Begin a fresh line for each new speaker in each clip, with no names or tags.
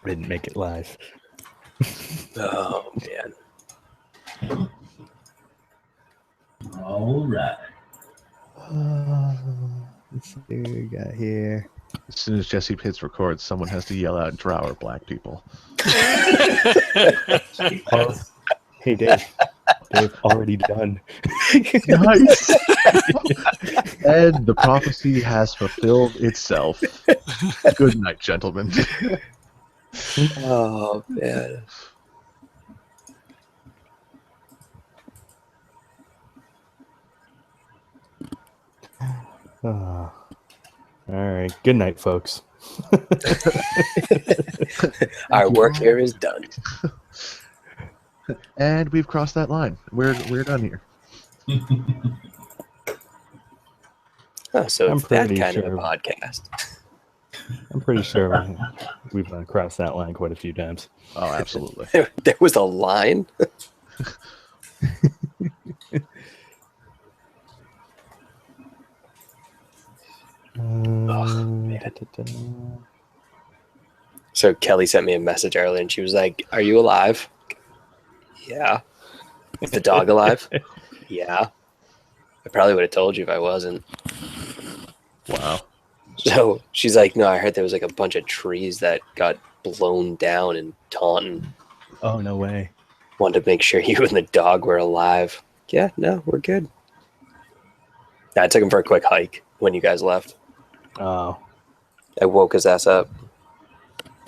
didn't make it live.
Oh, man.
All right.
Let's see what we got here.
As soon as Jesse hits record, someone has to yell out "Drow are black people."
Oh, hey, Dave. Dave, already done.
Nice. And the prophecy has fulfilled itself. Good night, gentlemen.
Oh, man.
Oh. All right. Good night, folks.
Our work here is done.
And we've crossed that line. We're done here.
Oh, so
I'm
it's that
pretty
kind of a
sure.
podcast.
I'm pretty sure we've crossed that line quite a few times.
Oh, absolutely.
There was a line. So Kelly sent me a message earlier, and she was like, "Are you alive?" Yeah. Is the dog alive? Yeah. I probably would have told you if I wasn't.
Wow.
So she's like, "No, I heard there was like a bunch of trees that got blown down in Taunton.
Oh, no way.
Wanted to make sure you and the dog were alive." Yeah, no, we're good. Yeah, I took him for a quick hike when you guys left.
Oh,
I woke his ass up.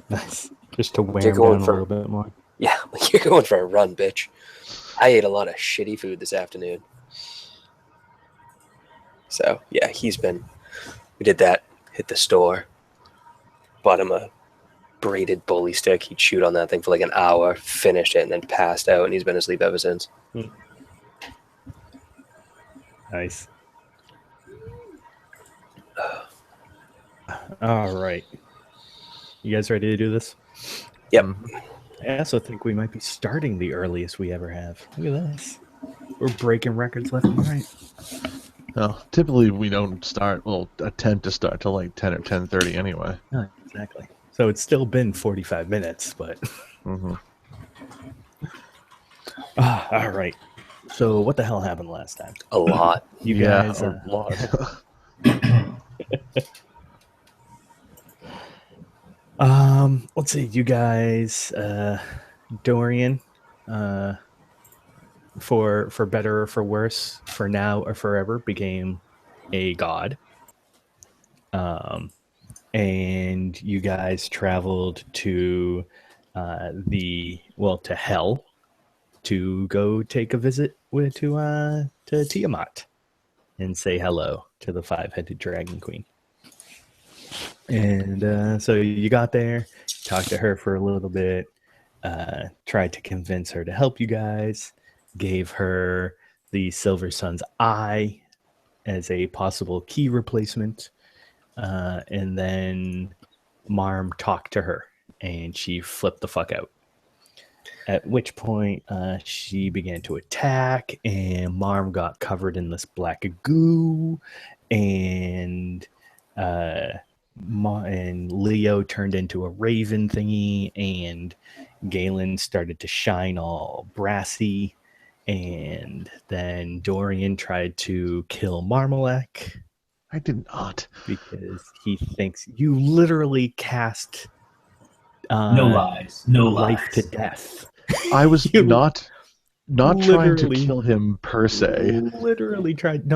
nice. Just to wear
You're
him
going
down
for-
a little bit more.
Yeah, like you're going for a run, bitch. I ate a lot of shitty food this afternoon. So, yeah, we did that, hit the store, bought him a braided bully stick. He chewed on that thing for like an hour, finished it, and then passed out, and he's been asleep ever since.
Nice. All right. You guys ready to do this?
Yep.
I also think we might be starting the earliest we ever have. Look at this. We're breaking records left and right.
Well, typically we don't start. We'll attempt to start till like 10 or 10:30 anyway.
Oh, exactly. So it's still been 45 minutes, but...
Mm-hmm.
All right. So what the hell happened last time?
A lot.
You guys...
a lot.
Let's see. You guys... Dorian... for better or for worse, for now or forever, became a god. And you guys traveled to to hell to go take a visit to Tiamat and say hello to the five-headed dragon queen. And so you got there, talked to her for a little bit, tried to convince her to help you guys, gave her the Silver Sun's eye as a possible key replacement. And then Marm talked to her and she flipped the fuck out. At which point she began to attack and Marm got covered in this black goo and Leo turned into a raven thingy and Galen started to shine all brassy. And then Dorian tried to kill Marmalek.
I did not.
Because he thinks you literally cast
No lies. No
life
lies.
to death.
I was
You
not trying to
literally-
kill him per se.
You literally tried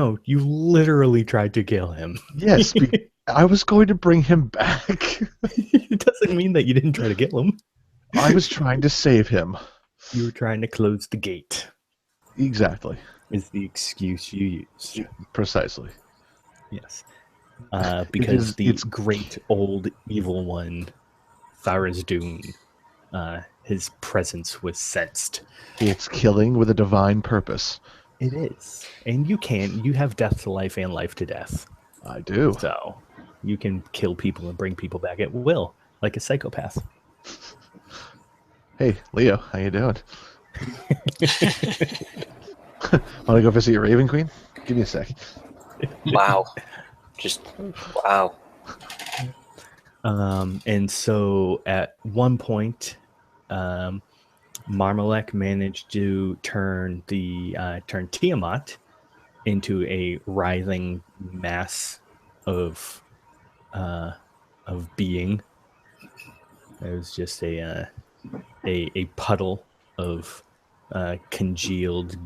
to kill him.
Yes, I was going to bring him back.
It doesn't mean that you didn't try to kill him.
I was trying to save him.
You were trying to close the gate,
Exactly.
is the excuse you used.
Precisely.
Yes. Because the
it's-
great old evil one, Tharizdun, his presence was sensed.
It's killing with a divine purpose.
It is. And you have death to life and life to death.
I do.
So you can kill people and bring people back at will, like a psychopath.
Hey, Leo, how you doing? Want to go visit your Raven Queen? Give me a sec.
Wow. Just, wow.
And so at one point, Marmalek managed to turn Tiamat into a writhing mass of being. It was just a puddle of congealed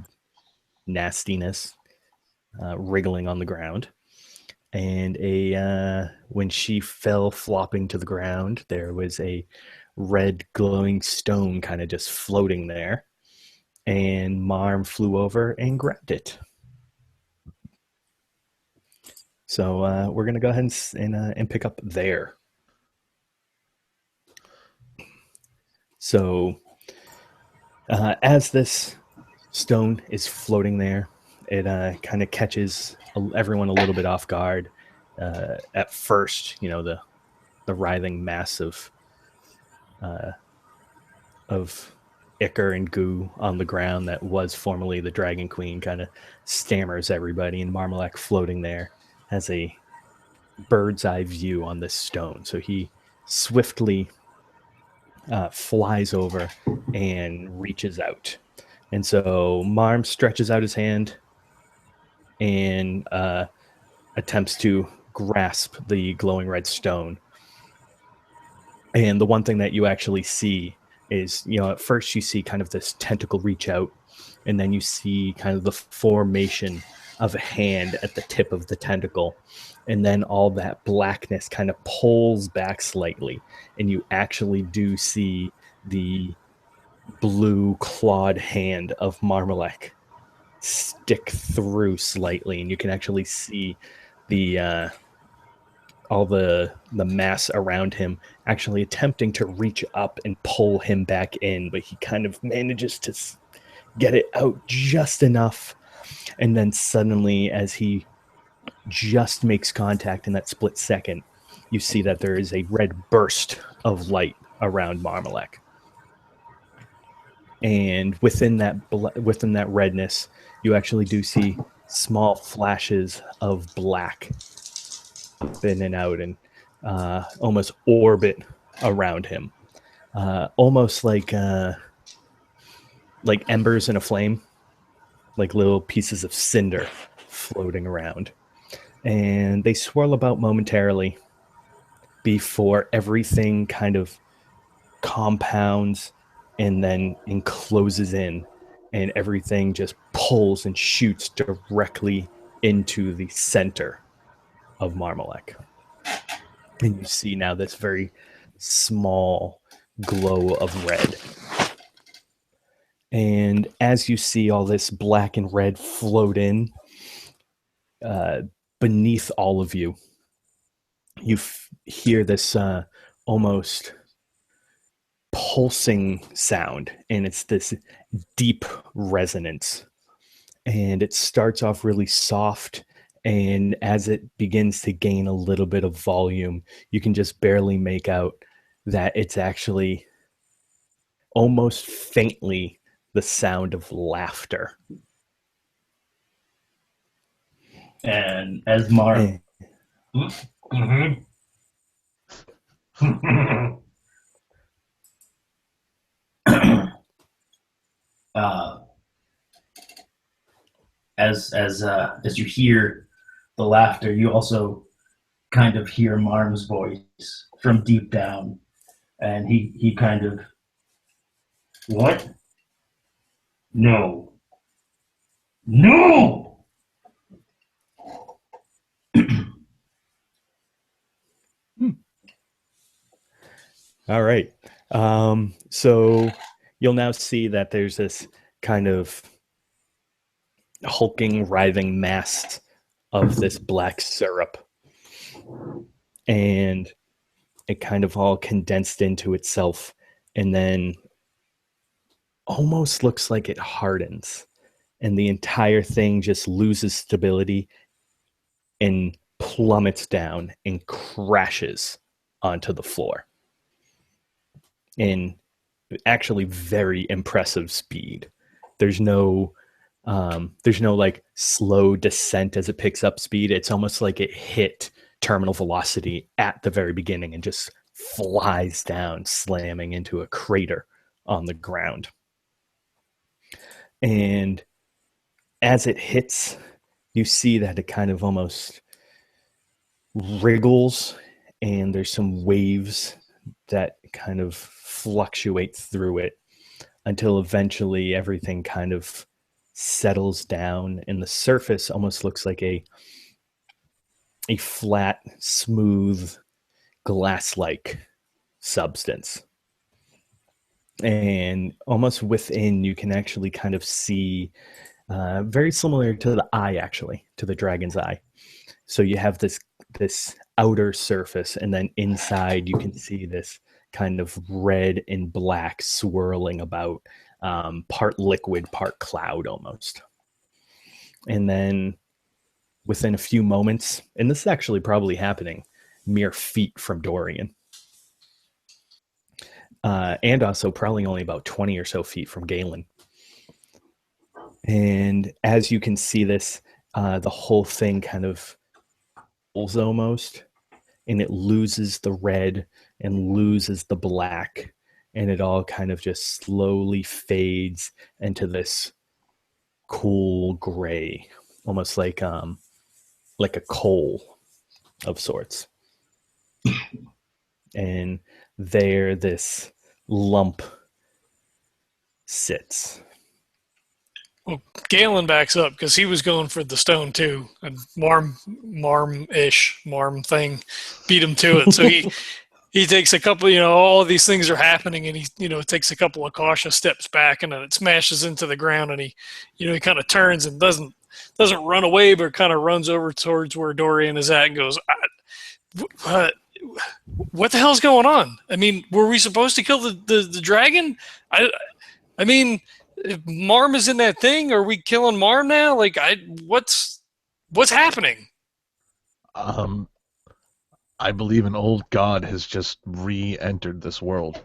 nastiness wriggling on the ground. And when she fell flopping to the ground, there was a red glowing stone kind of just floating there. And Marm flew over and grabbed it. So we're going to go ahead and pick up there. So as this stone is floating there, it kind of catches everyone a little bit off guard. At first, the writhing mass of ichor and goo on the ground that was formerly the Dragon Queen kind of stammers everybody, and Marmalek floating there has a bird's eye view on this stone. So he swiftly flies over and reaches out. And so Marm stretches out his hand and attempts to grasp the glowing red stone. And the one thing that you actually see is, at first you see kind of this tentacle reach out, and then you see kind of the formation of a hand at the tip of the tentacle. And then all that blackness kind of pulls back slightly, and you actually do see the blue clawed hand of Marmalek stick through slightly, and you can actually see the all the mass around him actually attempting to reach up and pull him back in, but he kind of manages to get it out just enough. And then suddenly, as he just makes contact in that split second, you see that there is a red burst of light around Marmalek. And within that redness, you actually do see small flashes of black in and out, and almost orbit around him, almost like embers in a flame, like little pieces of cinder floating around. And they swirl about momentarily before everything kind of compounds and then encloses in, and everything just pulls and shoots directly into the center of Marmalek. And you see now this very small glow of red. And as you see all this black and red float in, beneath all of you, you hear this almost pulsing sound, and it's this deep resonance. And it starts off really soft, and as it begins to gain a little bit of volume, you can just barely make out that it's actually almost faintly the sound of laughter.
And as Marm... as you hear the laughter, you also kind of hear Marm's voice from deep down, and he kind of, what? No.
All right. So you'll now see that there's this kind of hulking, writhing mass of this black syrup. And it kind of all condensed into itself, and then almost looks like it hardens. And the entire thing just loses stability and plummets down and crashes onto the floor in actually very impressive speed. There's no like slow descent as it picks up speed. It's almost like it hit terminal velocity at the very beginning and just flies down, slamming into a crater on the ground. And as it hits, you see that it kind of almost wriggles, and there's some waves that kind of fluctuate through it until eventually everything kind of settles down, and the surface almost looks like a flat, smooth, glass-like substance. And almost within, you can actually kind of see, very similar to the eye, actually, to the dragon's eye. So you have this outer surface, and then inside you can see this kind of red and black swirling about, part liquid, part cloud almost. And then within a few moments, and this is actually probably happening mere feet from Dorian, and also probably only about 20 or so feet from Galen. And as you can see this, the whole thing kind of pulls almost, and it loses the red and loses the black, and it all kind of just slowly fades into this cool gray, almost like a coal of sorts. And there this lump sits.
Well, Galen backs up because he was going for the stone too. And Marm thing beat him to it. So he takes a couple, all these things are happening, and he, takes a couple of cautious steps back, and then it smashes into the ground, and he kind of turns and doesn't run away, but kind of runs over towards where Dorian is at and goes, what the hell's going on? I mean, were we supposed to kill the dragon? I mean, if Marm is in that thing, are we killing Marm now? Like, what's happening?
I believe an old god has just re-entered this world.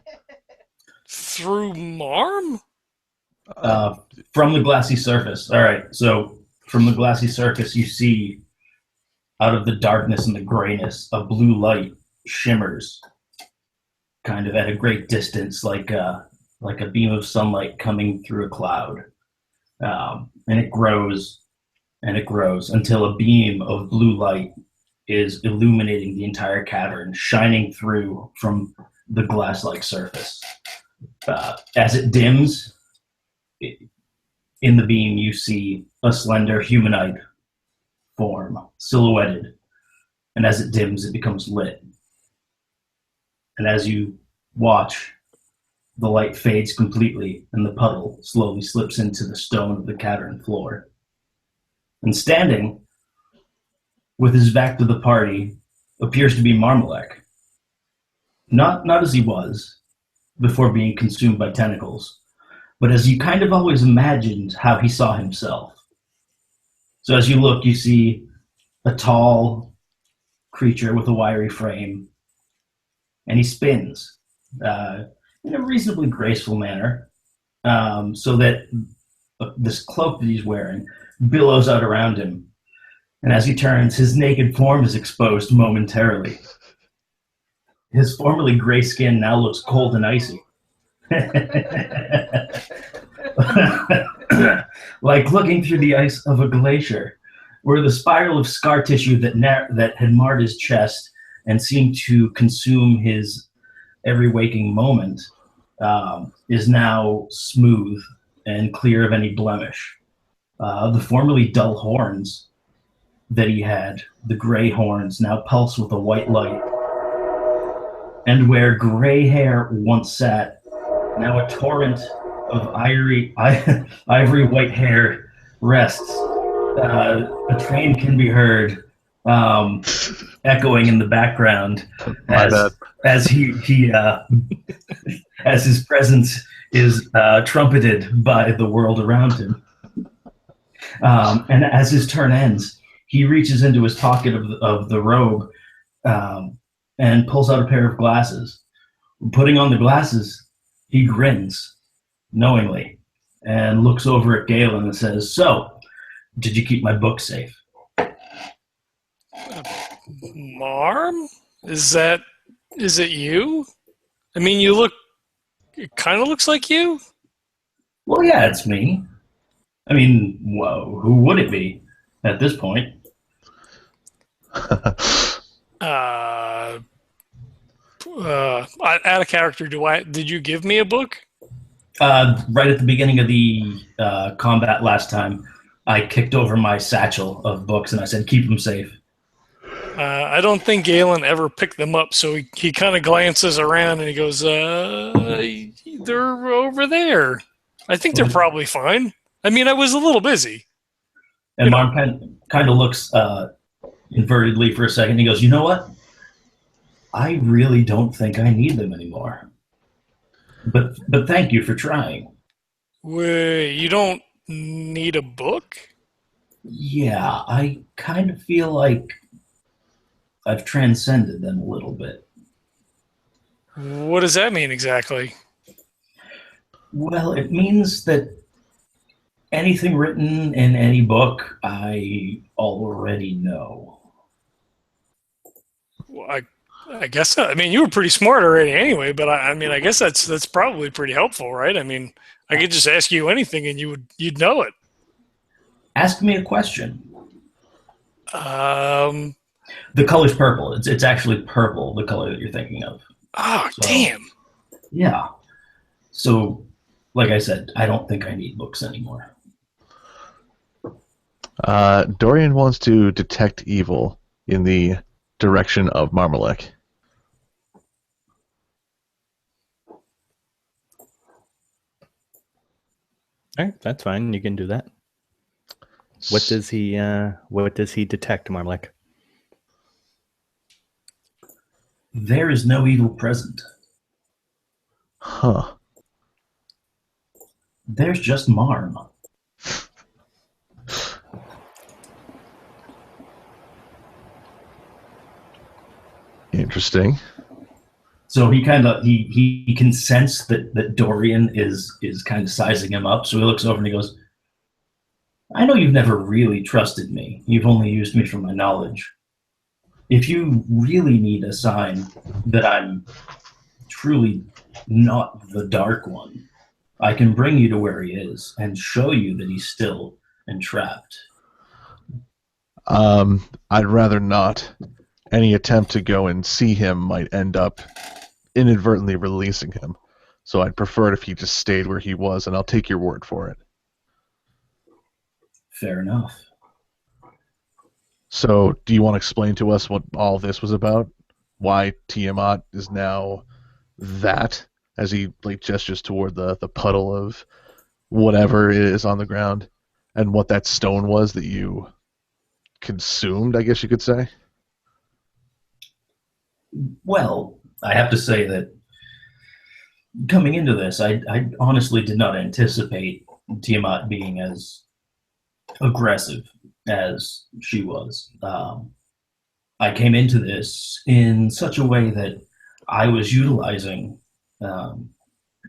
Through Marm?
From the glassy surface. All right, so from the glassy surface, you see out of the darkness and the grayness, a blue light shimmers kind of at a great distance, like a beam of sunlight coming through a cloud. And it grows and it grows until a beam of blue light is illuminating the entire cavern, shining through from the glass-like surface. As it dims, in the beam you see a slender humanoid form, silhouetted. And as it dims, it becomes lit. And as you watch, the light fades completely, and the puddle slowly slips into the stone of the cavern floor. And standing, with his back to the party, appears to be Marmalek. Not as he was before being consumed by tentacles, but as you kind of always imagined how he saw himself. So as you look, you see a tall creature with a wiry frame, and he spins in a reasonably graceful manner, so that this cloak that he's wearing billows out around him. And as he turns, his naked form is exposed momentarily. His formerly gray skin now looks cold and icy. Like looking through the ice of a glacier, where the spiral of scar tissue that had marred his chest and seemed to consume his every waking moment is now smooth and clear of any blemish. The formerly dull horns that he had, the gray horns, now pulse with a white light. And where gray hair once sat, now a torrent of ivory white hair rests. A train can be heard echoing in the background as his presence is trumpeted by the world around him. And as his turn ends, he reaches into his pocket of the robe and pulls out a pair of glasses. Putting on the glasses, he grins knowingly and looks over at Galen and says, "So, did you keep my book safe?"
Marm? Is it you? I mean, it kind of looks like you.
Well, yeah, it's me. I mean, whoa, who would it be at this point?
Out of character, did you give me a book?
Right at the beginning of the combat last time, I kicked over my satchel of books and I said, keep them safe.
I don't think Galen ever picked them up, so he kind of glances around and he goes, they're over there. I think they're probably fine. I mean, I was a little busy.
And Marm kind of looks invertedly for a second. He goes, you know what? I really don't think I need them anymore. But thank you for trying.
Wait, you don't need a book?
Yeah, I kind of feel like I've transcended them a little bit.
What does that mean exactly?
Well, it means that anything written in any book, I already know.
Well, I guess so. I mean, you were pretty smart already anyway, but I mean, I guess that's probably pretty helpful, right? I mean, I could just ask you anything and you'd know it.
Ask me a question.
The
color's purple. It's actually purple, the color that you're thinking of.
Oh, so, damn.
Yeah. So, like I said, I don't think I need books anymore.
Dorian wants to detect evil in the direction of Marmalek.
All right, that's fine. You can do that. What does he detect, Marmalek?
There is no evil present.
Huh.
There's just Marm.
Interesting.
So he can sense that Dorian is kind of sizing him up. So he looks over and he goes, I know you've never really trusted me. You've only used me for my knowledge. If you really need a sign that I'm truly not the Dark One, I can bring you to where he is and show you that he's still entrapped.
I'd rather not. Any attempt to go and see him might end up inadvertently releasing him. So I'd prefer it if he just stayed where he was, and I'll take your word for it.
Fair enough.
So, do you want to explain to us what all this was about? Why Tiamat is now that, as he gestures toward the puddle of whatever is on the ground, and what that stone was that you consumed, I guess you could say?
Well, I have to say that coming into this, I honestly did not anticipate Tiamat being as aggressive as she was. I came into this in such a way that I was utilizing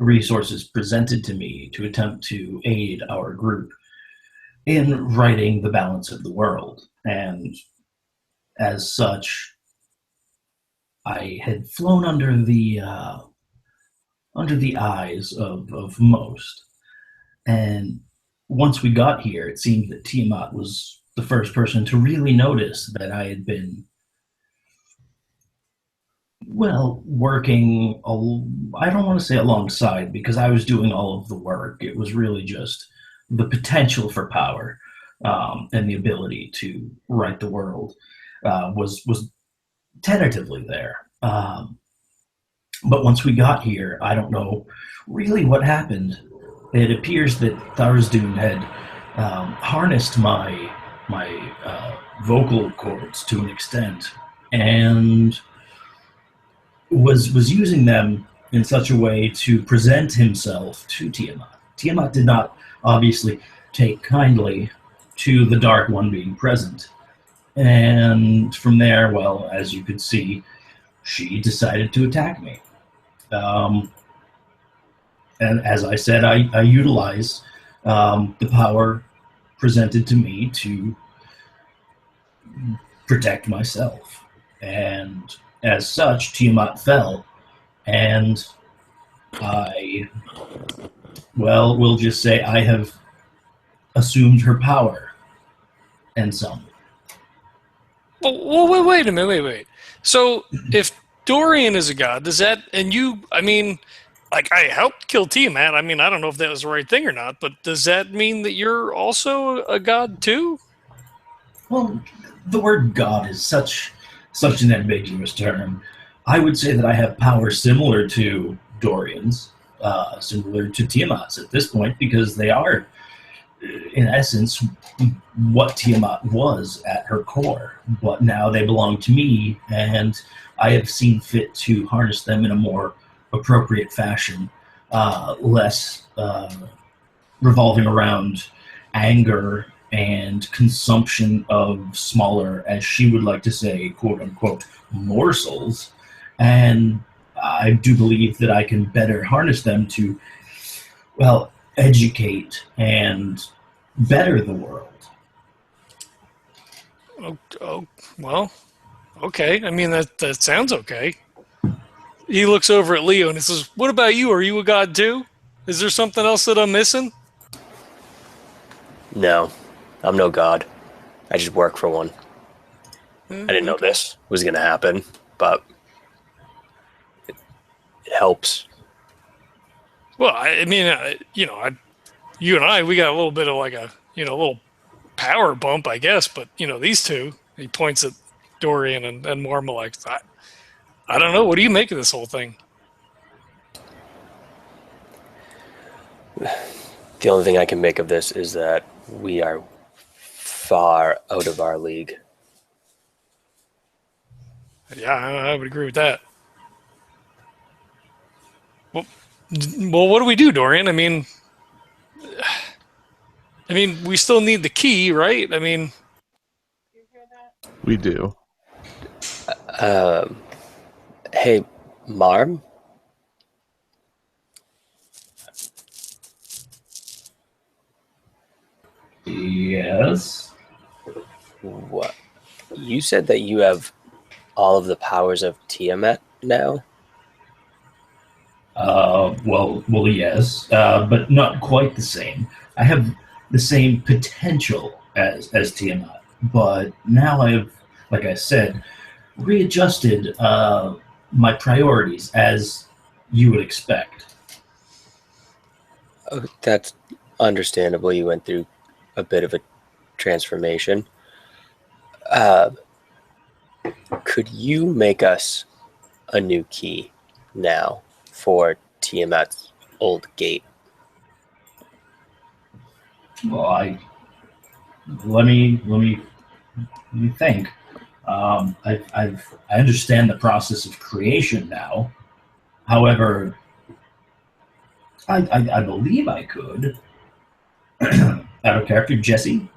resources presented to me to attempt to aid our group in righting the balance of the world. And as such, I had flown under the eyes of most. And once we got here, it seemed that Tiamat was the first person to really notice that I had been, working, I don't want to say alongside, because I was doing all of the work. It was really just the potential for power and the ability to right the world was tentatively there. But once we got here, I don't know really what happened. It appears that Tharizdun had harnessed my vocal cords to an extent and was using them in such a way to present himself to Tiamat. Tiamat did not obviously take kindly to the Dark One being present. And from there, well, as you could see, she decided to attack me. And as I said, I utilize the power presented to me to protect myself. and as such, Tiamat fell, and we'll just say I have assumed her power, and some.
Well, wait a minute, wait. So if Dorian is a god, does that, and you, I mean, like I helped kill Tiamat, I mean, I don't know if that was the right thing or not, but does that mean that you're also a god too?
Well, the word god is such an ambiguous term. I would say that I have power similar to Dorian's, similar to Tiamat's at this point, because they are, in essence, what Tiamat was at her core. But now they belong to me, and I have seen fit to harness them in a more appropriate fashion, less revolving around anger and consumption of smaller, as she would like to say, quote unquote, morsels. And I do believe that I can better harness them to, well, educate and better the world.
Oh, well, okay. I mean, that sounds okay. He looks over at Leo and he says, "What about you? Are you a god too? Is there something else that I'm missing?"
No, I'm no god. I just work for one. I didn't know this was going to happen, but it helps.
Well, I mean, you and I, we got a little bit of like a, little power bump, I guess. But, these two, he points at Dorian and Marmalek. I don't know. What do you make of this whole thing?
The only thing I can make of this is that we are far out of our league.
Yeah, I would agree with that. Well, what do we do, Dorian? I mean, we still need the key, right? I mean,
We do.
Hey, Marm?
Yes.
What? You said that you have all of the powers of Tiamat now?
Well, yes, but not quite the same. I have the same potential as Tiamat, but now I have, like I said, readjusted my priorities as you would expect.
Oh, that's understandable. You went through a bit of a transformation. Could you make us a new key now for Tiamat's old gate?
Well, let me think. I understand the process of creation now. However, I believe I could. Out of character, Jesse.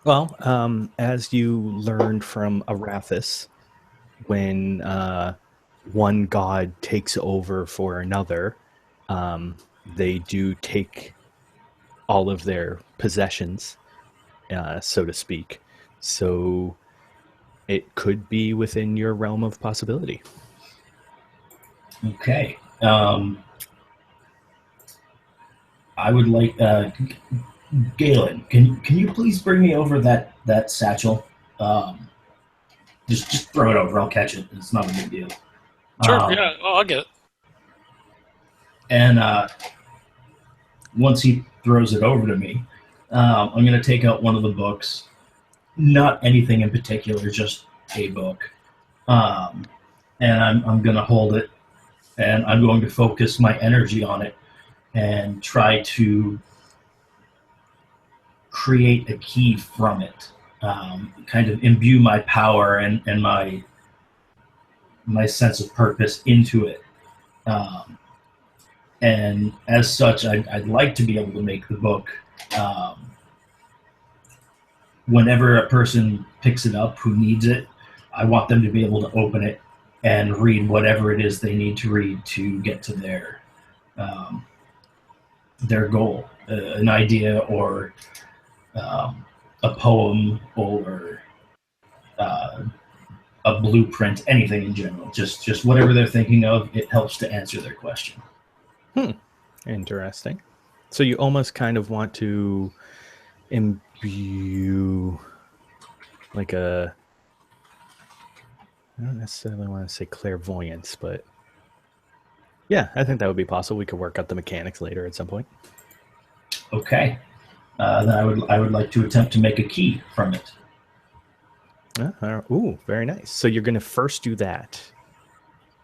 Well, as you learned from Arathis, when one god takes over for another, they do take all of their possessions, so to speak. So it could be within your realm of possibility.
Okay. I would like Galen. Can you please bring me over that satchel? Just throw it over. I'll catch it. It's not a big deal.
sure, yeah, I'll get it.
And once he throws it over to me, I'm going to take out one of the books. Not anything in particular, just a book. And I'm going to hold it, and I'm going to focus my energy on it and try to create a key from it. Kind of imbue my power and my sense of purpose into it. And as such, I'd like to be able to make the book whenever a person picks it up who needs it, I want them to be able to open it and read whatever it is they need to read to get to their goal, an idea or a poem or a blueprint, anything in general. Just whatever they're thinking of, it helps to answer their question.
Interesting. So you almost kind of want to imbue like a, I don't necessarily want to say clairvoyance, but yeah, I think that would be possible. We could work out the mechanics later at some point.
Okay. Then I would like to attempt to make a key from it.
Ooh, very nice. So you're going to first do that.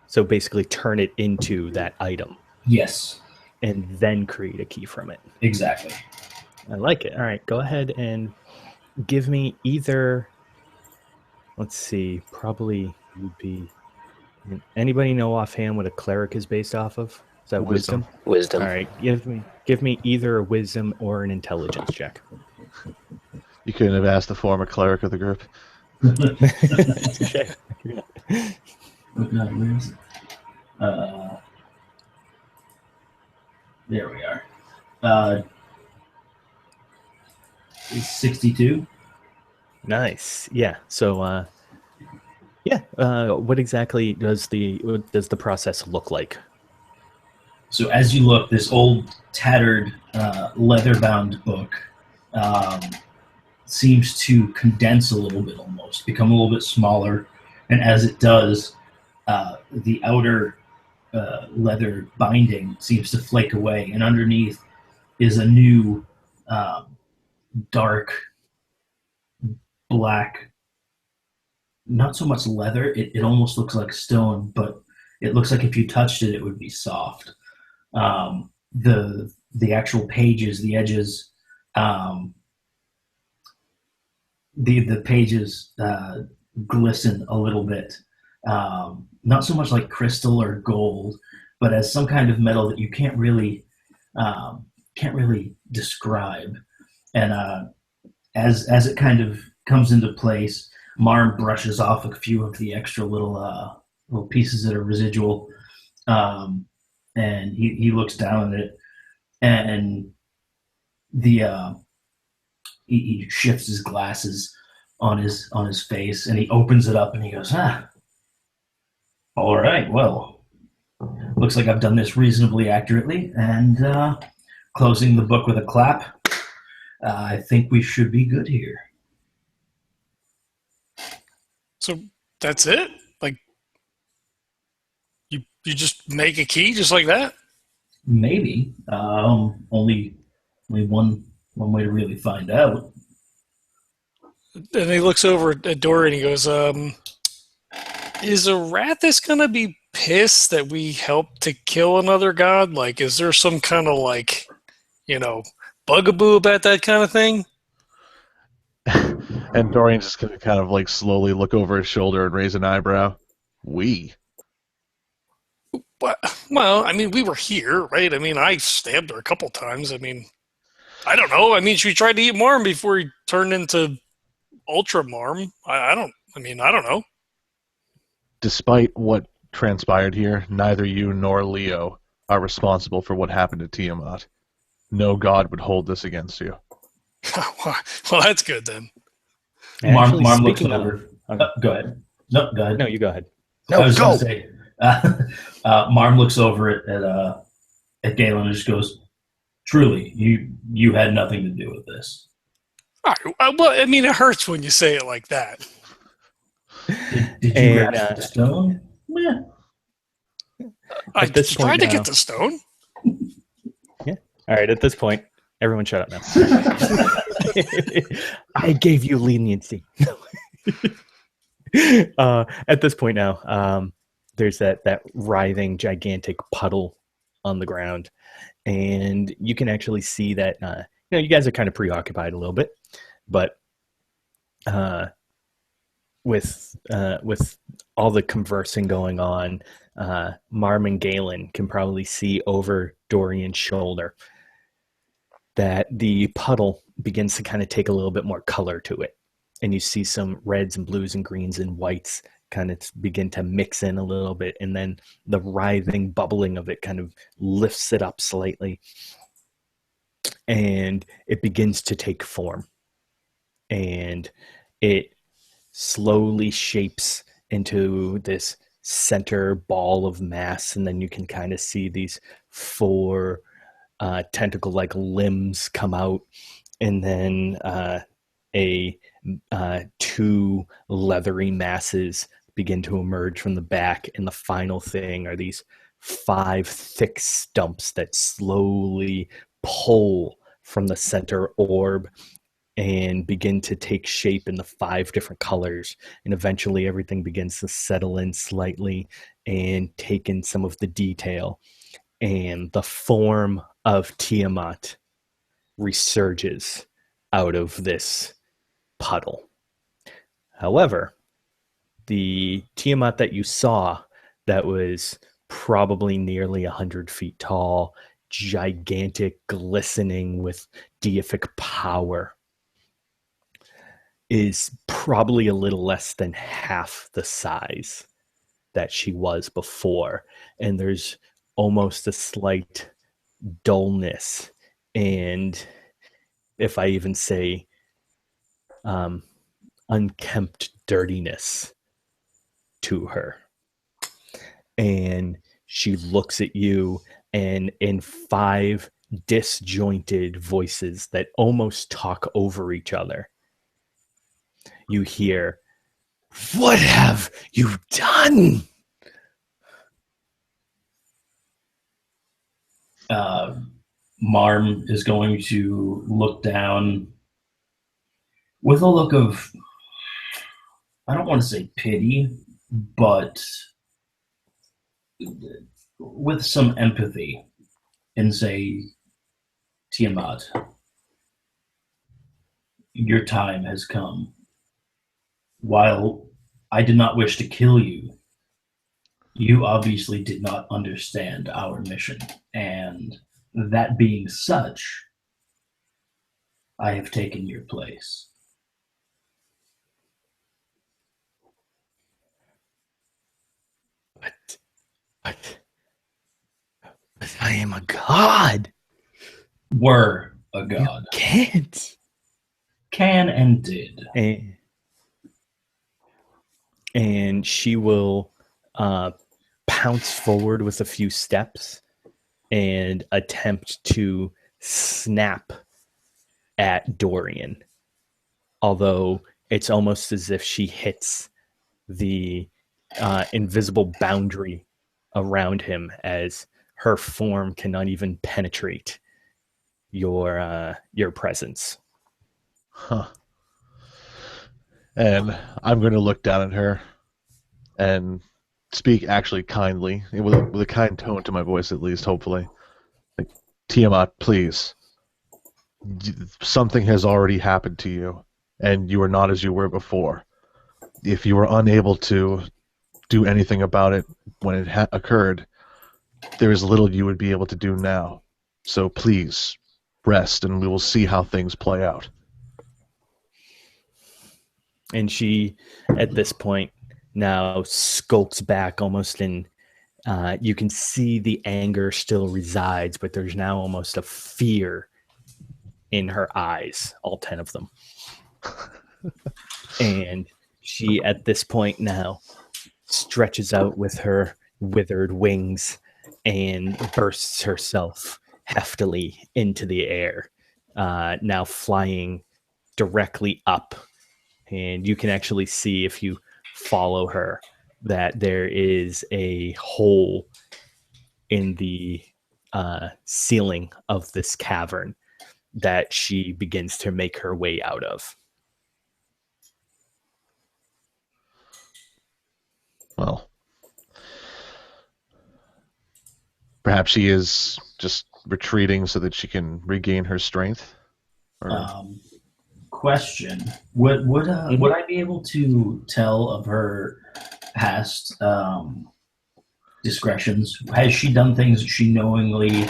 So basically turn it into that item
Yes,
and then create a key from it.
exactly.
I like it. All right, go ahead and give me either, let's see, probably would be, anybody know offhand what a cleric is based off of? Is that wisdom?
Wisdom.
All right, give me either a wisdom or an intelligence check.
You couldn't have asked the former cleric of the group.
Okay.
Where is it? There we are. It's 62.
Nice. Yeah. So, what exactly does the process look like?
So as you look, this old tattered leather-bound book seems to condense a little bit, almost become a little bit smaller, and as it does, the outer leather binding seems to flake away, and underneath is a new dark black, not so much leather, it almost looks like stone, but it looks like if you touched it, it would be soft. The actual pages, the edges, the pages glisten a little bit, not so much like crystal or gold, but as some kind of metal that you can't really describe. And as it kind of comes into place, Marm brushes off a few of the extra little pieces that are residual, and he looks down at it, and he shifts his glasses on his face, and he opens it up, and he goes, all right, well, looks like I've done this reasonably accurately, and closing the book with a clap, I think we should be good here.
So that's it? Like, you just make a key just like that?
Maybe. Only one way to really find out.
And he looks over at Dory and he goes, is Arathis going to be pissed that we helped to kill another god? Like, is there some kind of, like, bugaboo about that kind of thing?
And Dorian's just going to kind of like slowly look over his shoulder and raise an eyebrow. We?
Well, I mean, we were here, right? I mean, I stabbed her a couple times. I mean, I don't know. I mean, she tried to eat Marm before he turned into Ultra Marm. I don't know.
Despite what transpired here, neither you nor Leo are responsible for what happened to Tiamat. No god would hold this against you.
Well, that's good then.
Marm looks
speaking
over. Go ahead. No, go ahead.
No, you go ahead.
I was going to say, Marm looks over at Galen and just goes, "Truly, you had nothing to do with this."
All right, well, I mean, it hurts when you say it like that.
Did you grasp the stone? Yeah.
I
At this
tried
point
to
now-
get the stone.
Yeah. All right. At this point, everyone shut up now. I gave you leniency. At this point now, there's that writhing, gigantic puddle on the ground, and you can actually see that. You guys are kind of preoccupied a little bit, but with all the conversing going on, Marm and Galen can probably see over Dorian's shoulder that the puddle begins to kind of take a little bit more color to it. And you see some reds and blues and greens and whites kind of begin to mix in a little bit. And then the writhing, bubbling of it kind of lifts it up slightly. And it begins to take form. And it slowly shapes into this center ball of mass, and then you can kind of see these 4 tentacle-like limbs come out, and then a 2 leathery masses begin to emerge from the back, and the final thing are these 5 thick stumps that slowly pull from the center orb and begin to take shape in the 5 different colors, and eventually everything begins to settle in slightly and take in some of the detail, and the form of Tiamat resurges out of this puddle. However, the Tiamat that you saw, that was probably nearly 100 feet tall, gigantic, glistening with deific power, is probably a little less than half the size that she was before. And there's almost a slight dullness, and if I even say unkempt dirtiness to her. And she looks at you, and in 5 disjointed voices that almost talk over each other, you hear, "What have you done?"
Marm is going to look down with a look of, I don't want to say pity, but with some empathy, and say, "Tiamat, your time has come. While I did not wish to kill you, you obviously did not understand our mission, and that being such, I have taken your place."
But I am a god.
Were a god.
You can't.
Can and did.
And she will pounce forward with a few steps and attempt to snap at Dorian. Although it's almost as if she hits the invisible boundary around him, as her form cannot even penetrate your presence.
Huh. And I'm going to look down at her and speak actually kindly, with a kind tone to my voice, at least, hopefully. Like, "Tiamat, please. Something has already happened to you, and you are not as you were before. If you were unable to do anything about it when it occurred, there is little you would be able to do now. So please, rest, and we will see how things play out."
And she, at this point, now skulks back almost in, you can see the anger still resides, but there's now almost a fear in her eyes, all 10 of them. And she, at this point now, stretches out with her withered wings and bursts herself heftily into the air, now flying directly up. And you can actually see, if you follow her, that there is a hole in the ceiling of this cavern that she begins to make her way out of.
Well, perhaps she is just retreating so that she can regain her strength? Or...
Question: Would I be able to tell of her past discretions? Has she done things that she knowingly,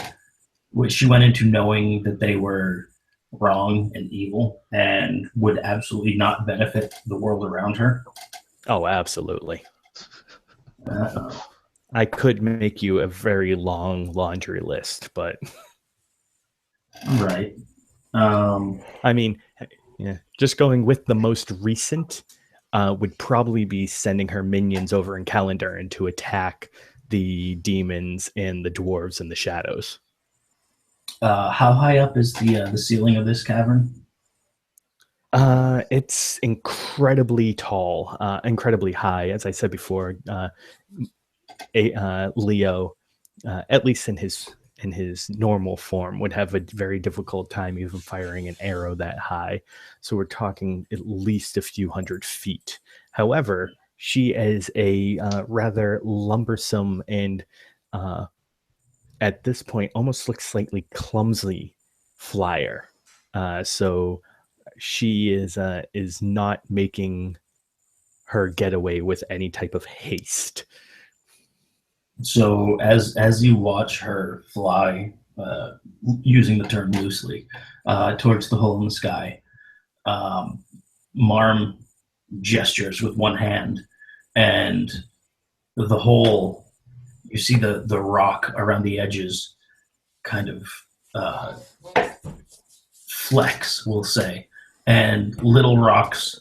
which she went into knowing that they were wrong and evil, and would absolutely not benefit the world around her?
Oh, absolutely. I could make you a very long laundry list, but
right.
I mean, yeah, just going with the most recent, would probably be sending her minions over in Kalendarin to attack the demons and the dwarves in the shadows.
How high up is the ceiling of this cavern?
It's incredibly tall, incredibly high. As I said before, Leo, at least in his normal form, would have a very difficult time even firing an arrow that high. So we're talking at least a few hundred feet. However, she is a rather lumbersome and at this point almost looks slightly clumsy flyer. So she is not making her getaway with any type of haste.
So as you watch her fly, using the term loosely, towards the hole in the sky, Marm gestures with one hand, and the hole, you see the rock around the edges kind of flex, we'll say, and little rocks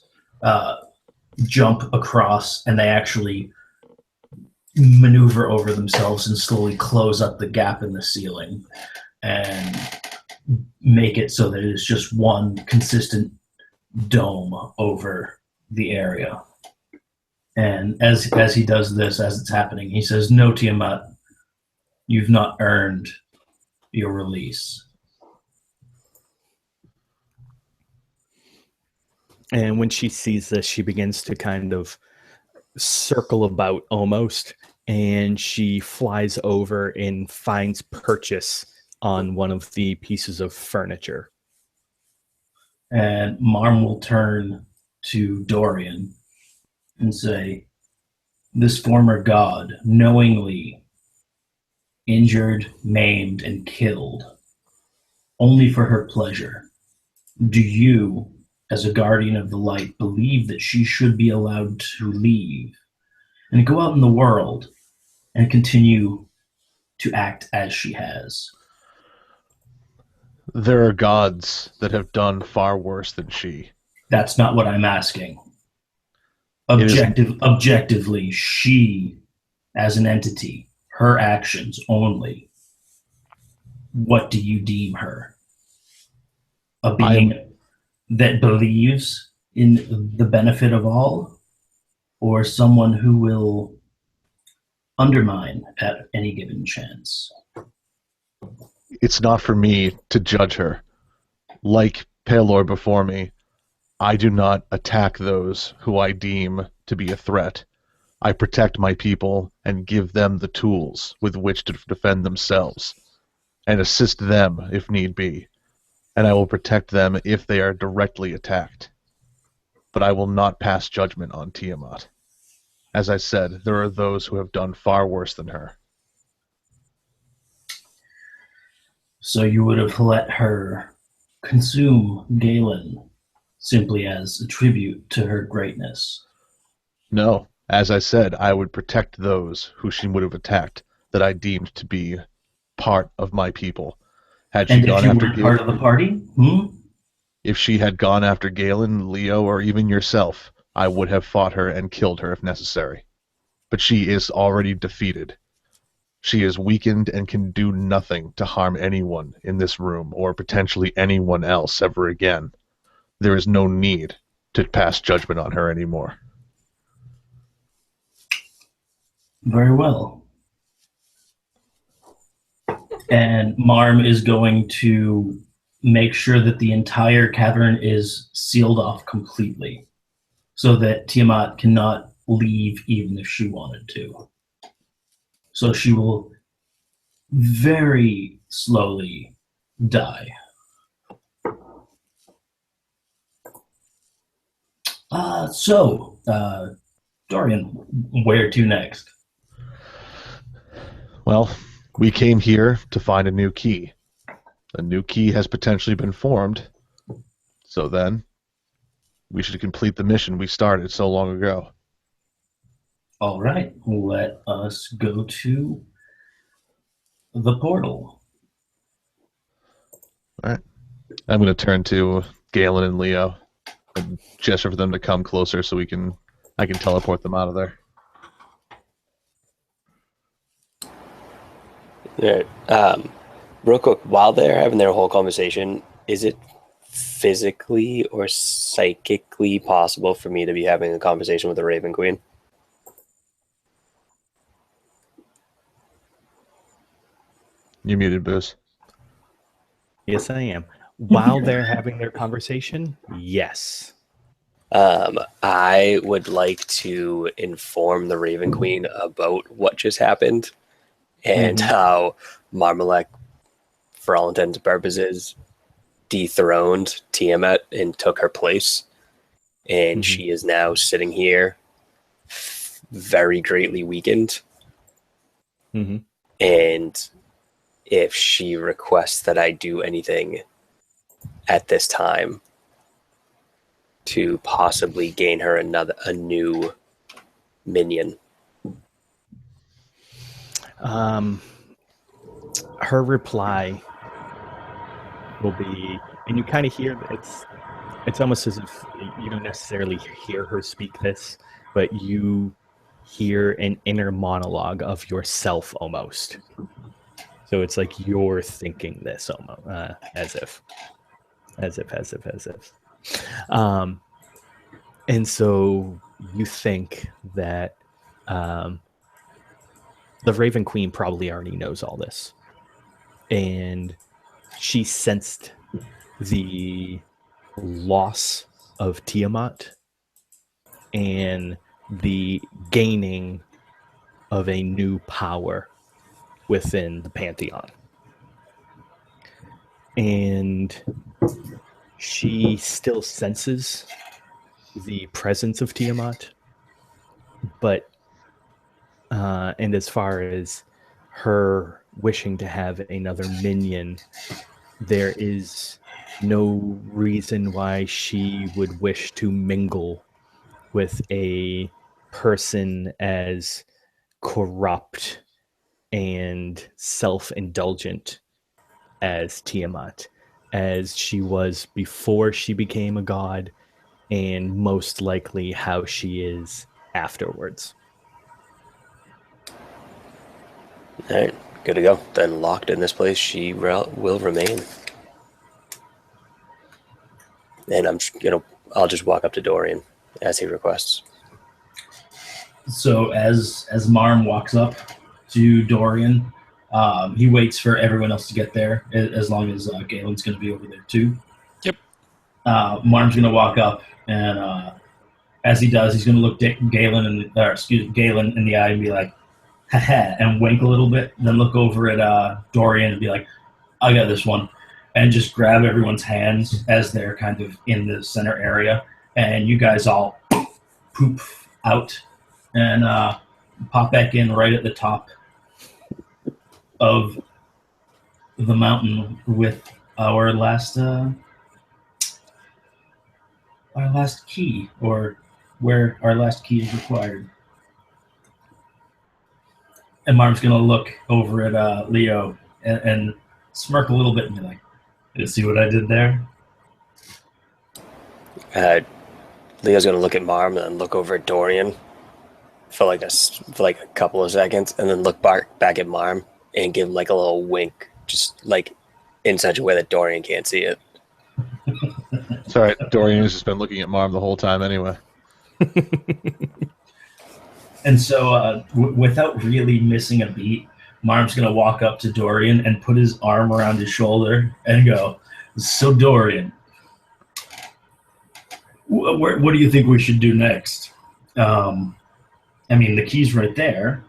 jump across, and they actually maneuver over themselves and slowly close up the gap in the ceiling and make it so that it's just one consistent dome over the area. And as he does this, as it's happening, he says, "No, Tiamat, you've not earned your release."
And when she sees this, she begins to kind of circle about almost, and she flies over and finds purchase on one of the pieces of furniture.
And Marm will turn to Dorian and say, "This former god knowingly injured, maimed, and killed only for her pleasure. Do you, as a guardian of the light, believe that she should be allowed to leave and go out in the world and continue to act as she has?"
There are gods that have done far worse than she.
That's not what I'm asking.
It
Objectively, she, as an entity, her actions only, what do you deem her? A being that believes in the benefit of all, or someone who will undermine at any given chance?
It's not for me to judge her. Like Pelor before me, I do not attack those who I deem to be a threat. I protect my people and give them the tools with which to defend themselves, and assist them if need be. And I will protect them if they are directly attacked. But I will not pass judgment on Tiamat. As I said, there are those who have done far worse than her.
So you would have let her consume Galen simply as a tribute to her greatness?
No, as I said, I would protect those who she would have attacked that I deemed to be part of my people. Had she
And
gone
if you
after
weren't
Galen,
part of the party?
if she had gone after Galen, Leo, or even yourself, I would have fought her and killed her if necessary. But she is already defeated. She is weakened and can do nothing to harm anyone in this room or potentially anyone else ever again. There is no need to pass judgment on her anymore.
Very well. And Marm is going to make sure that the entire cavern is sealed off completely so that Tiamat cannot leave even if she wanted to. So she will very slowly die. Dorian, where to next?
Well, we came here to find a new key. A new key has potentially been formed. So then, we should complete the mission we started so long ago.
All right, let us go to the portal.
All right. I'm going to turn to Galen and Leo. and gesture for them to come closer so I can teleport them out of there.
Yeah. Real quick, while they're having their whole conversation, is it physically or psychically possible for me to be having a conversation with the Raven Queen?
You muted, Booze.
Yes, I am. While they're having their conversation, yes.
I would like to inform the Raven Queen about what just happened and how Marmalek, for all intents and purposes, dethroned Tiamat and took her place. And she is now sitting here very greatly weakened. And if she requests that I do anything at this time to possibly gain her a new minion.
Her reply will be, and you kind of hear it's almost as if you don't necessarily hear her speak this, but you hear an inner monologue of yourself almost. So it's like you're thinking this almost as if. And so you think that the Raven Queen probably already knows all this. And she sensed the loss of Tiamat and the gaining of a new power within the Pantheon. And she still senses the presence of Tiamat, but and as far as her wishing to have another minion, there is no reason why she would wish to mingle with a person as corrupt and self-indulgent as Tiamat, as she was before she became a god, and most likely how she is afterwards.
All right, good to go. Then locked in this place, she will remain. And I'll just walk up to Dorian as he requests.
So as Marm walks up to Dorian, he waits for everyone else to get there, as long as Galen's going to be over there too.
Yep.
Marm's going to walk up, and as he does, he's going to look Galen in the eye and be like, "Ha," and wink a little bit. Then look over at Dorian and be like, "I got this one," and just grab everyone's hands as they're kind of in the center area, and you guys all poop out and pop back in right at the top of the mountain with our last key, or where our last key is required. And Marm's gonna look over at Leo and smirk a little bit and be like, "You see what I did there?"
Leo's gonna look at Marm and then look over at Dorian for like a couple of seconds, and then look back at Marm and give him like a little wink, just like in such a way that Dorian can't see it.
It's all right. Dorian has just been looking at Marm the whole time anyway.
And so, without really missing a beat, Marm's going to walk up to Dorian and put his arm around his shoulder and go, "So, Dorian, what do you think we should do next? I mean, the key's right there.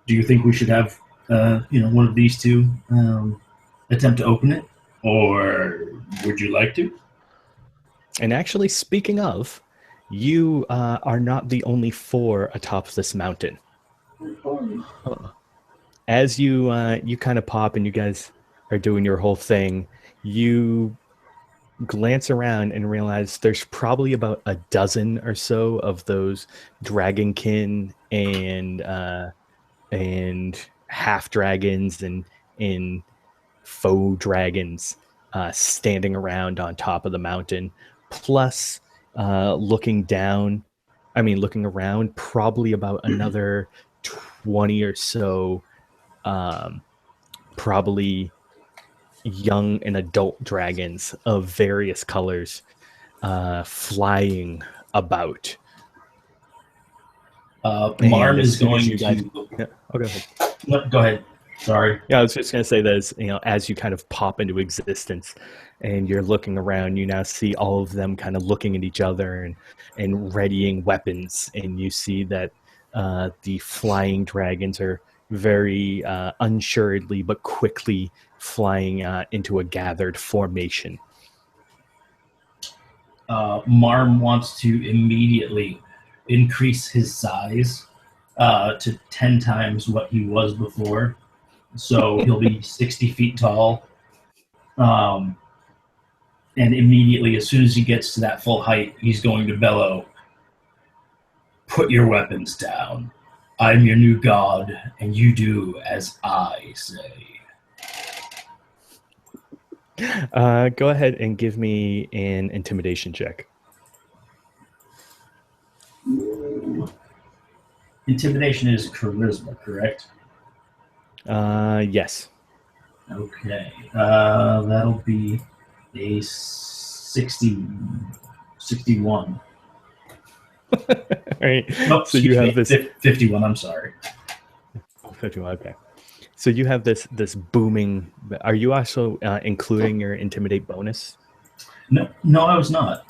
Do you think we should have, one of these two attempt to open it? Or would you like to?"
And actually, speaking of, you are not the only four atop this mountain. As you kind of pop and you guys are doing your whole thing, you glance around and realize there's probably about a dozen or so of those dragonkin and half dragons and faux dragons standing around on top of the mountain, plus looking around, probably about another 20 or so, probably young and adult dragons of various colors flying about.
Marm
And as
is
soon as
going
you guys-
to.
Yeah, go ahead.
No, go ahead. Sorry.
Yeah, I was just going to say that as you kind of pop into existence and you're looking around, you now see all of them kind of looking at each other and readying weapons. And you see that the flying dragons are very unsuredly but quickly flying into a gathered formation.
Marm wants to immediately increase his size to 10 times what he was before. So he'll be 60 feet tall. And immediately, as soon as he gets to that full height, he's going to bellow, "Put your weapons down. I'm your new god, and you do as I say."
Go ahead and give me an intimidation check.
Intimidation is charisma, correct?
Yes.
Okay. That'll be a 61.
All right.
Nope,
So you have
excuse
this
me, 51, I'm sorry.
51. Okay. So you have this booming. Are you also including your intimidate bonus?
No, I was not.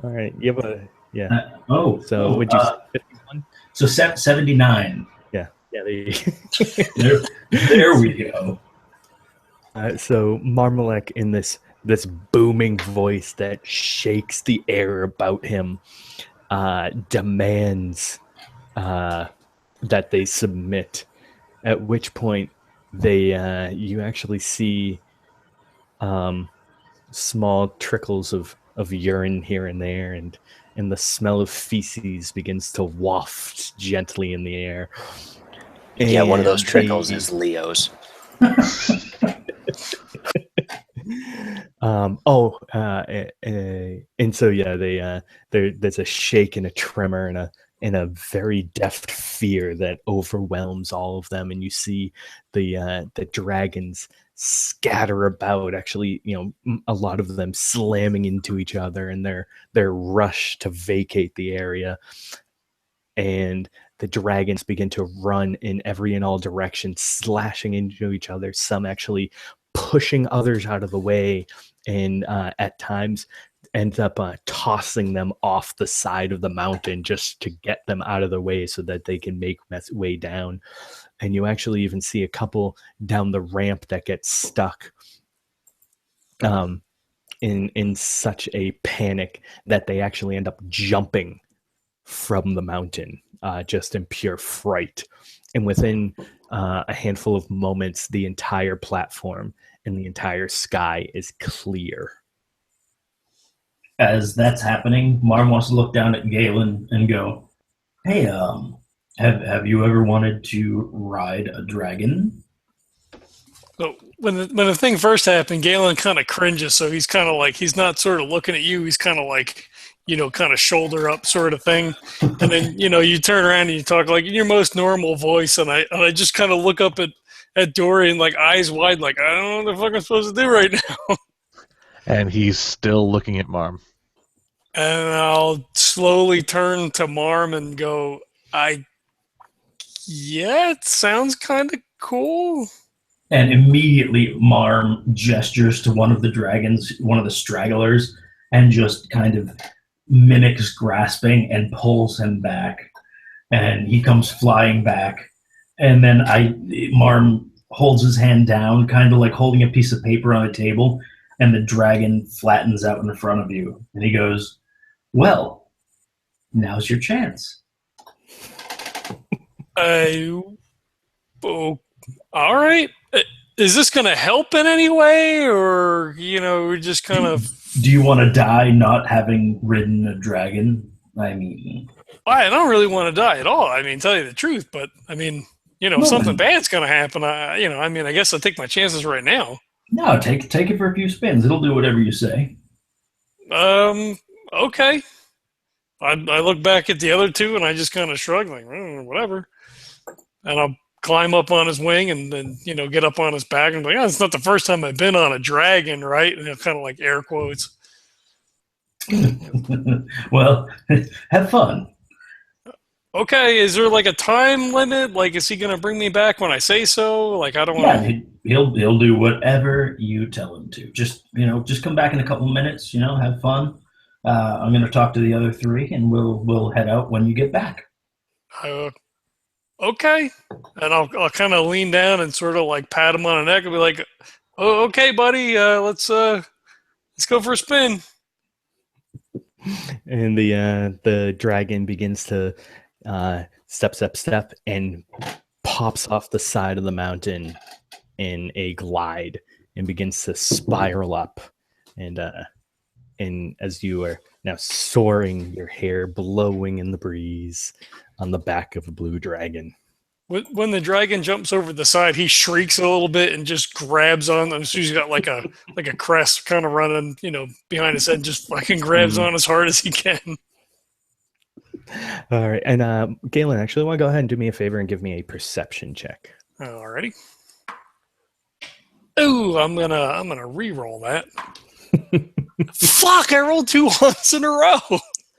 All right. You have a yeah. So would you say 51?
So 79.
Yeah. There you
There we go.
So Marmalek, in this booming voice that shakes the air about him, demands that they submit. At which point, you actually see small trickles of urine here and there, and the smell of feces begins to waft gently in the air.
Yeah, one of those
And
trickles is Leo's.
and so yeah, there's a shake and a tremor and a very deft fear that overwhelms all of them, and you see the dragons scatter about, actually, a lot of them slamming into each other in their rush to vacate the area. And the dragons begin to run in every and all directions, slashing into each other, some actually pushing others out of the way, and at times ends up tossing them off the side of the mountain just to get them out of the way so that they can make way down. And you actually even see a couple down the ramp that get stuck in such a panic that they actually end up jumping from the mountain, just in pure fright. And within a handful of moments, the entire platform and the entire sky is clear.
As that's happening, Marm wants to look down at Galen and go, "Hey, have you ever wanted to ride a dragon?"
So when the thing first happened, Galen kind of cringes, so he's kind of like, he's not sort of looking at you, he's kind of like, kind of shoulder up sort of thing. And then, you turn around and you talk like in your most normal voice, and I just kind of look up at Dorian, like eyes wide, like, I don't know what the fuck I'm supposed to do right now.
And he's still looking at Marm.
And I'll slowly turn to Marm and go, yeah, it sounds kind of cool.
And immediately Marm gestures to one of the dragons, one of the stragglers, and just kind of mimics grasping and pulls him back. And he comes flying back. And then Marm holds his hand down, kind of like holding a piece of paper on a table, and the dragon flattens out in front of you. And he goes, "Well, now's your chance."
All right. Is this going to help in any way, or we're just kind of?
Do you want to die not having ridden a dragon? I mean,
I don't really want to die at all. I mean, tell you the truth, but I mean, if something bad's going to happen, I guess I'll take my chances right now.
No, take it for a few spins. It'll do whatever you say.
Okay. I look back at the other two and I just kind of shrug, like, whatever. And I'll climb up on his wing and then, get up on his back and be like, it's not the first time I've been on a dragon, right? And kind of like air quotes.
Well, have fun.
Okay, is there like a time limit? Like, is he going to bring me back when I say so? Like, I don't want to.
He'll do whatever you tell him to. Just come back in a couple minutes. Have fun. I'm going to talk to the other three, and we'll head out when you get back.
Okay, and I'll kind of lean down and sort of like pat him on the neck and be like, "Oh, okay, buddy, let's go for a spin."
And the dragon begins to step, and pops off the side of the mountain in a glide and begins to spiral up. And as you are now soaring, your hair blowing in the breeze on the back of a blue dragon.
When the dragon jumps over the side, he shrieks a little bit and just grabs on them. So he's got like a crest kind of running, behind his head, just fucking grabs on as hard as he can.
All right, and Galen, actually, want to go ahead and do me a favor and give me a perception check.
Alrighty. Ooh, I'm gonna re-roll that. Fuck! I rolled 2 ones in a row.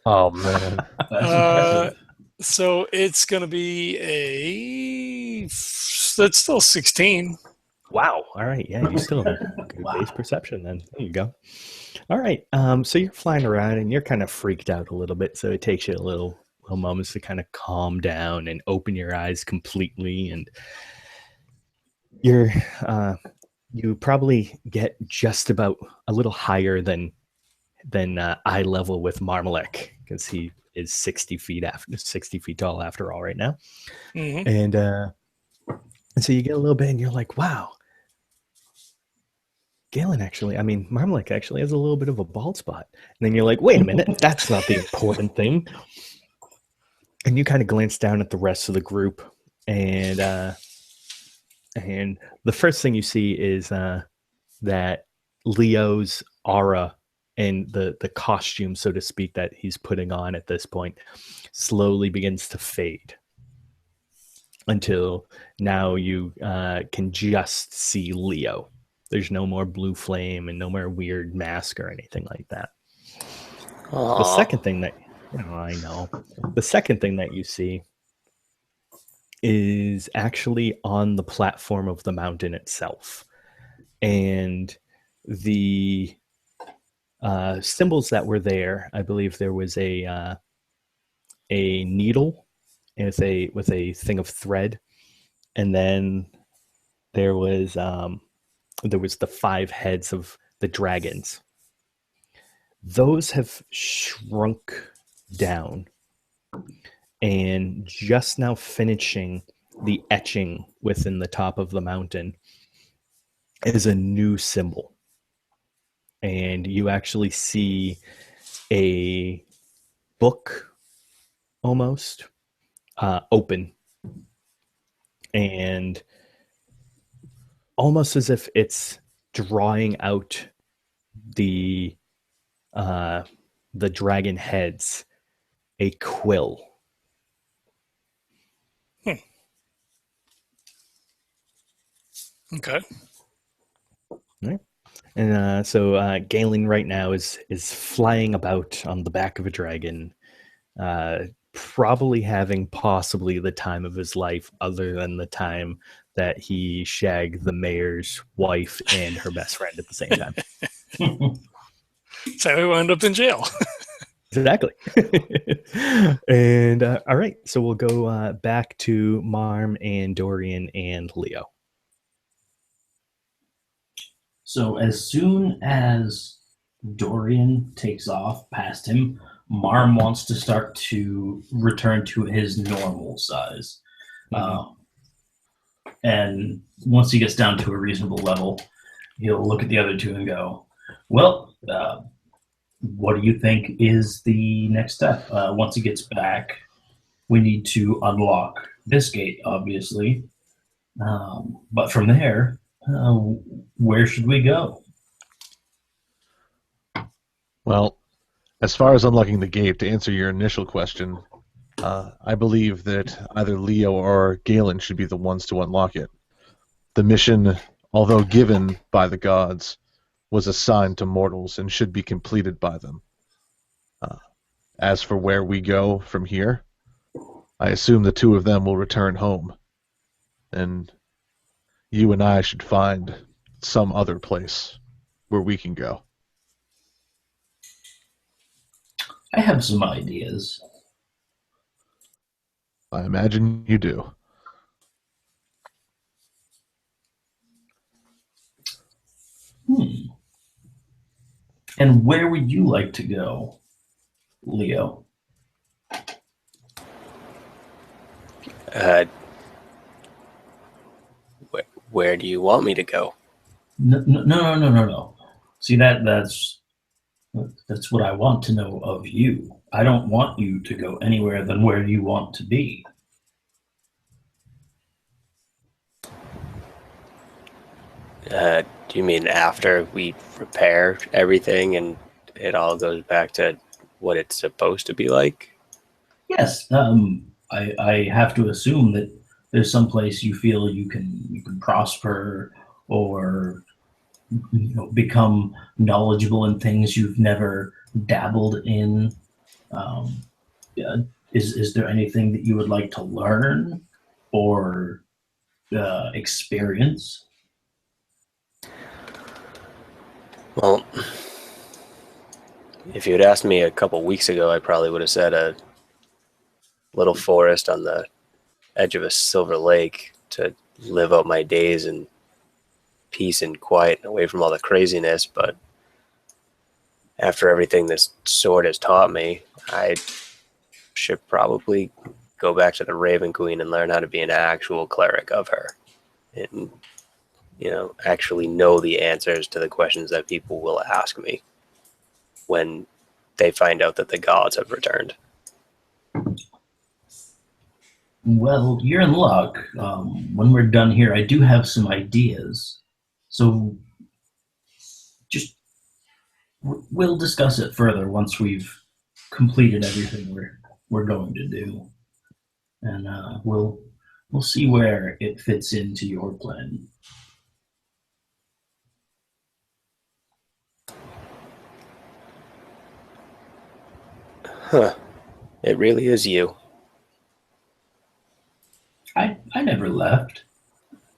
Oh man,
so it's gonna be that's still 16.
Wow. All right. Yeah, you still have good base perception then. There you go. All right. So you're flying around and you're kind of freaked out a little bit. So it takes you a little moments to kind of calm down and open your eyes completely. And you probably get just about a little higher than eye level with Marmalek, because he is 60 feet tall after all right now.
Mm-hmm.
And so you get a little bit and you're like, wow, Marmalek actually has a little bit of a bald spot. And then you're like, wait a minute, that's not the important thing. And you kind of glance down at the rest of the group, and the first thing you see is that Leo's aura and the costume, so to speak, that he's putting on at this point slowly begins to fade until now you can just see Leo. There's no more blue flame and no more weird mask or anything like that.
Aww.
The second thing that the second thing that you see is actually on the platform of the mountain itself, and the symbols that were there. I believe there was a needle with a thing of thread, and then there was the 5 heads of the dragons. Those have shrunk down, and just now finishing the etching within the top of the mountain is a new symbol. And you actually see a book almost open, and almost as if it's drawing out the dragon heads, a quill.
Okay.
Right. And so Galen right now is flying about on the back of a dragon, probably having possibly the time of his life, other than the time that he shagged the mayor's wife and her best friend at the same time.
So we wound up in jail.
Exactly. And all right, so we'll go back to Marm and Dorian and Leo.
So as soon as Dorian takes off past him, Marm wants to start to return to his normal size. And once he gets down to a reasonable level, he'll look at the other two and go, well, what do you think is the next step? Once he gets back, we need to unlock this gate, obviously. But from there, where should we go?
Well, As far as unlocking the gate, to answer your initial question, I believe that either Leo or Galen should be the ones to unlock it. The mission, although given by the gods, was assigned to mortals and should be completed by them. As for where we go from here, I assume the two of them will return home, and you and I should find some other place where we can go.
I have some ideas.
I imagine you do.
And where would you like to go, Leo?
Where do you want me to go?
No. See, that's what I want to know of you. I don't want you to go anywhere than where you want to be.
Do you mean after we repair everything and it all goes back to what it's supposed to be like?
Yes. I have to assume that there's some place you feel you can prosper, or become knowledgeable in things you've never dabbled in. Yeah, is there anything that you would like to learn or experience?
Well, if you had asked me a couple weeks ago, I probably would have said a little forest on the edge of a silver lake to live out my days in peace and quiet and away from all the craziness. But after everything this sword has taught me, I should probably go back to the Raven Queen and learn how to be an actual cleric of her, and actually know the answers to the questions that people will ask me when they find out that the gods have returned.
Well, you're in luck. When we're done here, I do have some ideas. So just we'll discuss it further once we've completed everything we're going to do, and we'll see where it fits into your plan.
Huh. It really is you.
I never left.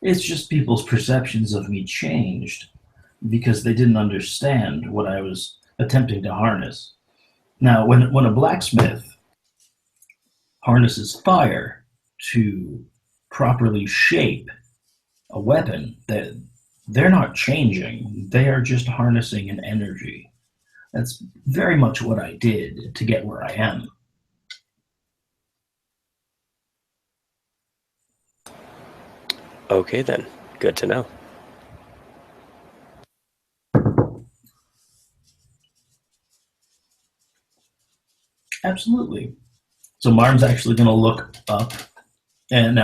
It's just people's perceptions of me changed because they didn't understand what I was attempting to harness. Now, when a blacksmith harnesses fire to properly shape a weapon, they're not changing. They are just harnessing an energy. That's very much what I did to get where I am.
Okay, then. Good to know.
Absolutely. So Marm's actually going to look up, and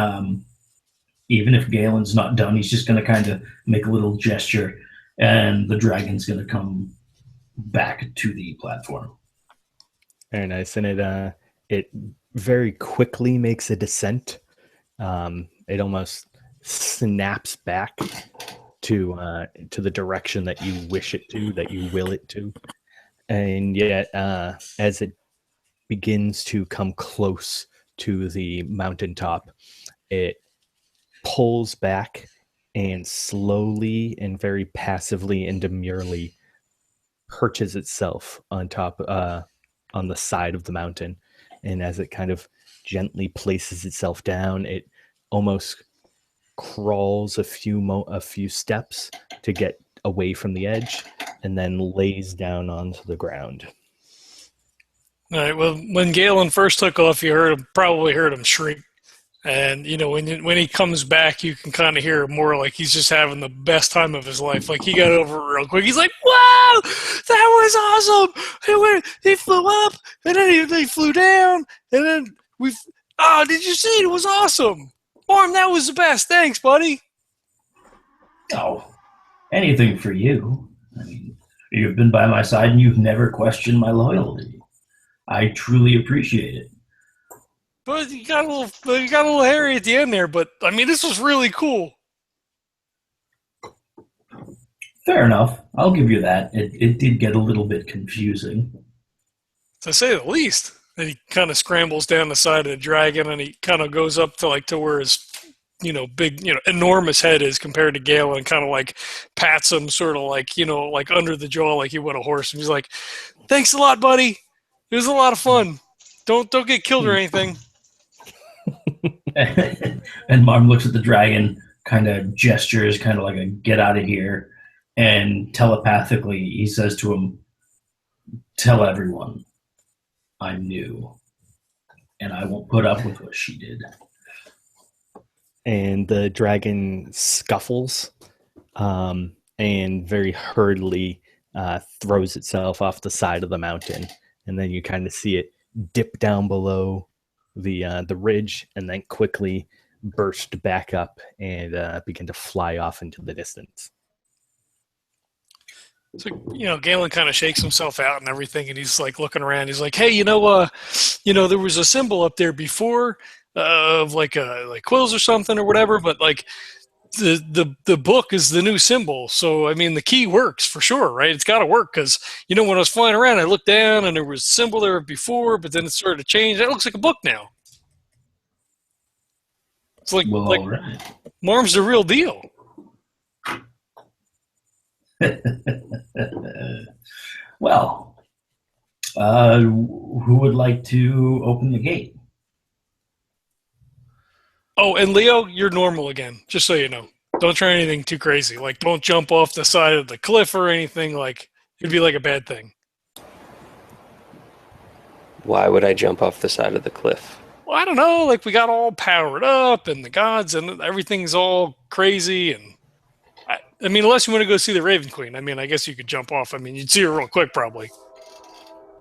even if Galen's not done, he's just going to kind of make a little gesture, and the dragon's going to come back to the platform.
Very nice, and it very quickly makes a descent. It almost snaps back to the direction that you wish it to, that you will it to, and yet as it begins to come close to the mountaintop, it pulls back and slowly and very passively and demurely perches itself on top on the side of the mountain. And as it kind of gently places itself down, it almost crawls a few steps to get away from the edge, and then lays down onto the ground.
All right. Well, when Galen first took off, you probably heard him shriek. And, when he comes back, you can kind of hear more like he's just having the best time of his life. Like, he got over it real quick. He's like, wow, that was awesome. He flew up, and then they flew down, and then did you see it? It was awesome. Marm, that was the best. Thanks, buddy.
Oh, anything for you. I mean, You've been by my side and you've never questioned my loyalty. I truly appreciate it.
But you got a little hairy at the end there. But I mean, this was really cool.
Fair enough. I'll give you that. It did get a little bit confusing.
To say the least. And he kind of scrambles down the side of the dragon, and he kind of goes up to where his, big, enormous head is compared to Gale, and kind of like pats him, sort of like, like under the jaw, like he would a horse. And he's like, "Thanks a lot, buddy. It was a lot of fun. Don't get killed or anything."
And Marm looks at the dragon, kind of gestures, kind of like a "get out of here," and telepathically he says to him, "Tell everyone I'm new, and I won't put up with what she did."
And the dragon scuffles and very hurriedly throws itself off the side of the mountain. And then you kind of see it dip down below the ridge and then quickly burst back up and begin to fly off into the distance.
So, Galen kind of shakes himself out and everything, and he's like looking around. He's like, "Hey, there was a symbol up there before of like quills or something or whatever, but like the book is the new symbol. So I mean, the key works for sure, right? It's got to work because when I was flying around, I looked down and there was a symbol there before, but then it started to change. It looks like a book now. It's like
Right.
Marm's the real deal."
Well, who would like to open the gate?
Oh, and Leo, you're normal again, just so you know. Don't try anything too crazy. Like, don't jump off the side of the cliff or anything. Like, it'd be like a bad thing.
Why would I jump off the side of the cliff?
Well, I don't know. Like, we got all powered up, and the gods, and everything's all crazy. And I mean, unless you want to go see the Raven Queen, I mean, I guess you could jump off. I mean, you'd see her real quick, probably.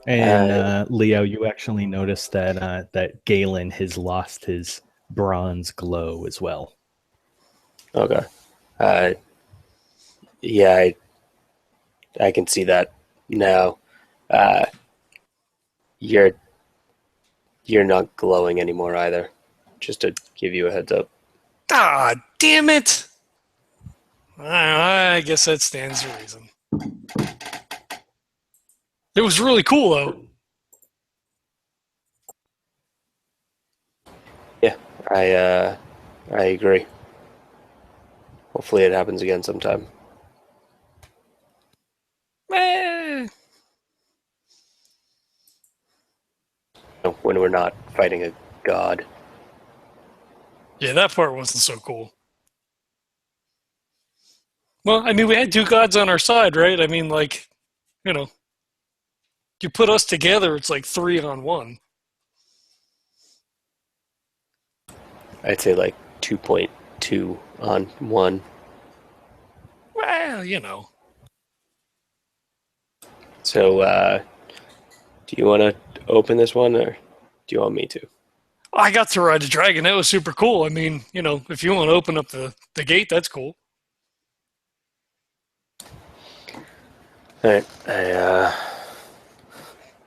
And Leo, you actually notice that Galen has lost his bronze glow as well.
Okay. Yeah, I can see that now. You're not glowing anymore either. Just to give you a heads up.
Ah, damn it! I guess that stands to reason. It was really cool, though.
Yeah, I agree. Hopefully it happens again sometime. When we're not fighting a god.
Yeah, that part wasn't so cool. Well, I mean, we had two gods on our side, right? I mean, like, you put us together, it's like 3-on-1.
I'd say like 2.2 on 1.
Well,
So, do you want to open this one, or do you want me to?
I got to ride the dragon. That was super cool. I mean, if you want to open up the gate, that's cool.
All right.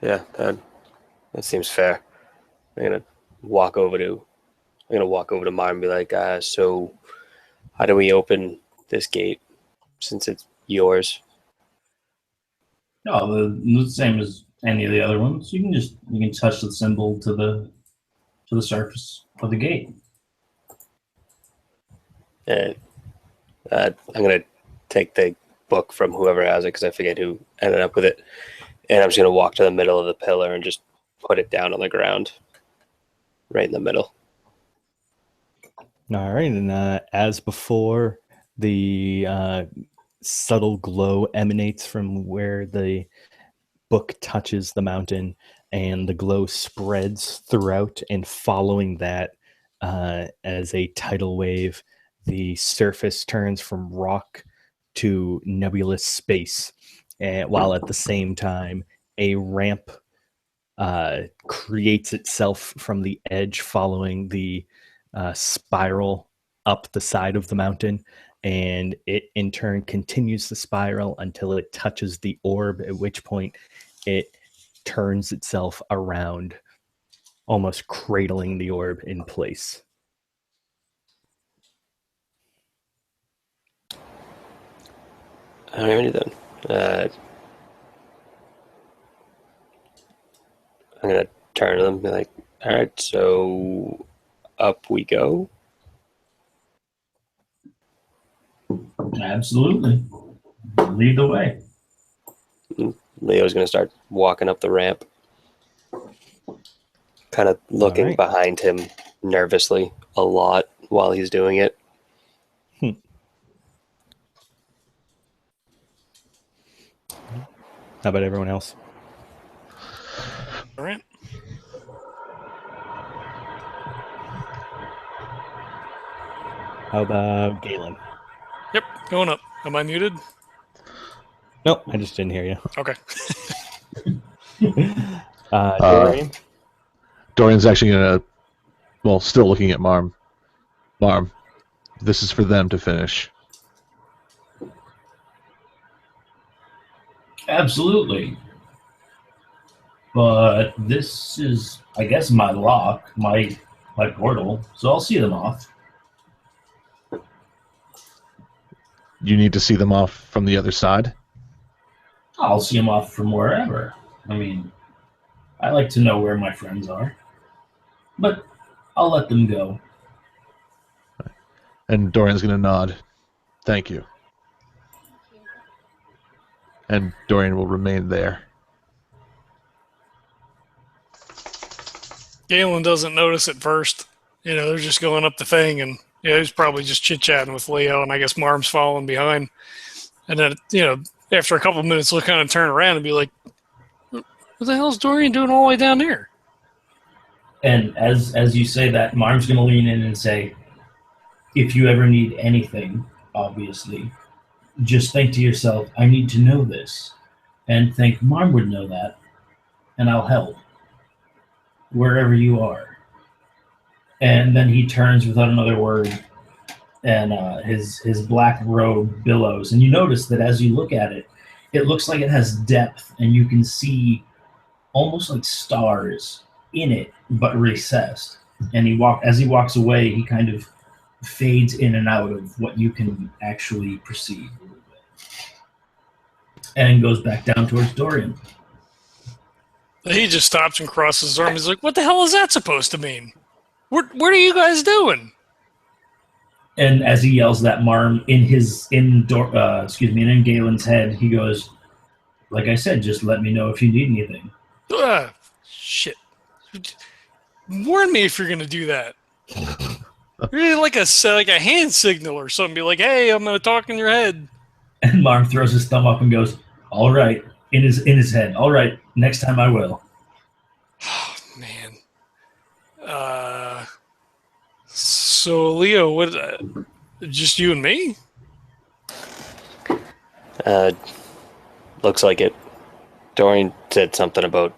Yeah, that seems fair. I'm gonna walk over to Mar and be like, so how do we open this gate since it's yours?
No, the same as any of the other ones. You can touch the symbol to the surface of the gate.
And I'm gonna take the book from whoever has it because I forget who ended up with it, and I'm just gonna walk to the middle of the pillar and just put it down on the ground, right in the middle.
All right, and as before, the subtle glow emanates from where the book touches the mountain, and the glow spreads throughout, and following that, as a tidal wave, the surface turns from rock to nebulous space, and while at the same time a ramp creates itself from the edge following the spiral up the side of the mountain, and it in turn continues the spiral until it touches the orb, at which point it turns itself around, almost cradling the orb in place.
All right, then. I'm going to turn to them and be like, all right, so up we go.
Absolutely. Lead the way.
Leo's going to start walking up the ramp, kind of looking
right.
behind him nervously a lot while he's doing it.
How about everyone else?
All right.
How about Galen?
Yep, going up. Am I muted?
Nope, I just didn't hear you.
Okay.
Dorian?
Dorian's actually gonna, well, still looking at Marm. Marm, this is for them to finish.
Absolutely. But this is, I guess, my lock, my portal, so I'll see them off.
You need to see them off from the other side.
I'll see them off from wherever. I mean, I like to know where my friends are. But I'll let them go.
And Dorian's gonna nod. Thank you. And Dorian will remain there.
Galen doesn't notice at first. You know, they're just going up the thing, and he's probably just chit-chatting with Leo, and I guess Marm's following behind. And then, after a couple of minutes, he'll kind of turn around and be like, what the hell is Dorian doing all the way down there?
And as you say that, Marm's going to lean in and say, if you ever need anything, obviously, just think to yourself, I need to know this. And think Marm would know that, and I'll help. Wherever you are. And then he turns without another word, and his black robe billows. And you notice that as you look at it, it looks like it has depth, and you can see almost like stars in it, but recessed. And as he walks away, he kind of fades in and out of what you can actually perceive a little bit. And goes back down towards Dorian.
He just stops and crosses his arm. He's like, what the hell is that supposed to mean? What are you guys doing?
And as he yells that, Marm, in Galen's head, he goes, like I said, just let me know if you need anything.
Shit. Warn me if you're going to do that. Really like a hand signal or something. Be like, hey, I'm going to talk in your head.
And Marm throws his thumb up and goes, all right, in his head. All right, next time I will.
Oh, man. So, Leo, what? Just you and me?
Looks like it. Dorian said something about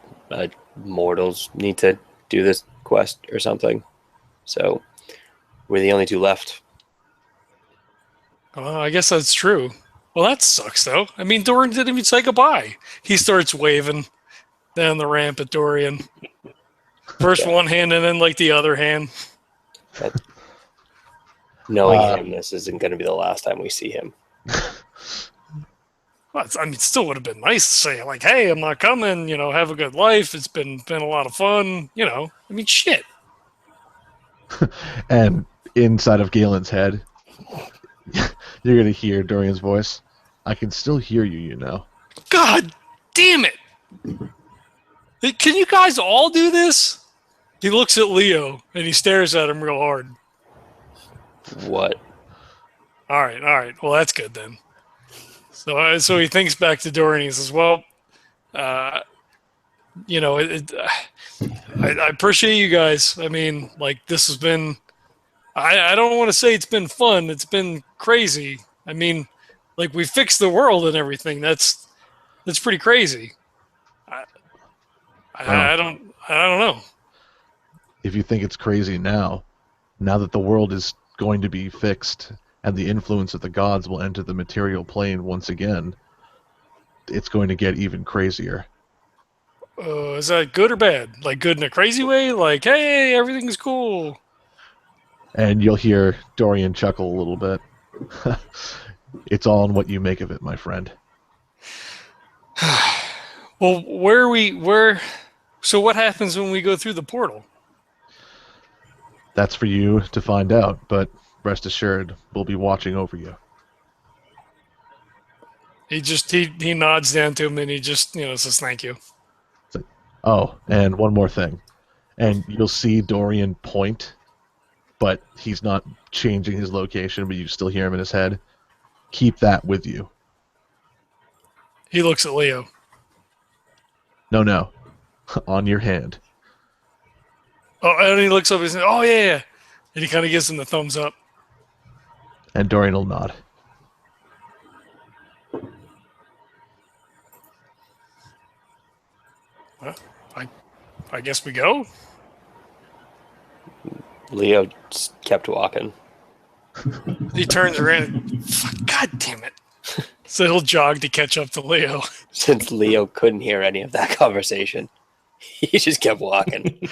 mortals need to do this quest or something. So we're the only two left.
I guess that's true. Well, that sucks, though. I mean, Dorian didn't even say goodbye. He starts waving down the ramp at Dorian. First one hand and then like the other hand.
But knowing him, this isn't going to be the last time we see him.
Well, I mean, it still would have been nice to say, like, hey, I'm not coming, have a good life. It's been a lot of fun, I mean, shit.
And inside of Galen's head, you're going to hear Dorian's voice. I can still hear you,
God damn it. Can you guys all do this? He looks at Leo, and he stares at him real hard.
What?
All right. Well, that's good then. So he thinks back to Dorian. He says, well, I appreciate you guys. I mean, like, this has been, I don't want to say it's been fun. It's been crazy. I mean, like, we fixed the world and everything. That's pretty crazy. I don't know.
If you think it's crazy now that the world is going to be fixed and the influence of the gods will enter the material plane once again, it's going to get even crazier.
Is that good or bad? Like good in a crazy way? Like, hey, everything's cool.
And you'll hear Dorian chuckle a little bit. It's all in what you make of it, my friend.
Well, so what happens when we go through the portal?
That's for you to find out, but rest assured, we'll be watching over you.
He nods down to him and he just, says thank you.
Oh, and one more thing. And you'll see Dorian point, but he's not changing his location, but you still hear him in his head. Keep that with you.
He looks at Leo.
No. On your hand.
Oh, and he looks up and says, oh, yeah. And he kind of gives him the thumbs up.
And Dorian will nod.
Well, I guess we go.
Leo just kept walking.
He turns around. God damn it. So he'll jog to catch up to Leo.
Since Leo couldn't hear any of that conversation, he just kept walking.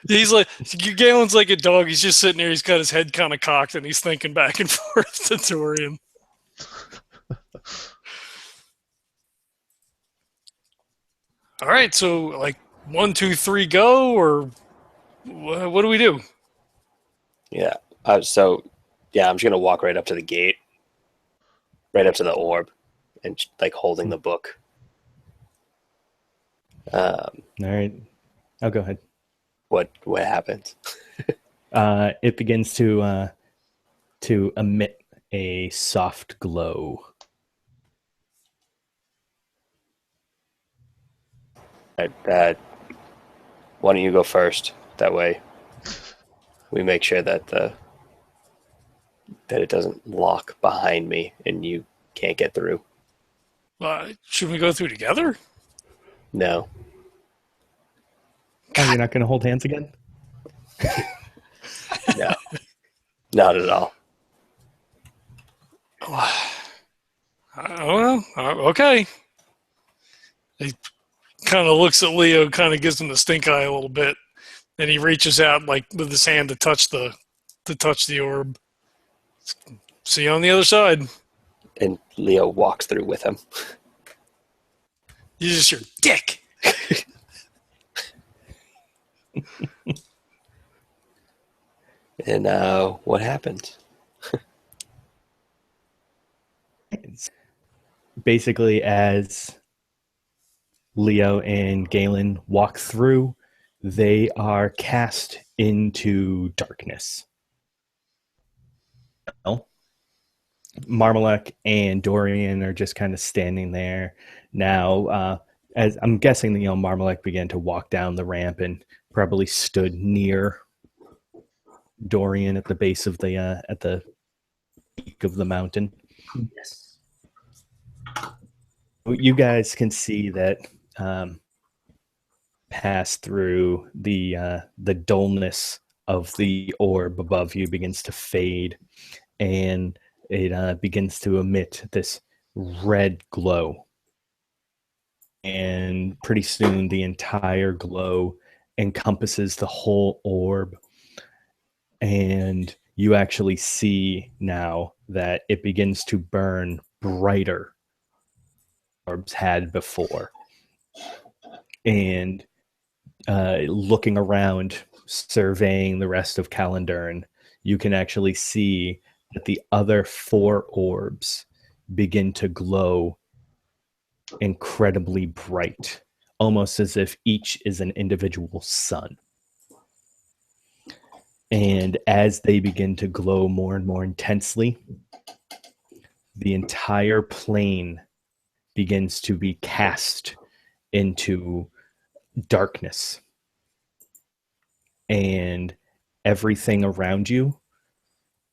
He's like, Galen's like a dog. He's just sitting there. He's got his head kind of cocked and he's thinking back and forth to Dorian. All right, so like 1, 2, 3, go, or what do we do?
Yeah. I'm just gonna walk right up to the gate, right up to the orb, and like holding the book.
All right. Oh, go ahead.
What happens?
It begins to emit a soft glow.
Why don't you go first? That way, we make sure that it doesn't lock behind me and you can't get through.
Should we go through together?
No.
Oh, you're not going to hold hands again?
No. Not at all.
Well, okay. He kind of looks at Leo, kind of gives him the stink eye a little bit, and he reaches out like with his hand to touch the orb. See you on the other side.
And Leo walks through with him.
You just your dick.
And what happens?
Basically, as Leo and Galen walk through, they are cast into darkness. Well, Marmalek and Dorian are just kind of standing there now. As I'm guessing, Marmalek began to walk down the ramp and probably stood near Dorian at the base of at the peak of the mountain.
Yes.
You guys can see that pass through the dullness of the orb above you begins to fade, and it begins to emit this red glow. And pretty soon the entire glow encompasses the whole orb. And you actually see now that it begins to burn brighter than orbs had before. And looking around, surveying the rest of Kalandurn, you can actually see that the other 4 orbs begin to glow incredibly bright, almost as if each is an individual sun. And as they begin to glow more and more intensely, the entire plane begins to be cast into darkness. And everything around you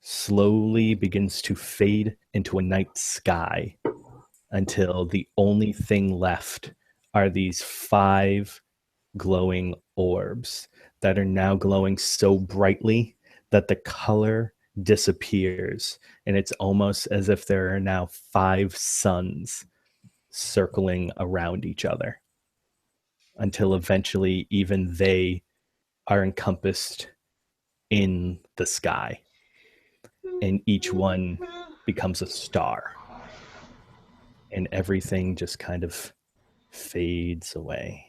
slowly begins to fade into a night sky until the only thing left are these 5 glowing orbs that are now glowing so brightly that the color disappears, and it's almost as if there are now 5 suns circling around each other until eventually even they are encompassed in the sky, and each one becomes a star, and everything just kind of fades away.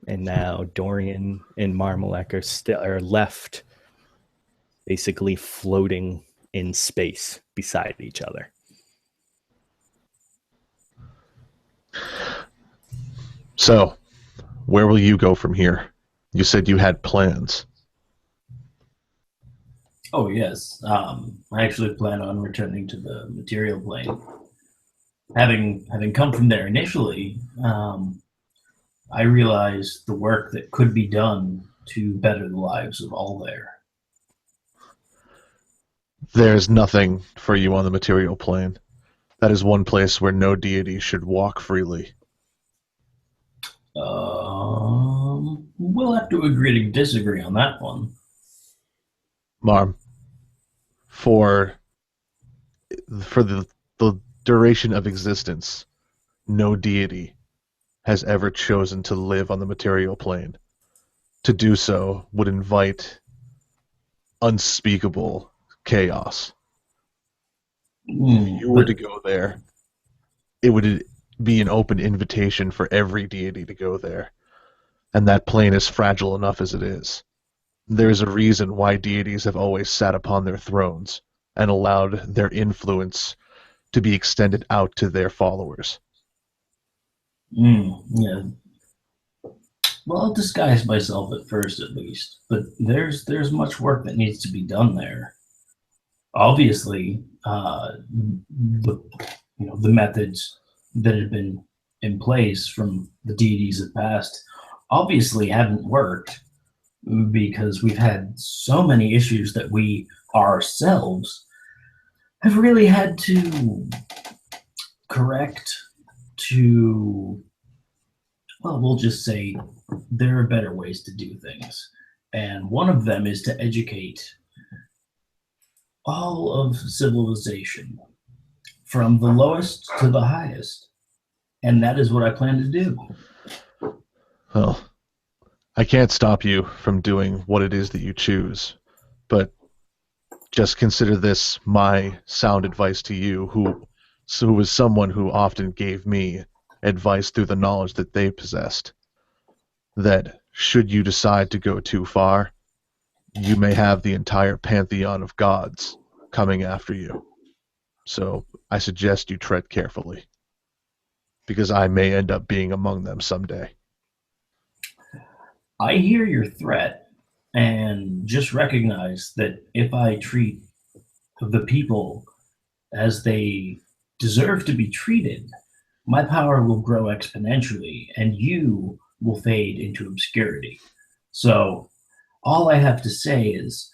And now Dorian and Marmalek are left basically floating in space beside each other.
So, where will you go from here? You said you had plans.
Oh, yes. I actually plan on returning to the material plane. Having come from there initially, I realized the work that could be done to better the lives of all there.
There's nothing for you on the material plane. That is one place where no deity should walk freely.
We'll have to agree to disagree on that one.
Marm, for the duration of existence, no deity has ever chosen to live on the material plane. To do so would invite unspeakable chaos. If you were to go there, it would be an open invitation for every deity to go there. And that plane is fragile enough as it is. There's a reason why deities have always sat upon their thrones and allowed their influence to be extended out to their followers.
Yeah. Well, I'll disguise myself at first, at least. But there's much work that needs to be done there. Obviously, the methods that have been in place from the deities of past obviously haven't worked, because we've had so many issues that we ourselves have really had to correct to, well, we'll just say there are better ways to do things. And one of them is to educate all of civilization, from the lowest to the highest. And that is what I plan to do.
Well, I can't stop you from doing what it is that you choose, but just consider this my sound advice to you, who was someone who often gave me advice through the knowledge that they possessed, that should you decide to go too far, you may have the entire pantheon of gods coming after you. So I suggest you tread carefully, because I may end up being among them someday.
I hear your threat, and just recognize that if I treat the people as they deserve to be treated, my power will grow exponentially, and you will fade into obscurity. So all I have to say is,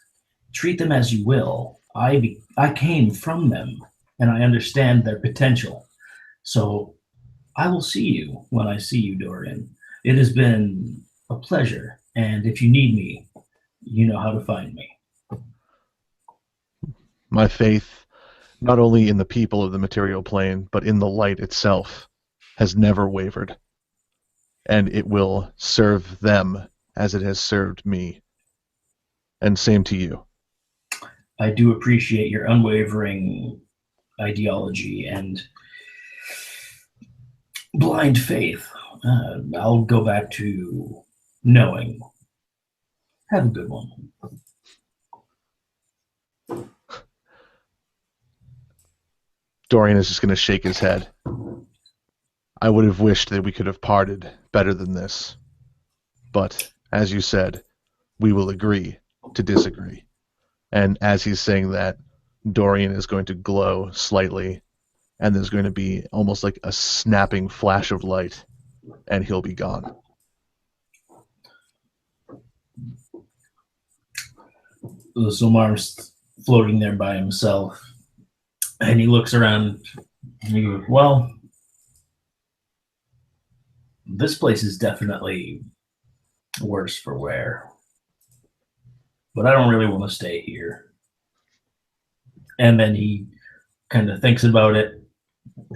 treat them as you will. I came from them, and I understand their potential. So I will see you when I see you, Dorian. It has been a pleasure, and if you need me, you know how to find me.
My faith, not only in the people of the material plane, but in the light itself, has never wavered, and it will serve them as it has served me. And same to you.
I do appreciate your unwavering ideology and blind faith. I'll go back to knowing. Have a good one.
Dorian is just going to shake his head. I would have wished that we could have parted better than this. But, as you said, we will agree to disagree. And as he's saying that, Dorian is going to glow slightly, and there's going to be almost like a snapping flash of light, and he'll be gone.
Silmar's floating there by himself, and he looks around and he goes, well, this place is definitely worse for wear. but I don't really want to stay here. And then he kind of thinks about it.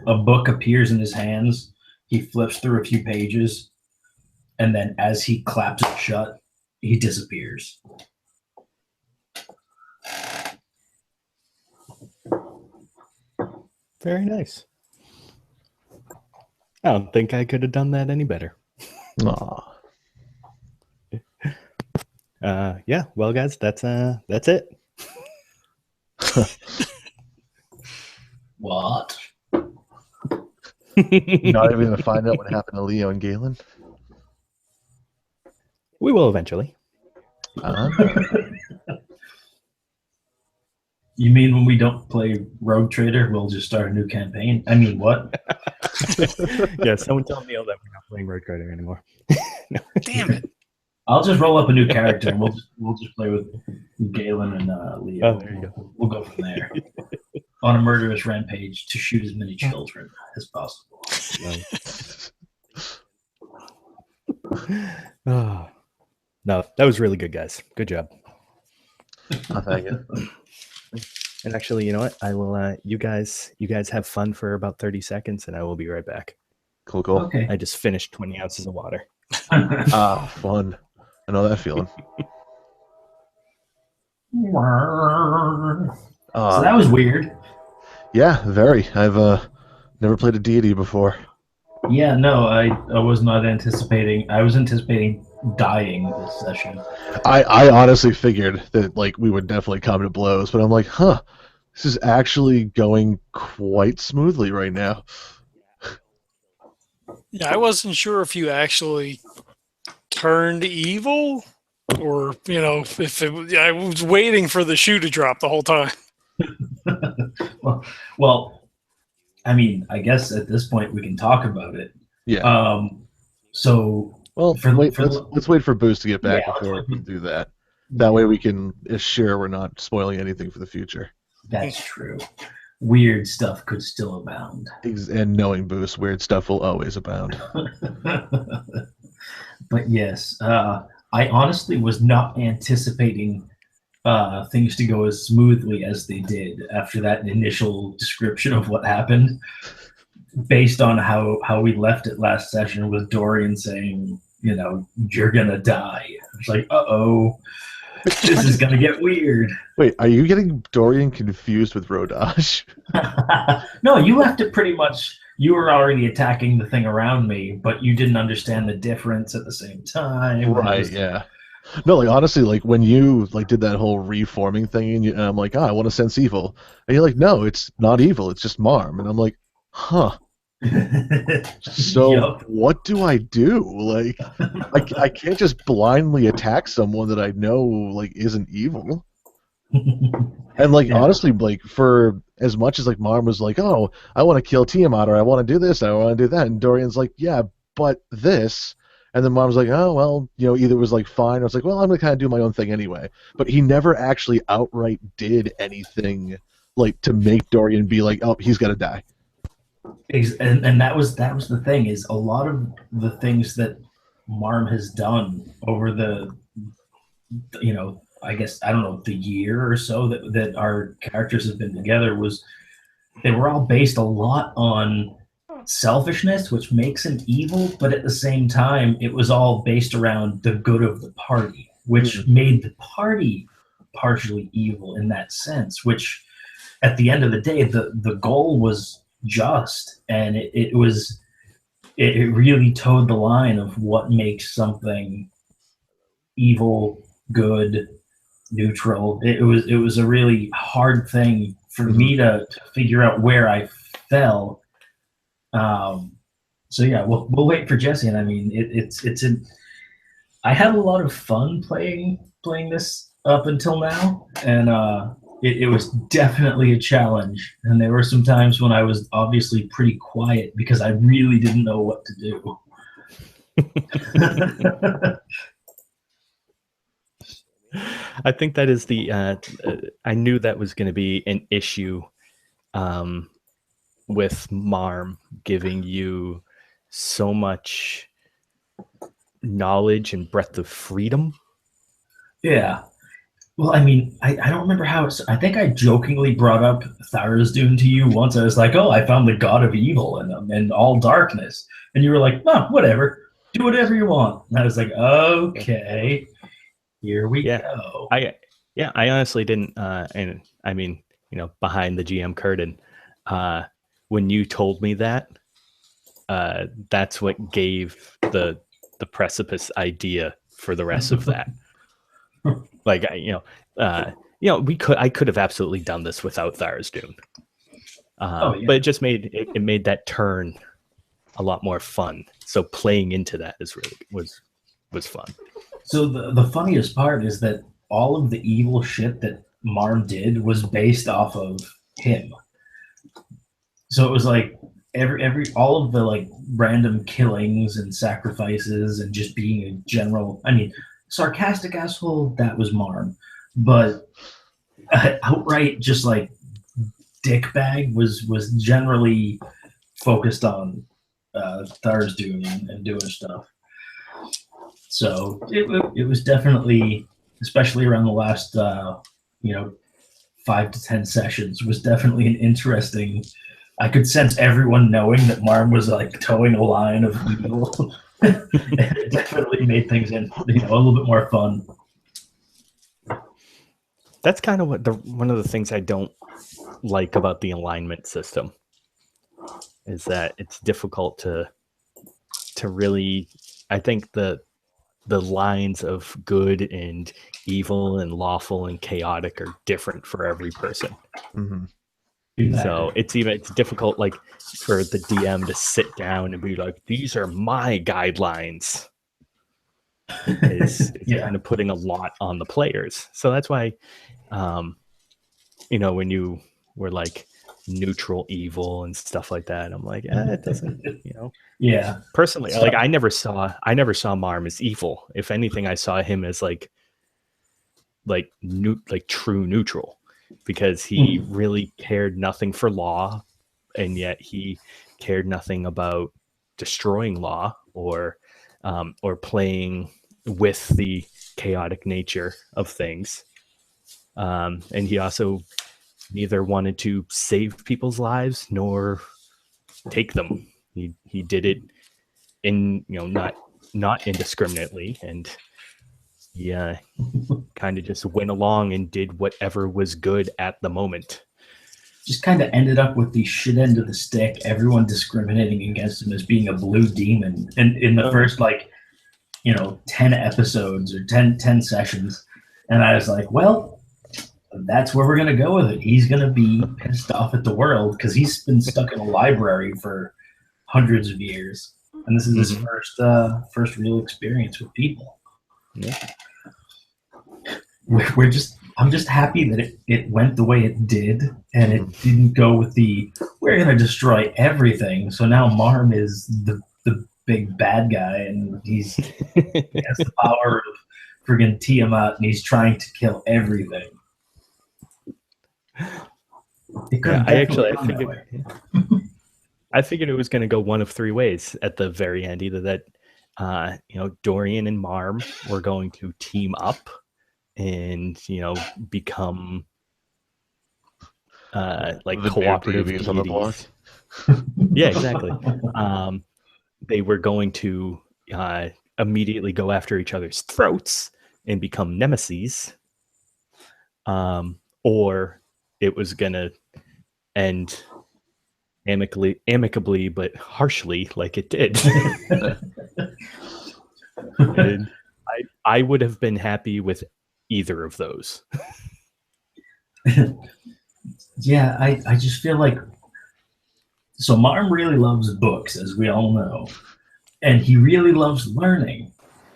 A book appears in his hands. He flips through a few pages, and then as he claps it shut, he disappears.
Very nice. I don't think I could have done that any better.
Aw.
Yeah, well, guys, that's it.
What?
Not even gonna find out what happened to Leo and Galen.
We will eventually.
You mean when we don't play Rogue Trader, we'll just start a new campaign? I mean, what?
Yeah, someone tell Neil that we're not playing Road Trader anymore.
Damn it.
I'll just roll up a new character and we'll just play with Galen and Leo.
Oh, there you go.
We'll go from there on a murderous rampage to shoot as many children as possible.
Oh. No, that was really good, guys. Good job.
I thank you.
And actually, you know what? I will. You guys have fun for about 30 seconds, and I will be right back.
Cool, cool.
Okay.
I just finished 20 ounces of water.
Ah, fun. I know that feeling.
So that was weird.
Yeah, very. I've never played a deity before.
Yeah, no, I was not anticipating. I was anticipating dying this session.
I honestly figured that like we would definitely come to blows, but I'm like, this is actually going quite smoothly right now.
Yeah, I wasn't sure if you actually turned evil or, if it, I was waiting for the shoe to drop the whole time.
Well, I mean, I guess at this point we can talk about it.
Yeah.
So
Well, let's wait for Boost to get back
Yeah,
before we do that. That way we can assure we're not spoiling anything for the future.
that's true. Weird stuff could still abound.
And knowing Boost, weird stuff will always abound.
But yes, I honestly was not anticipating things to go as smoothly as they did after that initial description of what happened, based on how we left it last session with Dorian saying, you're gonna die. It's like, uh-oh, this is gonna get weird.
Wait, are you getting Dorian confused with Rodash?
No, you left it pretty much. You were already attacking the thing around me, but you didn't understand the difference at the same time.
Right, yeah. No, like honestly, like when you like did that whole reforming thing, and I'm like, I want to sense evil, and you're like, no, it's not evil, it's just Marm, and I'm like, huh. So
Yup.
what do I do? Like, I can't just blindly attack someone that I know like isn't evil. And like
Yeah.
honestly, like for as much as like Marm was like, oh, I want to kill Tiamat, or I want to do this, I want to do that, and Dorian's like, yeah, but this. And then Mom's like, oh, well, either was like fine, or it's like, well, I'm going to kind of do my own thing anyway. But he never actually outright did anything like to make Dorian be like, oh, he's got to die.
And that was the thing, is a lot of the things that Marm has done over the, I guess, I don't know, the year or so that our characters have been together, they were all based a lot on selfishness, which makes him evil, but at the same time it was all based around the good of the party, which made the party partially evil in that sense, which at the end of the day the goal was just, and it really towed the line of what makes something evil, good, neutral. It was a really hard thing for me to figure out where I fell. So yeah, we'll wait for Jesse. And I mean, I had a lot of fun playing this up until now, and it was definitely a challenge. And there were some times when I was obviously pretty quiet because I really didn't know what to do.
I think that is I knew that was going to be an issue with Marm giving you so much knowledge and breadth of freedom.
Yeah. Well, I mean, I don't remember how it's. I think I jokingly brought up Tharizdun to you once. I was like, "Oh, I found the god of evil and all darkness," and you were like, "No, whatever. Do whatever you want." And I was like, "Okay, here we go."
I honestly didn't. And I mean, behind the GM curtain, when you told me that, that's what gave the precipice idea for the rest of that. Like, I could have absolutely done this without Tharizdun. But it just made that turn a lot more fun. So playing into that was fun.
So the funniest part is that all of the evil shit that Marm did was based off of him. So it was like all of the like random killings and sacrifices and just being a general, I mean, sarcastic asshole, that was Marm. But outright just like dickbag was generally focused on Tharizdun and doing stuff. So it was definitely, especially around the last 5 to 10 sessions, was definitely an interesting. I could sense everyone knowing that Marm was like towing a line of evil. It definitely made things a little bit more fun.
That's kind of one of the things I don't like about the alignment system, is that it's difficult to really. I think the lines of good and evil and lawful and chaotic are different for every person.
Mm-hmm.
So it's difficult, like, for the DM to sit down and be like, these are my guidelines. It's kind of putting a lot on the players. So that's why, when you were like neutral evil and stuff like that, I'm like, it doesn't,
Yeah.
Personally, like, I never saw Marm as evil. If anything, I saw him as like true neutral, because he really cared nothing for law, and yet he cared nothing about destroying law or playing with the chaotic nature of things. And he also neither wanted to save people's lives nor take them. He did it in not indiscriminately, and kind of just went along and did whatever was good at the moment.
Just kind of ended up with the shit end of the stick, everyone discriminating against him as being a blue demon. And in the first 10 episodes or 10 sessions, and I was like, well, that's where we're going to go with it. He's going to be pissed off at the world because he's been stuck in a library for hundreds of years, and this is his first real experience with people.
Yeah.
I'm just happy that it went the way it did, and it didn't go with we're going to destroy everything. So now Marm is the big bad guy, and he has the power of friggin' Tiamat, and he's trying to kill everything.
I figured it was going to go one of three ways at the very end. Either that, Dorian and Marm were going to team up and, become like
the
cooperative
deities on the block.
Yeah, exactly. They were going to immediately go after each other's throats and become nemeses, or it was going to end amicably but harshly, like it did. And I would have been happy with either of those.
Yeah, I just feel like, so Marm really loves books, as we all know, and he really loves learning,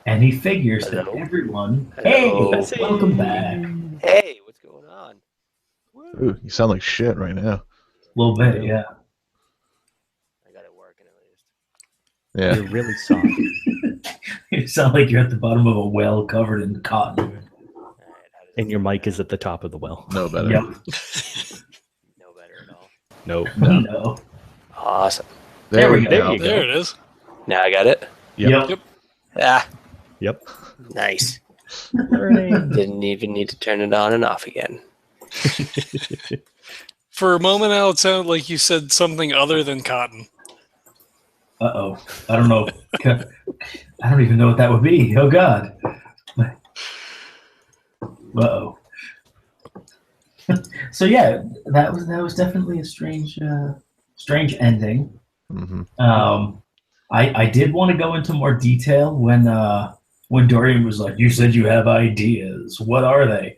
and he figures that everyone, welcome back.
Hey, what's going on?
Ooh, you sound like shit right now.
A little bit, yeah.
I got it working at least.
Yeah.
You're really soft.
You sound like you're at the bottom of a well covered in cotton.
And your mic is at the top of the well.
No better.
Yep.
No better at all.
No.
No.
Awesome.
There we go.
There it is.
Now I got it.
Yep.
Ah,
Yep.
nice.
Learning.
Didn't even need to turn it on and off again.
For a moment, Al, it sounded like you said something other than cotton.
Uh-oh. I don't know. I don't even know what that would be. Oh, God. Uh-oh. So, yeah, that was definitely a strange ending.
Mm-hmm.
I did want to go into more detail when Dorian was like, "You said you have ideas. What are they?"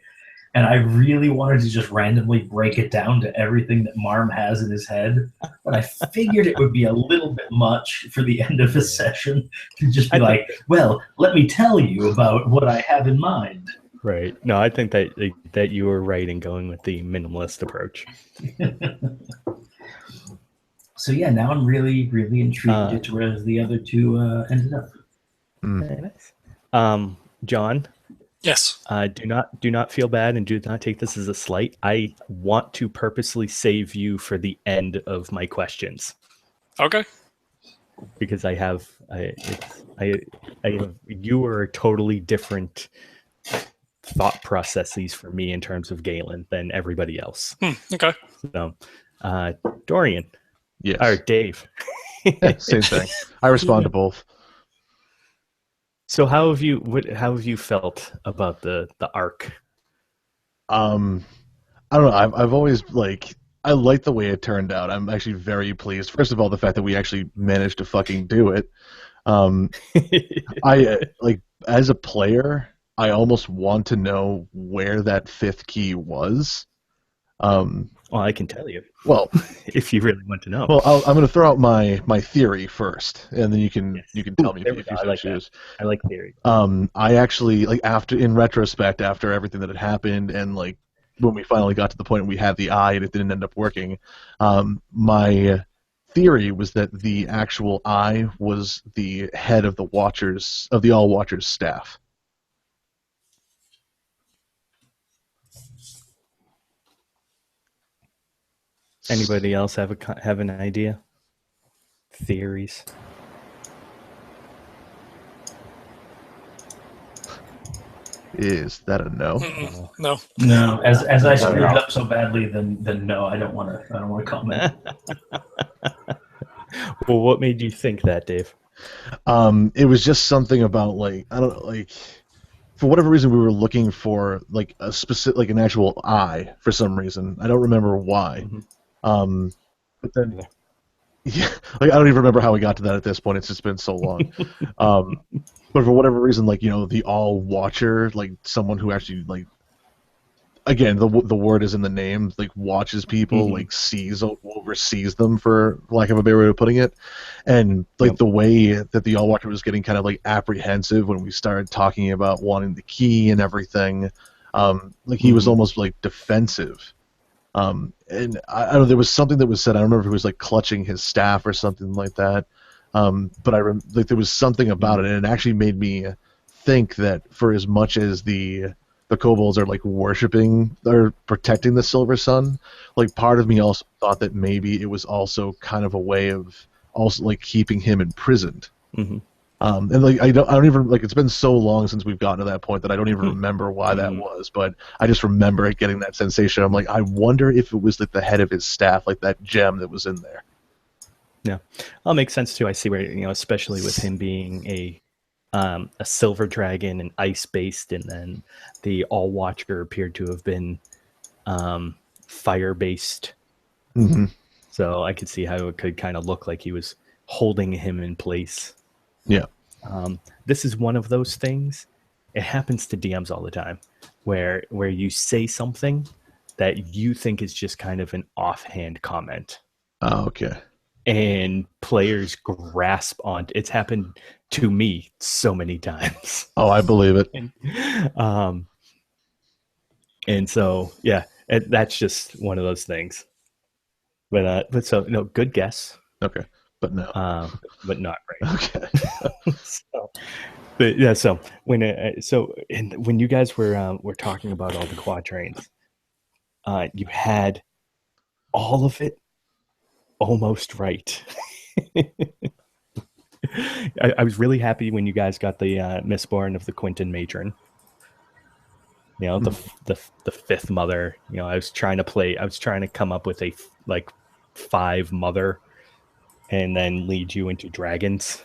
And I really wanted to just randomly break it down to everything that Marm has in his head, but I figured it would be a little bit much for the end of a session to just be like, "Well, let me tell you about what I have in mind."
Right. No, I think that you were right in going with the minimalist approach.
So yeah, now I'm really, really intrigued as to where the other two ended up.
Very nice. John,
Yes.
do not feel bad and do not take this as a slight. I want to purposely save you for the end of my questions
Okay.
because you are a totally different thought processes for me in terms of Galen than everybody else.
Okay.
So, Dorian,
Yes.
or Dave.
Yeah, same thing. I respond to both.
So how have you felt about the arc?
I don't know. I've always I like the way it turned out. I'm actually very pleased. First of all, the fact that we actually managed to fucking do it. I as a player, I almost want to know where that fifth key was.
Well, I can tell you.
Well,
if you really want to know.
Well, I'm going to throw out my theory first, and then you can tell me if you
I like
choose.
I like theory.
I actually in retrospect, after everything that had happened, and when we finally got to the point where we had the eye and it didn't end up working, my theory was that the actual eye was the head of the All Watchers staff.
Anybody else have an idea? Theories?
Is that a no?
No.
No, as I screwed up so badly, then no, I don't want to comment.
Well, what made you think that, Dave?
It was just something about for whatever reason we were looking for a specific an actual eye for some reason. I don't remember why.
Mm-hmm.
But then yeah, I don't even remember how we got to that at this point. It's just been so long. But for whatever reason, the All Watcher, someone who actually again, the word is in the name, watches people,
Mm-hmm.
oversees them, for lack of a better way of putting it. And the way that the All Watcher was getting kind of apprehensive when we started talking about wanting the key and everything, he was almost defensive. And I don't know, there was something that was said. I don't remember if it was clutching his staff or something like that. But there was something about it, and it actually made me think that for as much as the kobolds are worshiping or protecting the Silver Sun, part of me also thought that maybe it was also kind of a way of also keeping him imprisoned.
Mm-hmm.
And I don't even it's been so long since we've gotten to that point that I don't even remember why that was, but I just remember it getting that sensation. I'm I wonder if it was the head of his staff, that gem that was in there.
Yeah, well, it makes sense too. I see where especially with him being a silver dragon and ice based, and then the All Watcher appeared to have been fire based.
Mm-hmm.
So I could see how it could kind of look like he was holding him in place.
Yeah.
This is one of those things. It happens to DMs all the time, where you say something that you think is just kind of an offhand comment.
Oh, okay.
And players grasp on. It's happened to me so many times.
Oh, I believe it.
And so yeah, that's just one of those things. But so no, good guess.
Okay, but no.
But not right.
Okay.
So, but yeah, so when you guys were talking about all the quatrains, you had all of it almost right. I was really happy when you guys got the Mistborn of the Quinton Matron. You know, the fifth mother. You know, I was trying to come up with a like 5 mother, and then lead you into dragons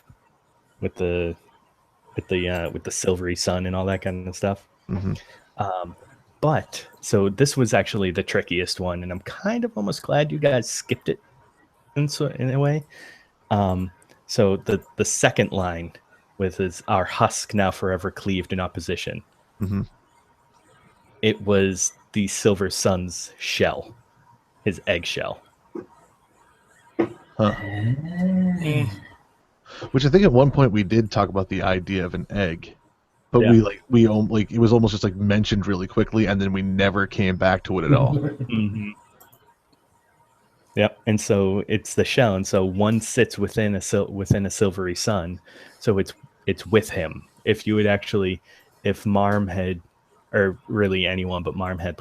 with the silvery sun and all that kind of stuff.
Mhm.
But so this was actually the trickiest one, and I'm kind of almost glad you guys skipped it in a way. So the second line with is our husk now forever cleaved in opposition.
Mhm.
It was the Silver Sun's shell, his eggshell.
Huh. Which I think at one point we did talk about the idea of an egg, but
Yeah.
it was almost just like mentioned really quickly, and then we never came back to it at all.
Mm-hmm. Yep, and so it's the shell, and so one sits within a silvery sun, so it's with him. If you would actually, if Marm had, or really anyone but Marm had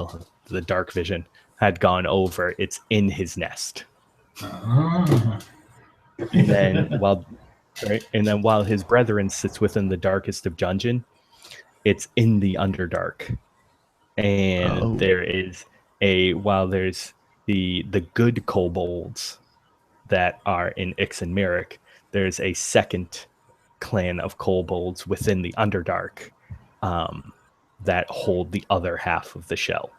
the dark vision, had gone over, it's in his nest. And then while his brethren sits within the darkest of dungeon, it's in the Underdark. And there is while there's the good kobolds that are in Ix and Myrick, there's a second clan of kobolds within the Underdark that hold the other half of the shell.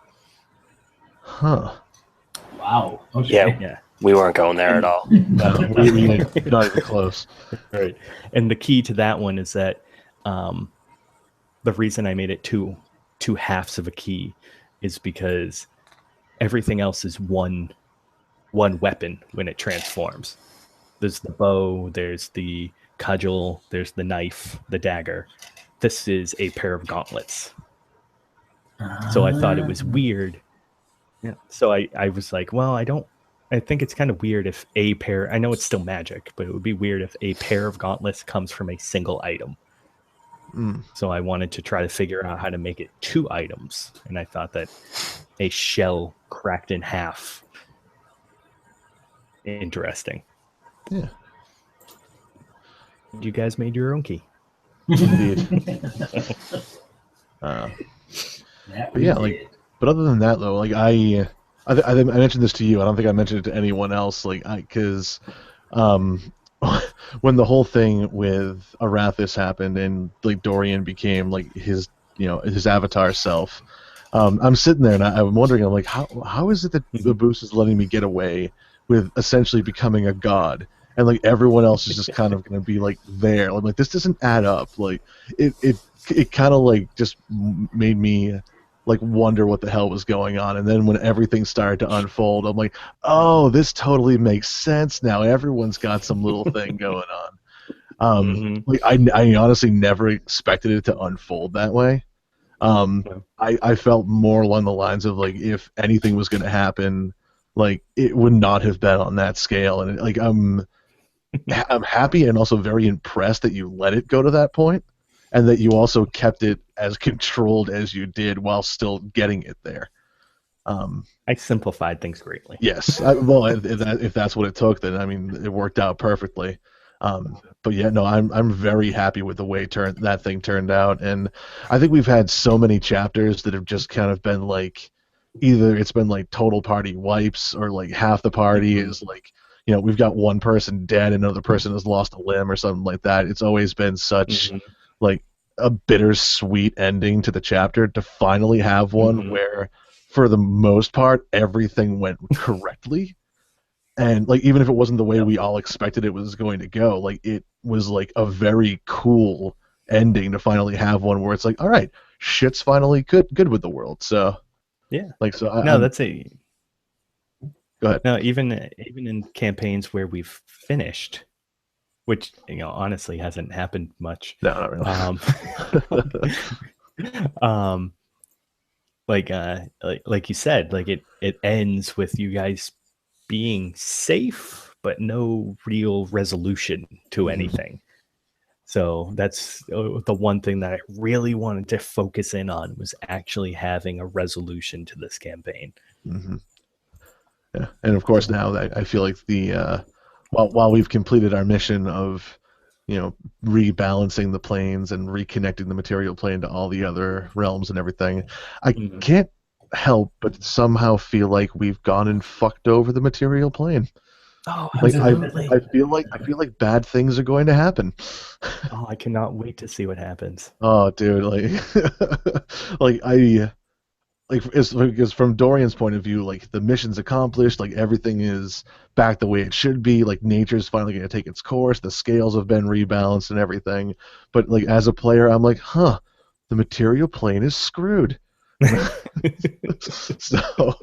Huh.
Wow. Okay.
Yeah.
We weren't going there at all.
We not even close.
Right. And the key to that one is that the reason I made it two halves of a key is because everything else is one weapon when it transforms. There's the bow, there's the cudgel, there's the knife, the dagger. This is a pair of gauntlets. So I thought it was weird. Yeah. So I was like, well, I think it's kind of weird if a pair, I know it's still magic, but it would be weird if a pair of gauntlets comes from a single item. So I wanted to try to figure out how to make it 2 items. And I thought that a shell cracked in half. Interesting.
Yeah.
You guys made your own key.
Indeed. But yeah, but other than that though, like I mentioned this to you. I don't think I mentioned it to anyone else. Like, because when the whole thing with Arathis happened and like Dorian became like his avatar self, I'm sitting there and I'm wondering, I'm like, how is it that the boost is letting me get away with essentially becoming a god, and like everyone else is just kind of going to be like there? I'm like, this doesn't add up. Like it kind of like just made me like wonder what the hell was going on. And then when everything started to unfold, I'm like, oh, this totally makes sense now. Everyone's got some little thing going on. Like I honestly never expected it to unfold that way. I felt more along the lines of like, if anything was going to happen, like it would not have been on that scale. And like I'm happy and also very impressed that you let it go to that point, and that you also kept it as controlled as you did while still getting it there.
I simplified things greatly.
Yes. Well, if that's what it took, then I mean, it worked out perfectly. But yeah, no, I'm very happy with the way that thing turned out, and I think we've had so many chapters that have just kind of been like, either it's been like total party wipes, or like half the party is like, we've got one person dead and another person has lost a limb or something like that. It's always been such like a bittersweet ending to the chapter to finally have one where, for the most part, everything went correctly. And like, even if it wasn't the way we all expected it was going to go, like it was like a very cool ending to finally have one where it's like, all right, shit's finally good with the world. So
yeah,
like, so
that's a.
Go ahead.
No, even in campaigns where we've finished, which honestly hasn't happened much.
No, not really.
Like you said, like it ends with you guys being safe, but no real resolution to anything. So that's the one thing that I really wanted to focus in on, was actually having a resolution to this campaign.
Yeah, and of course now that I feel like the while we've completed our mission of rebalancing the planes and reconnecting the material plane to all the other realms and everything, I
Mhm.
can't help but somehow feel like we've gone and fucked over the material plane.
Oh,
Like
absolutely.
I feel like bad things are going to happen.
Oh, I cannot wait to see what happens.
Oh, dude, like because from Dorian's point of view, like the mission's accomplished, like everything is back the way it should be, like nature's finally going to take its course, the scales have been rebalanced and everything. But like as a player, I'm like, huh, the material plane is screwed. so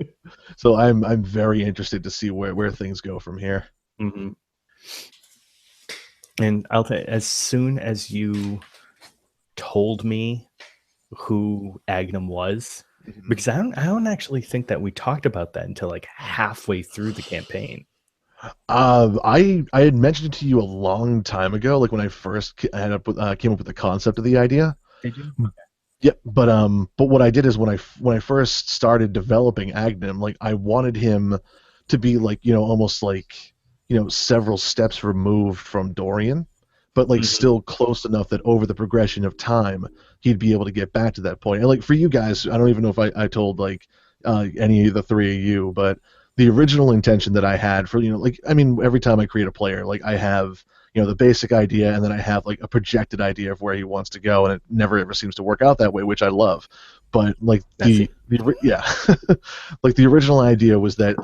so I'm very interested to see where things go from here.
Mhm. And I'll tell you, as soon as you told me who Agnum was, because I don't actually think that we talked about that until like halfway through the campaign.
I had mentioned it to you a long time ago, like when I first came up with the concept of the idea.
Did you?
Yeah, but what I did is when I first started developing Agnem, like I wanted him to be like almost like several steps removed from Dorian, but like
Mhm.
still close enough that over the progression of time he'd be able to get back to that point. And like for you guys, I don't even know if I told like any of the three of you, but the original intention that I had for like I mean every time I create a player, like I have the basic idea and then I have like a projected idea of where he wants to go, and it never ever seems to work out that way, which I love. But like
That's it.
yeah, like the original idea was that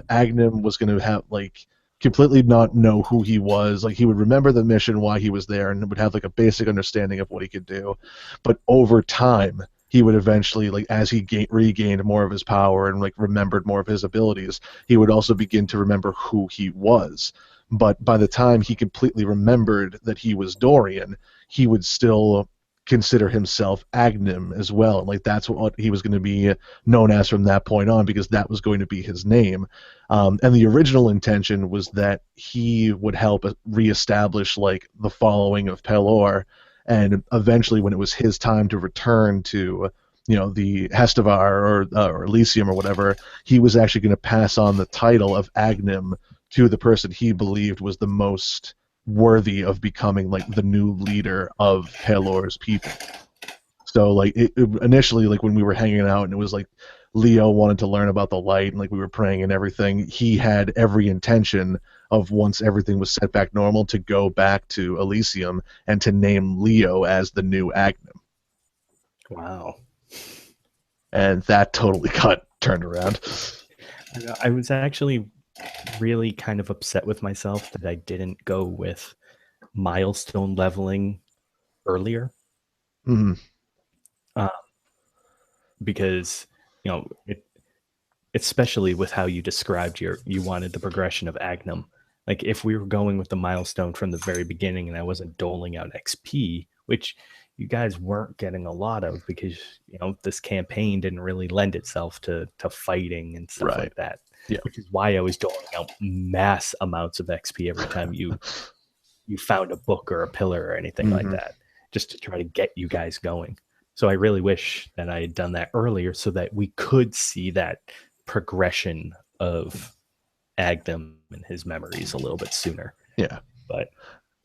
Agnem was going to have like completely not know who he was. Like he would remember the mission, why he was there, and would have like a basic understanding of what he could do. But over time, he would eventually, like as he regained more of his power and like remembered more of his abilities, he would also begin to remember who he was. But by the time he completely remembered that he was Dorian, he would still consider himself Agnem as well. And like that's what he was going to be known as from that point on, because that was going to be his name. And the original intention was that he would help reestablish like the following of Pelor, and eventually when it was his time to return to the Hestavar or Elysium or whatever, he was actually going to pass on the title of Agnem to the person he believed was the most worthy of becoming like the new leader of Pelor's people. So like initially, like when we were hanging out and it was like Leo wanted to learn about the light and like we were praying and everything, he had every intention of once everything was set back normal to go back to Elysium and to name Leo as the new Agnem.
Wow.
And that totally got turned around.
I was actually really kind of upset with myself that I didn't go with milestone leveling earlier.
Mhm.
Because especially with how you described you wanted the progression of Agnum. Like if we were going with the milestone from the very beginning and I wasn't doling out XP, which you guys weren't getting a lot of because this campaign didn't really lend itself to fighting and stuff
Right.
like that.
Yeah.
Which is why I was doling out mass amounts of XP every time you found a book or a pillar or anything like that, just to try to get you guys going. So I really wish that I had done that earlier so that we could see that progression of Agnem and his memories a little bit sooner.
Yeah.
But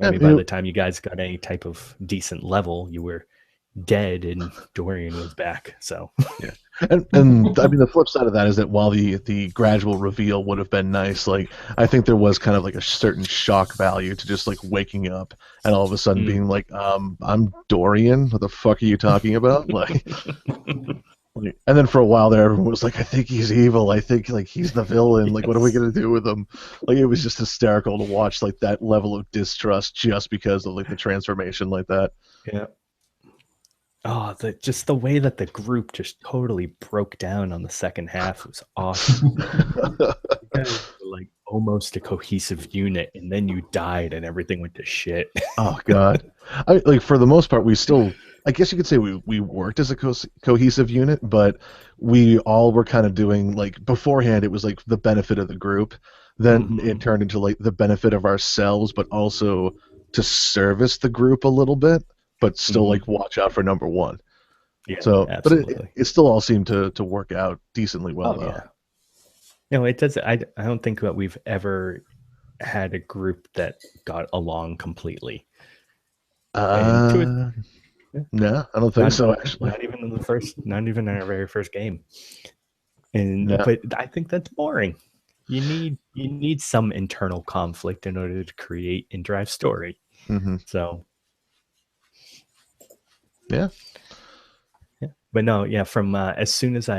I mean, by the time you guys got any type of decent level, you were dead and Dorian was back. So
yeah. And I mean the flip side of that is that while the gradual reveal would have been nice, like I think there was kind of like a certain shock value to just like waking up and all of a sudden being like, I'm Dorian. What the fuck are you talking about? Like, and then for a while there, everyone was like, I think he's evil. I think like he's the villain. Like, what are we gonna do with him? Like, it was just hysterical to watch like that level of distrust just because of like the transformation like that.
Yeah. Oh, just the way that the group just totally broke down on the second half was awesome. You guys were like almost a cohesive unit, and then you died, and everything went to shit.
Oh God! Like for the most part, we still, I guess you could say we worked as a cohesive unit, but we all were kind of doing like beforehand. It was like the benefit of the group. Then it turned into like the benefit of ourselves, but also to service the group a little bit, but still like watch out for number one.
Yeah,
so,
absolutely.
But it still all seemed to work out decently well.
Oh,
though.
yeah. No, it does. I don't think that we've ever had a group that got along completely. And
No, I don't think
not,
so. Actually,
not even in our very first game. And
No.
but I think that's boring. You need some internal conflict in order to create and drive story.
hmm
So
Yeah.
but no, yeah. From as soon as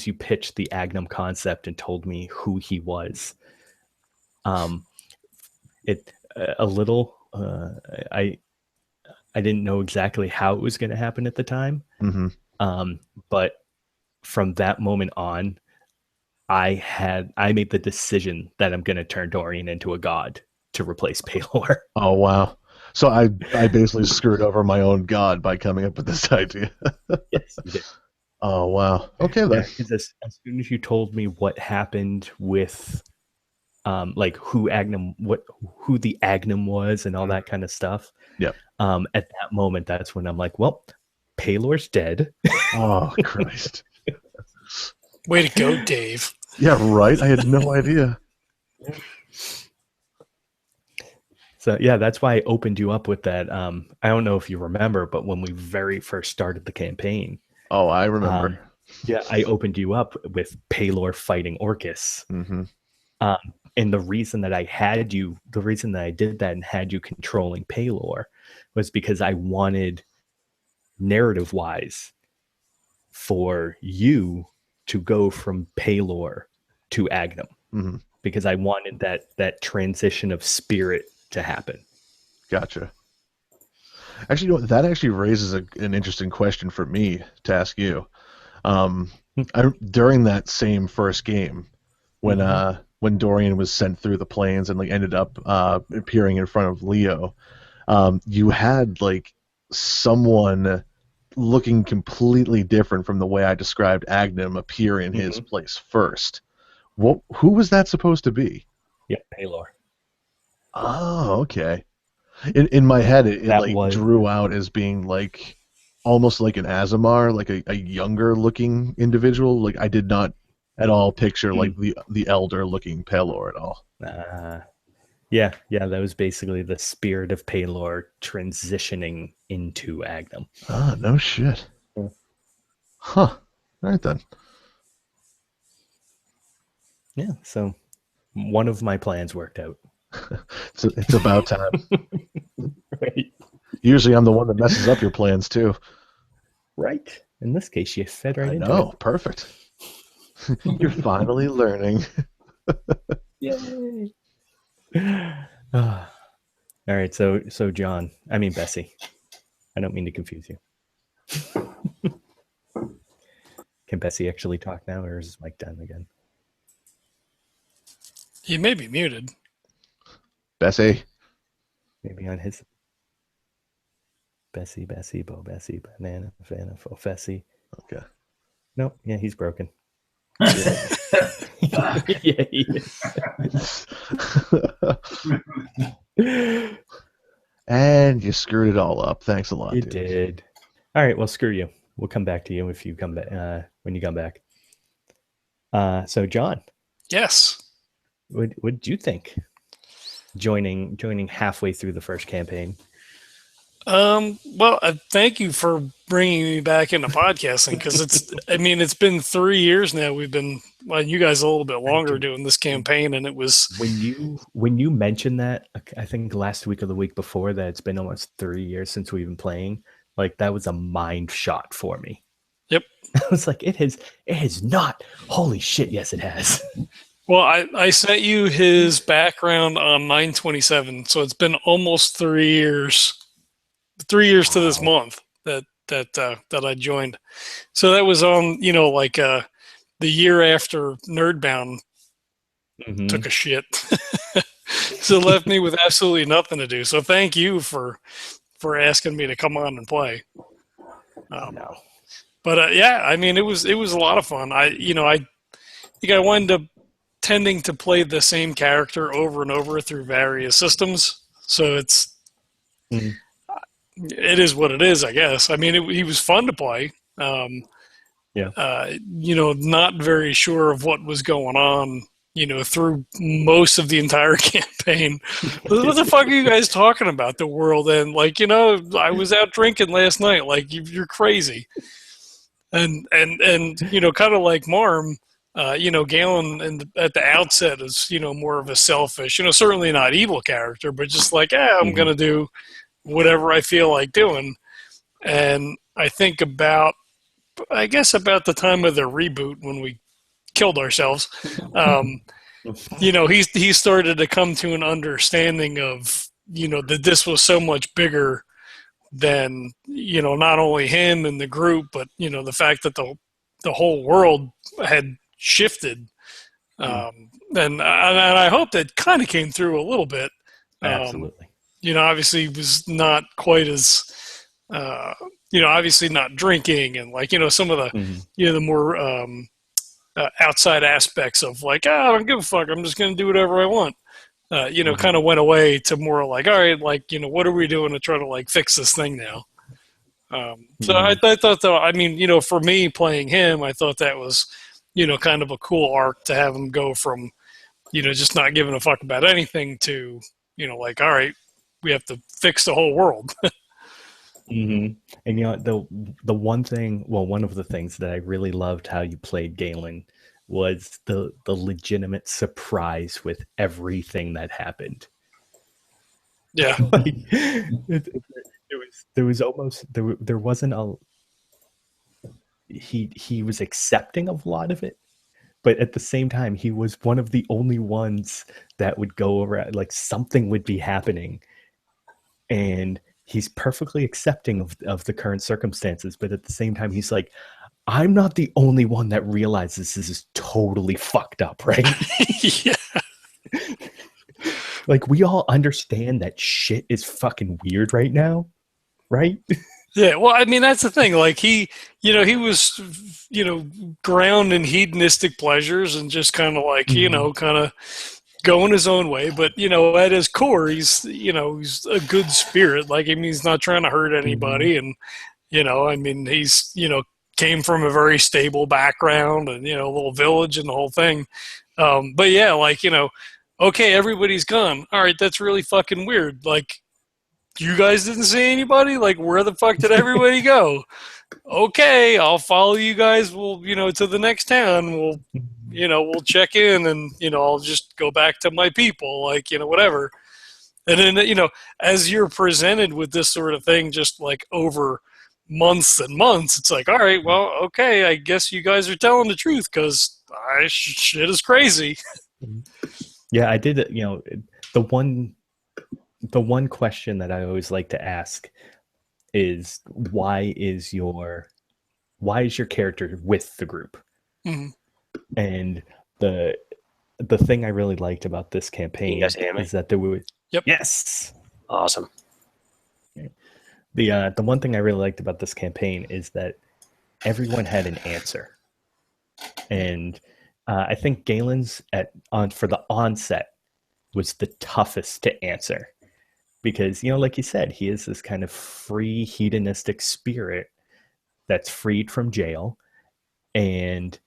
you pitched the Agnum concept and told me who he was, it a little. I didn't know exactly how it was going to happen at the time,
hmm
but from that moment on, I made the decision that I'm going to turn Dorian into a god to replace Paylor.
Oh wow. So I basically screwed over my own god by coming up with this idea.
Yes, you did.
Oh wow. Okay then.
Because as soon as you told me what happened with, like who the Agnum was and all that kind of stuff.
Yep.
At that moment, that's when I'm like, well, Paylor's dead.
Oh Christ.
Way to go, Dave.
Yeah, right. I had no idea.
So yeah, that's why I opened you up with that. I don't know if you remember, but when we very first started the campaign,
Oh, I remember.
yeah, I opened you up with Paylor fighting Orcus.
hmm
And the reason that I did that and had you controlling Paylor was because I wanted, narrative wise, for you to go from Paylor to Agnum,
hmm
because I wanted that transition of spirit to happen.
Gotcha. Actually, you know what? That actually raises an interesting question for me to ask you. During that same first game, when Dorian was sent through the plains and like ended up appearing in front of Leo, you had like someone looking completely different from the way I described Agnum appear in his place first. Who was that supposed to be?
Yeah, Paylor.
Oh, okay. In my head, it
That
like
was-
drew out as being like almost like an Azamar, like a younger looking individual. Like I did not at all picture like the elder looking Pelor at all.
Yeah, that was basically the spirit of Paylor transitioning into Agnum.
Ah, no shit.
Yeah.
Huh. All right then.
Yeah, so one of my plans worked out.
It's about time.
Right.
Usually I'm the one that messes up your plans too.
Right. In this case, you fed right
I
into
know. Perfect. You're finally learning.
it. Yay. All right, so Bessie. I don't mean to confuse you. Can Bessie actually talk now, or is his mic done again?
He may be muted.
Bessie.
Maybe on his Bessie, Bo, Bessie, Banana, Fana, Fessy.
Okay.
Nope. Yeah, he's broken. Yeah, he is.
And you screwed it all up. Thanks a lot.
You
dude.
did. All right. Well, screw you. We'll come back to you if you come back when you come back. So, John,
Yes.
what did you think? Joining halfway through the first campaign.
Well, thank you for bringing me back into podcasting, because it's been 3 years now. We've been, well, you guys a little bit longer doing this campaign, and it was
When you mentioned that, I think last week or the week before, that it's been almost 3 years since we've been playing. Like, that was a mind shot for me.
Yep.
I was like, it has not. Holy shit! Yes, it has.
Well, I sent you his background on 9/27, so it's been almost 3 years. 3 years to this month that I joined. So that was on, the year after Nerdbound took a shit. So it left me with absolutely nothing to do. So thank you for asking me to come on and play.
No.
But yeah, it was a lot of fun. I think I wound up tending to play the same character over and over through various systems. So it's it is what it is, I guess. He was fun to play.
Yeah.
Not very sure of what was going on through most of the entire campaign. What the fuck are you guys talking about? The world end? Like, I was out drinking last night. Like, you're crazy. And kind of like Marm, Galen at the outset is, more of a selfish, certainly not evil character, but just like, I'm going to do whatever I feel like doing. And I think about the time of the reboot when we killed ourselves, he started to come to an understanding of, that this was so much bigger than, not only him and the group, but, the fact that the whole world had shifted. And I hope that kind of came through a little bit.
Absolutely.
Obviously was not quite as, obviously not drinking and like, some of the, the more outside aspects of like, I don't give a fuck. I'm just going to do whatever I want. Kind of went away to more like, all right, like, what are we doing to try to like fix this thing now? So I thought that, I mean, for me playing him, I thought that was, kind of a cool arc to have him go from, just not giving a fuck about anything to, like, all right, we have to fix the whole world.
And the one thing, well, one of the things that I really loved how you played Galen was the legitimate surprise with everything that happened.
Yeah.
Like, there was almost there wasn't a he was accepting of a lot of it, but at the same time he was one of the only ones that would go around, like something would be happening and he's perfectly accepting of the current circumstances, but at the same time he's like, I'm not the only one that realizes this is totally fucked up, right?
Yeah.
Like, we all understand that shit is fucking weird right now, right?
Yeah, well, I mean, that's the thing. Like, he was, ground in hedonistic pleasures and just kind of like, kind of going his own way. But, at his core, he's a good spirit. Like, I mean, he's not trying to hurt anybody. And, I mean, he's, came from a very stable background and, a little village and the whole thing. But yeah, like, okay, everybody's gone. All right, that's really fucking weird. Like, you guys didn't see anybody? Like, where the fuck did everybody go? Okay, I'll follow you guys. We'll, to the next town. We'll, we'll check in and, I'll just go back to my people, like, whatever. And then, as you're presented with this sort of thing, just like over months and months, it's like, all right, well, okay, I guess you guys are telling the truth because shit is crazy.
Yeah, I did. The one question that I always like to ask is why is your character with the group? And the thing I really liked about this campaign is that there were yes,
awesome.
The one thing I really liked about this campaign is that everyone had an answer, and I think Galen's for the onset was the toughest to answer because, like you said, he is this kind of free hedonistic spirit that's freed from jail. And,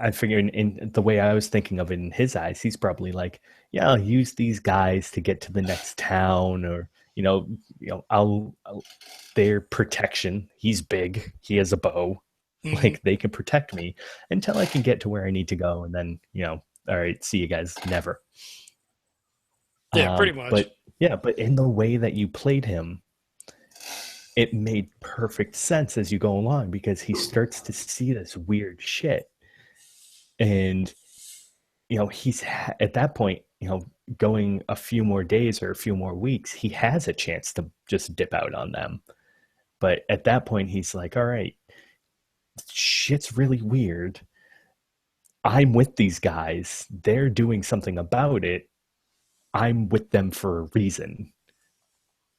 I figured in the way I was thinking of it in his eyes, he's probably like, yeah, I'll use these guys to get to the next town or, I'll their protection. He's big. He has a bow. Like, they can protect me until I can get to where I need to go. And then, all right, see you guys. Never.
Yeah, pretty much.
But in the way that you played him, it made perfect sense as you go along because he starts to see this weird shit. And, he's at that point, going a few more days or a few more weeks, he has a chance to just dip out on them. But at that point, he's like, all right, shit's really weird. I'm with these guys. They're doing something about it. I'm with them for a reason.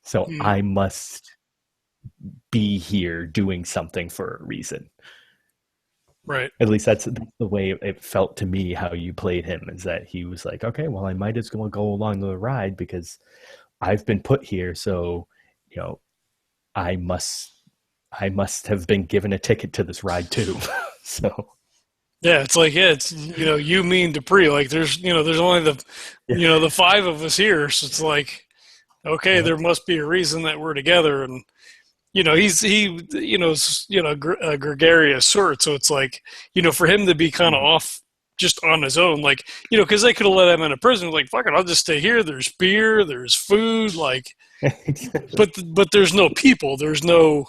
So I must be here doing something for a reason.
Right.
At least that's the way it felt to me how you played him, is that he was like, okay, well, I might as well go along the ride because I've been put here. So, I must have been given a ticket to this ride too. So
Yeah, it's like, yeah, it's, you mean Dupree. Like, there's only the five of us here. So it's like, okay, there must be a reason that we're together. And, a gregarious sort. So it's like, for him to be kind of off just on his own, like, because they could have let him in a prison. Like, fuck it, I'll just stay here. There's beer, there's food, like, but there's no people. There's no,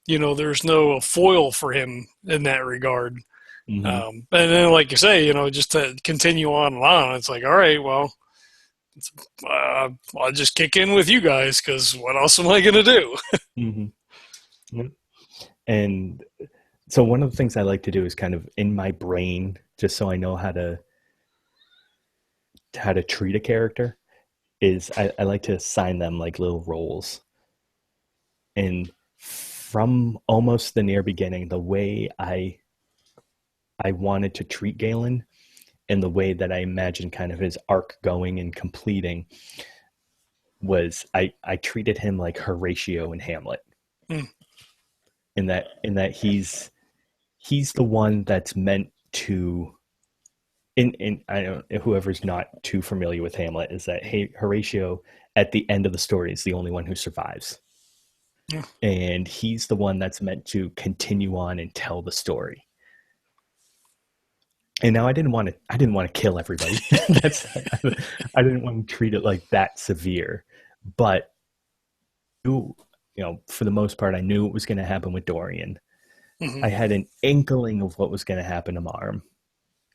there's no foil for him in that regard.
Mhm.
And then, like you say, just to continue on and on, it's like, all right, well, I'll just kick in with you guys because what else am I going to do?
Mhm. Yep. And so one of the things I like to do is kind of in my brain, just so I know how to treat a character, is I like to assign them like little roles. And from almost the near beginning, the way I wanted to treat Galen and the way that I imagined kind of his arc going and completing was I treated him like Horatio in Hamlet.
Mm.
In that he's the one that's meant to in I don't, whoever's not too familiar with Hamlet, is that, hey, Horatio at the end of the story is the only one who survives.
Yeah.
And he's the one that's meant to continue on and tell the story. And now I didn't want to kill everybody. I didn't want to treat it like that severe. But for the most part, I knew it was going to happen with Dorian.
Mhm.
I had an inkling of what was going to happen to Marm.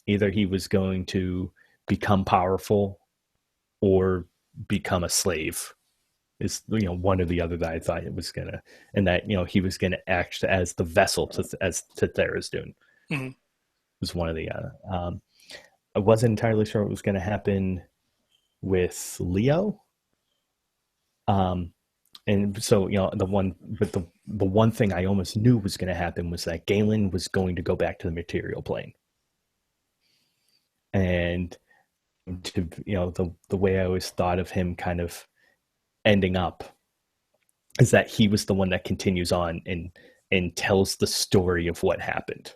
Either he was going to become powerful or become a slave. Is one or the other that I thought it was gonna, and that he was gonna act as the vessel to Tharizdun.
Mhm.
Was one of the. I wasn't entirely sure what was going to happen with Leo. And so the one thing I almost knew was going to happen was that Galen was going to go back to the material plane. And to the way I always thought of him kind of ending up is that he was the one that continues on and tells the story of what happened,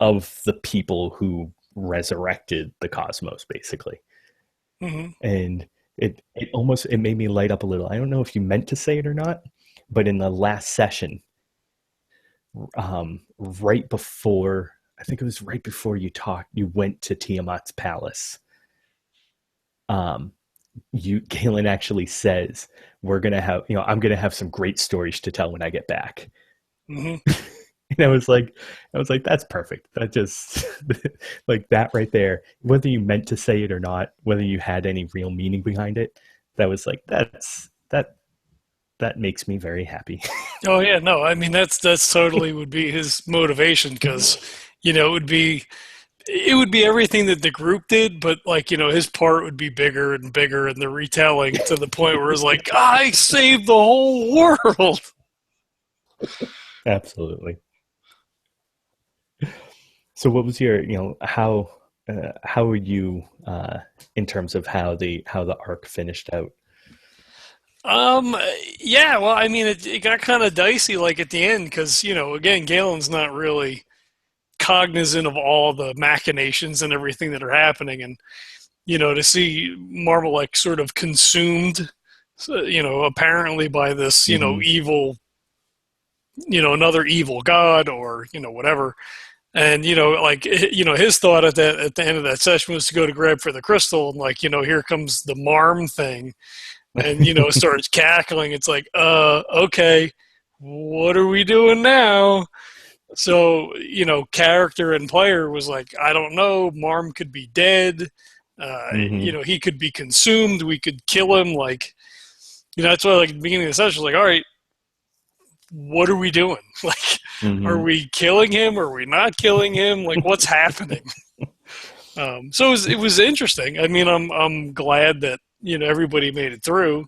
of the people who resurrected the cosmos, basically.
Mhm.
And it made me light up a little. I don't know if you meant to say it or not, but in the last session, right before, I think it was right before you went to Tiamat's palace. Galen actually says, we're going to have, I'm going to have some great stories to tell when I get back.
Mhm.
And I was like, that's perfect. That just like that right there, whether you meant to say it or not, whether you had any real meaning behind it, that was like, that makes me very happy.
Oh yeah, no, I mean that's totally would be his motivation because it would be everything that the group did, but like his part would be bigger and bigger in the retelling to the point where it's like I saved the whole world.
Absolutely. So what was your how were you in terms of how the arc finished out?
Yeah, well, I mean, it got kind of dicey like at the end because again, Galen's not really cognizant of all the machinations and everything that are happening, and to see Marmalek sort of consumed, apparently by this evil, another evil god or whatever. And his thought at the end of that session was to go to grab for the crystal, and here comes the Marm thing, and starts cackling. It's like, okay, what are we doing now? So character and player was like, I don't know. Marm could be dead. He could be consumed. We could kill him. Like, that's why like at the beginning of the session, I was like, all right, what are we doing? Like, are we killing him? Are we not killing him? Like, what's happening? So it was interesting. I mean, I'm glad that everybody made it through.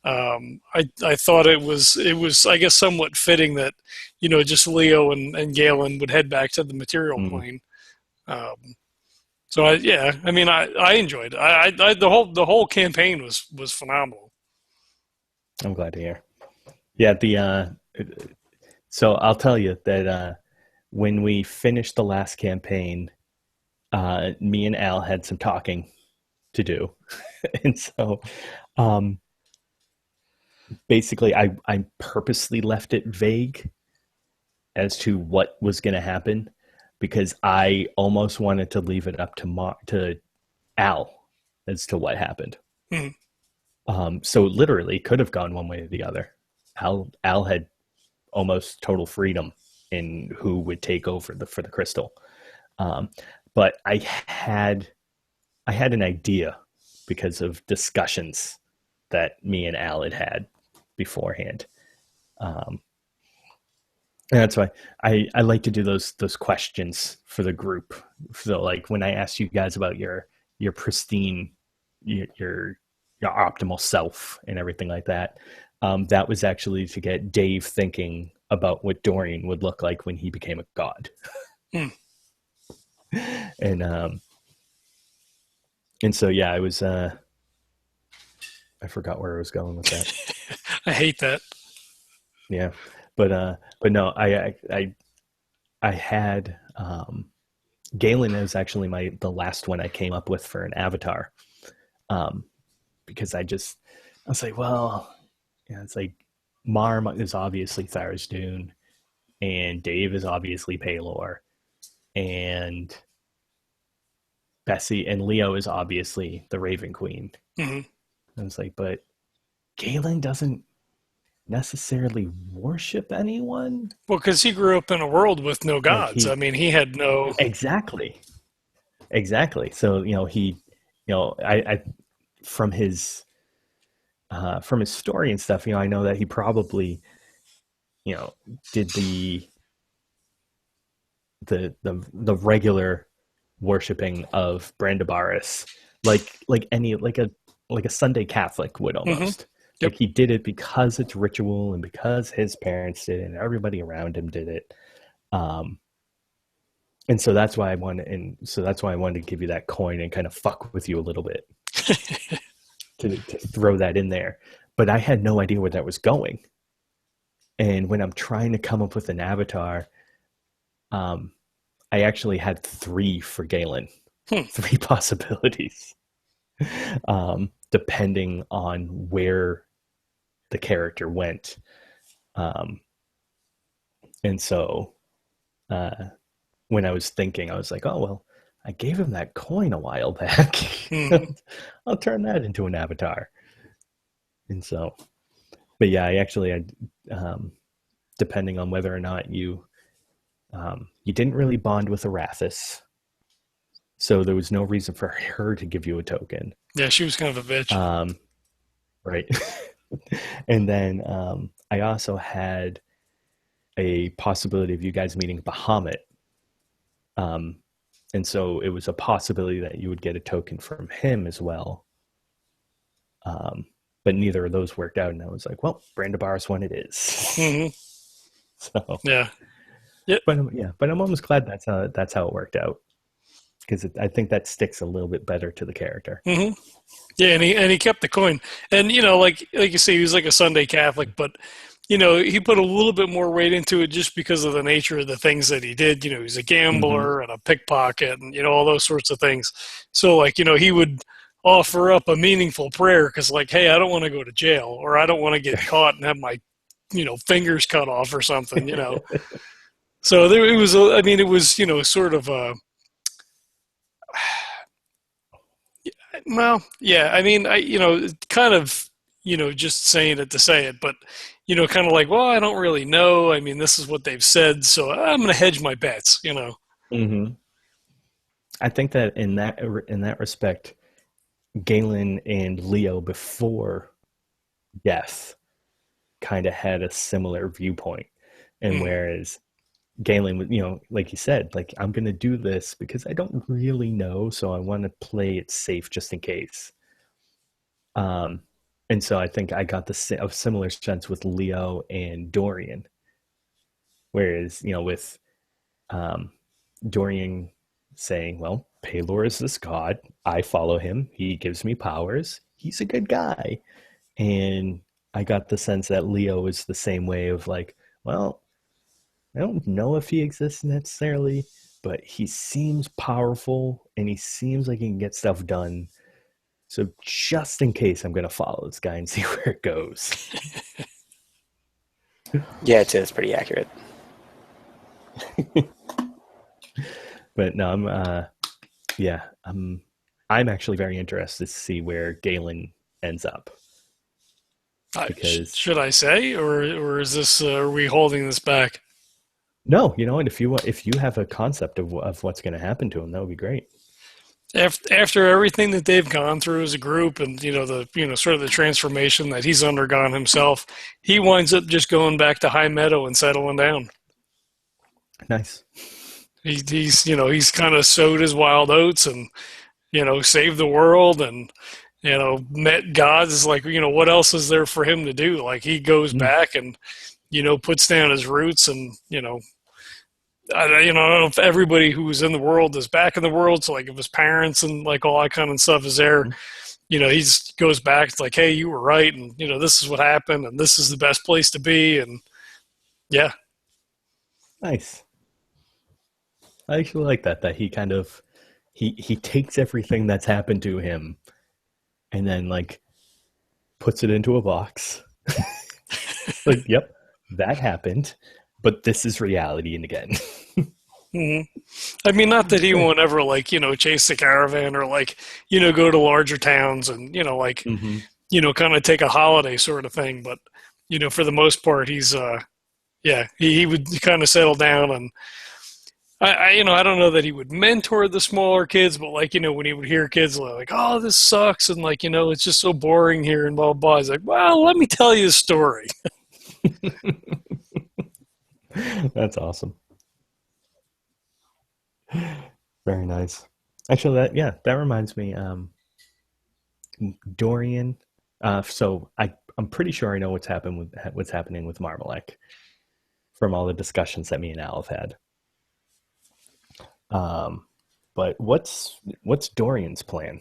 I thought it was I guess somewhat fitting that just Leo and Galen would head back to the material plane. So I enjoyed it. The whole campaign was phenomenal.
I'm glad to hear. Yeah, so I'll tell you that when we finished the last campaign, me and Al had some talking to do. And so basically I purposely left it vague as to what was going to happen, because I almost wanted to leave it up to Al as to what happened. So literally could have gone one way or the other. Al had almost total freedom in who would take over for the crystal. But I had an idea because of discussions that me and Al had beforehand. And that's why I like to do those questions for the group. So like when I asked you guys about your pristine, your optimal self and everything like that, that was actually to get Dave thinking about what Dorian would look like when he became a god. And so yeah, I was I forgot where I was going with that.
I hate that.
Yeah, but no, I had Galen is actually the last one I came up with for an avatar, because I was like, well, yeah, it's like Marm is obviously Tharizdun, and Dave is obviously Pelor, and Bessie and Leo is obviously the Raven Queen. I was like, but Galen doesn't necessarily worship anyone.
Well, because he grew up in a world with no gods. I mean, he had no...
Exactly. So, I from his story and stuff, I know that he probably, did the regular worshiping of Brandabaris, like a Sunday Catholic would almost. Like he did it because it's ritual and because his parents did it and everybody around him did it. And so that's why I wanted to give you that coin and kind of fuck with you a little bit to throw that in there. But I had no idea where that was going. And when I'm trying to come up with an avatar, I actually had 3 for Galen, 3 possibilities, depending on where the character went. And so when I was thinking, I was like, oh, well, I gave him that coin a while back. I'll turn that into an avatar. And so, but yeah, I depending on whether or not you didn't really bond with Arathis, so there was no reason for her to give you a token.
Yeah, she was kind of a bitch.
Right. And then I also had a possibility of you guys meeting Bahamut. And so it was a possibility that you would get a token from him as well. But neither of those worked out. And I was like, well, Brandabaris one it is. So
yeah. Yep.
But I'm almost glad that's how it worked out, because I think that sticks a little bit better to the character.
Yeah, and he kept the coin, and like you say, he was like a Sunday Catholic, but he put a little bit more weight into it just because of the nature of the things that he did. He's a gambler and a pickpocket, and all those sorts of things. So like he would offer up a meaningful prayer because like, hey, I don't want to go to jail, or I don't want to get caught and have my fingers cut off or something. So it was sort of a. Well, yeah. I mean, kind of, just saying it to say it, but, kind of like, well, I don't really know. I mean, this is what they've said, so I'm going to hedge my bets,
I think that in that respect, Galen and Leo before death kind of had a similar viewpoint, and whereas Galen, like you said, like, I'm going to do this because I don't really know, so I want to play it safe just in case. And so I think I got a similar sense with Leo and Dorian. Whereas, with Dorian saying, well, Pelor is this god. I follow him. He gives me powers. He's a good guy. And I got the sense that Leo is the same way of like, well, I don't know if he exists necessarily, but he seems powerful and he seems like he can get stuff done. So just in case, I'm gonna follow this guy and see where it goes.
Yeah, it's pretty accurate.
But no, I'm actually very interested to see where Galen ends up. Because
should I say, or is this are we holding this back?
no, you know what? If you have a concept of what's going to happen to him, that would be great.
After everything that they've gone through as a group, and sort of the transformation that he's undergone himself, he winds up just going back to High Meadow and settling down.
Nice.
He's kind of sowed his wild oats and saved the world and met gods. It's like, what else is there for him to do? Like, he goes back and puts down his roots and I don't know if everybody who was in the world is back in the world. So like if his parents and like all that kind of stuff is there, he goes back. It's like, hey, you were right. And, this is what happened and this is the best place to be. And yeah.
Nice. I actually like that he kind of, he takes everything that's happened to him and then like puts it into a box. Like, yep, that happened. But this is reality and again.
Mm-hmm. I mean, not that he won't ever chase the caravan or go to larger towns and kind of take a holiday sort of thing. But for the most part, he's he would kind of settle down and I don't know that he would mentor the smaller kids, but when he would hear kids like, oh, this sucks and it's just so boring here and blah blah blah. He's like, well, let me tell you a story.
That's awesome. Very nice. Actually, that reminds me. Dorian. So I'm pretty sure I know what's happening with Marmalek from all the discussions that me and Al have had. But what's Dorian's plan?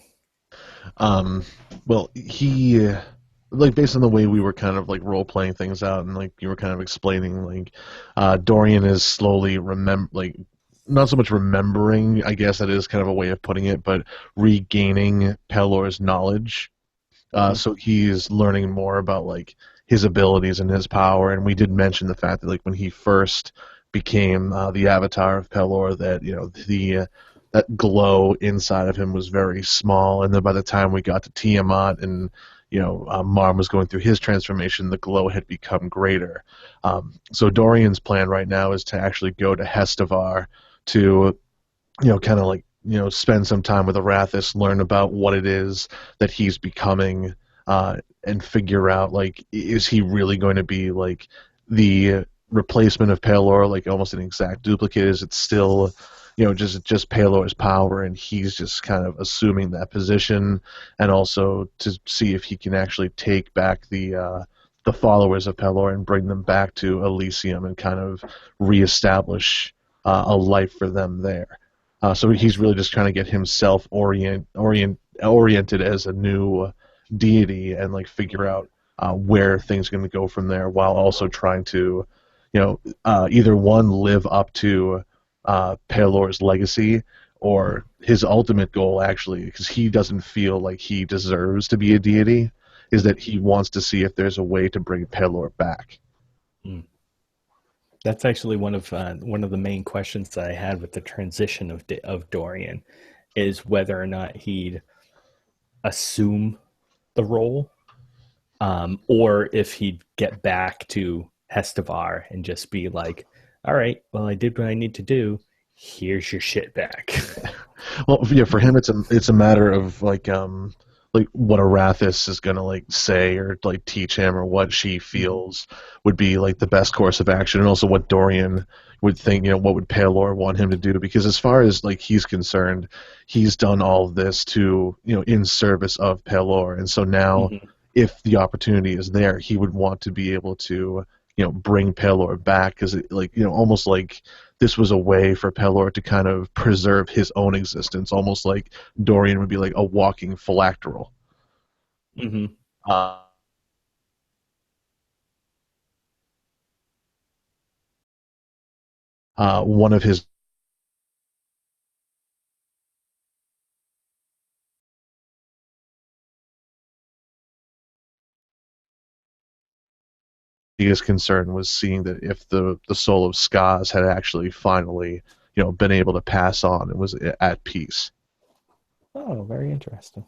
Well, he based on the way we were kind of role playing things out and you were kind of explaining Dorian is slowly not so much remembering, I guess that is kind of a way of putting it, but regaining Pelor's knowledge. So he's learning more about his abilities and his power, and we did mention the fact that when he first became the avatar of Pelor, that that glow inside of him was very small, and then by the time we got to Tiamat and Marm was going through his transformation, the glow had become greater. So Dorian's plan right now is to actually go to Hestavar to, kind of spend some time with Arathis, learn about what it is that he's becoming, and figure out, is he really going to be, the replacement of Pelor, almost an exact duplicate? Is it still just Pelor's power, and he's just kind of assuming that position, and also to see if he can actually take back the followers of Pelor and bring them back to Elysium and kind of reestablish a life for them there. So he's really just trying to get himself oriented as a new deity and figure out where things are going to go from there, while also trying to either one, live up to Pelor's legacy, or his ultimate goal, actually, because he doesn't feel like he deserves to be a deity, is that he wants to see if there's a way to bring Pelor back.
That's actually one of the main questions that I had with the transition of Dorian, is whether or not he'd assume the role, or if he'd get back to Hestavar and just be like, all right, well, I did what I need to do. Here's your shit back.
Well, yeah, for him, it's a matter of what Arathis is gonna say or teach him, or what she feels would be the best course of action, and also what Dorian would think. What would Pelor want him to do? Because as far as he's concerned, he's done all of this to in service of Pelor, and so now, if the opportunity is there, he would want to be able to bring Pelor back, because almost this was a way for Pelor to kind of preserve his own existence, almost like Dorian would be a walking phylacteral. one of his biggest concern was seeing that if the soul of Skaz had actually finally, been able to pass on and was at peace.
Oh, very interesting.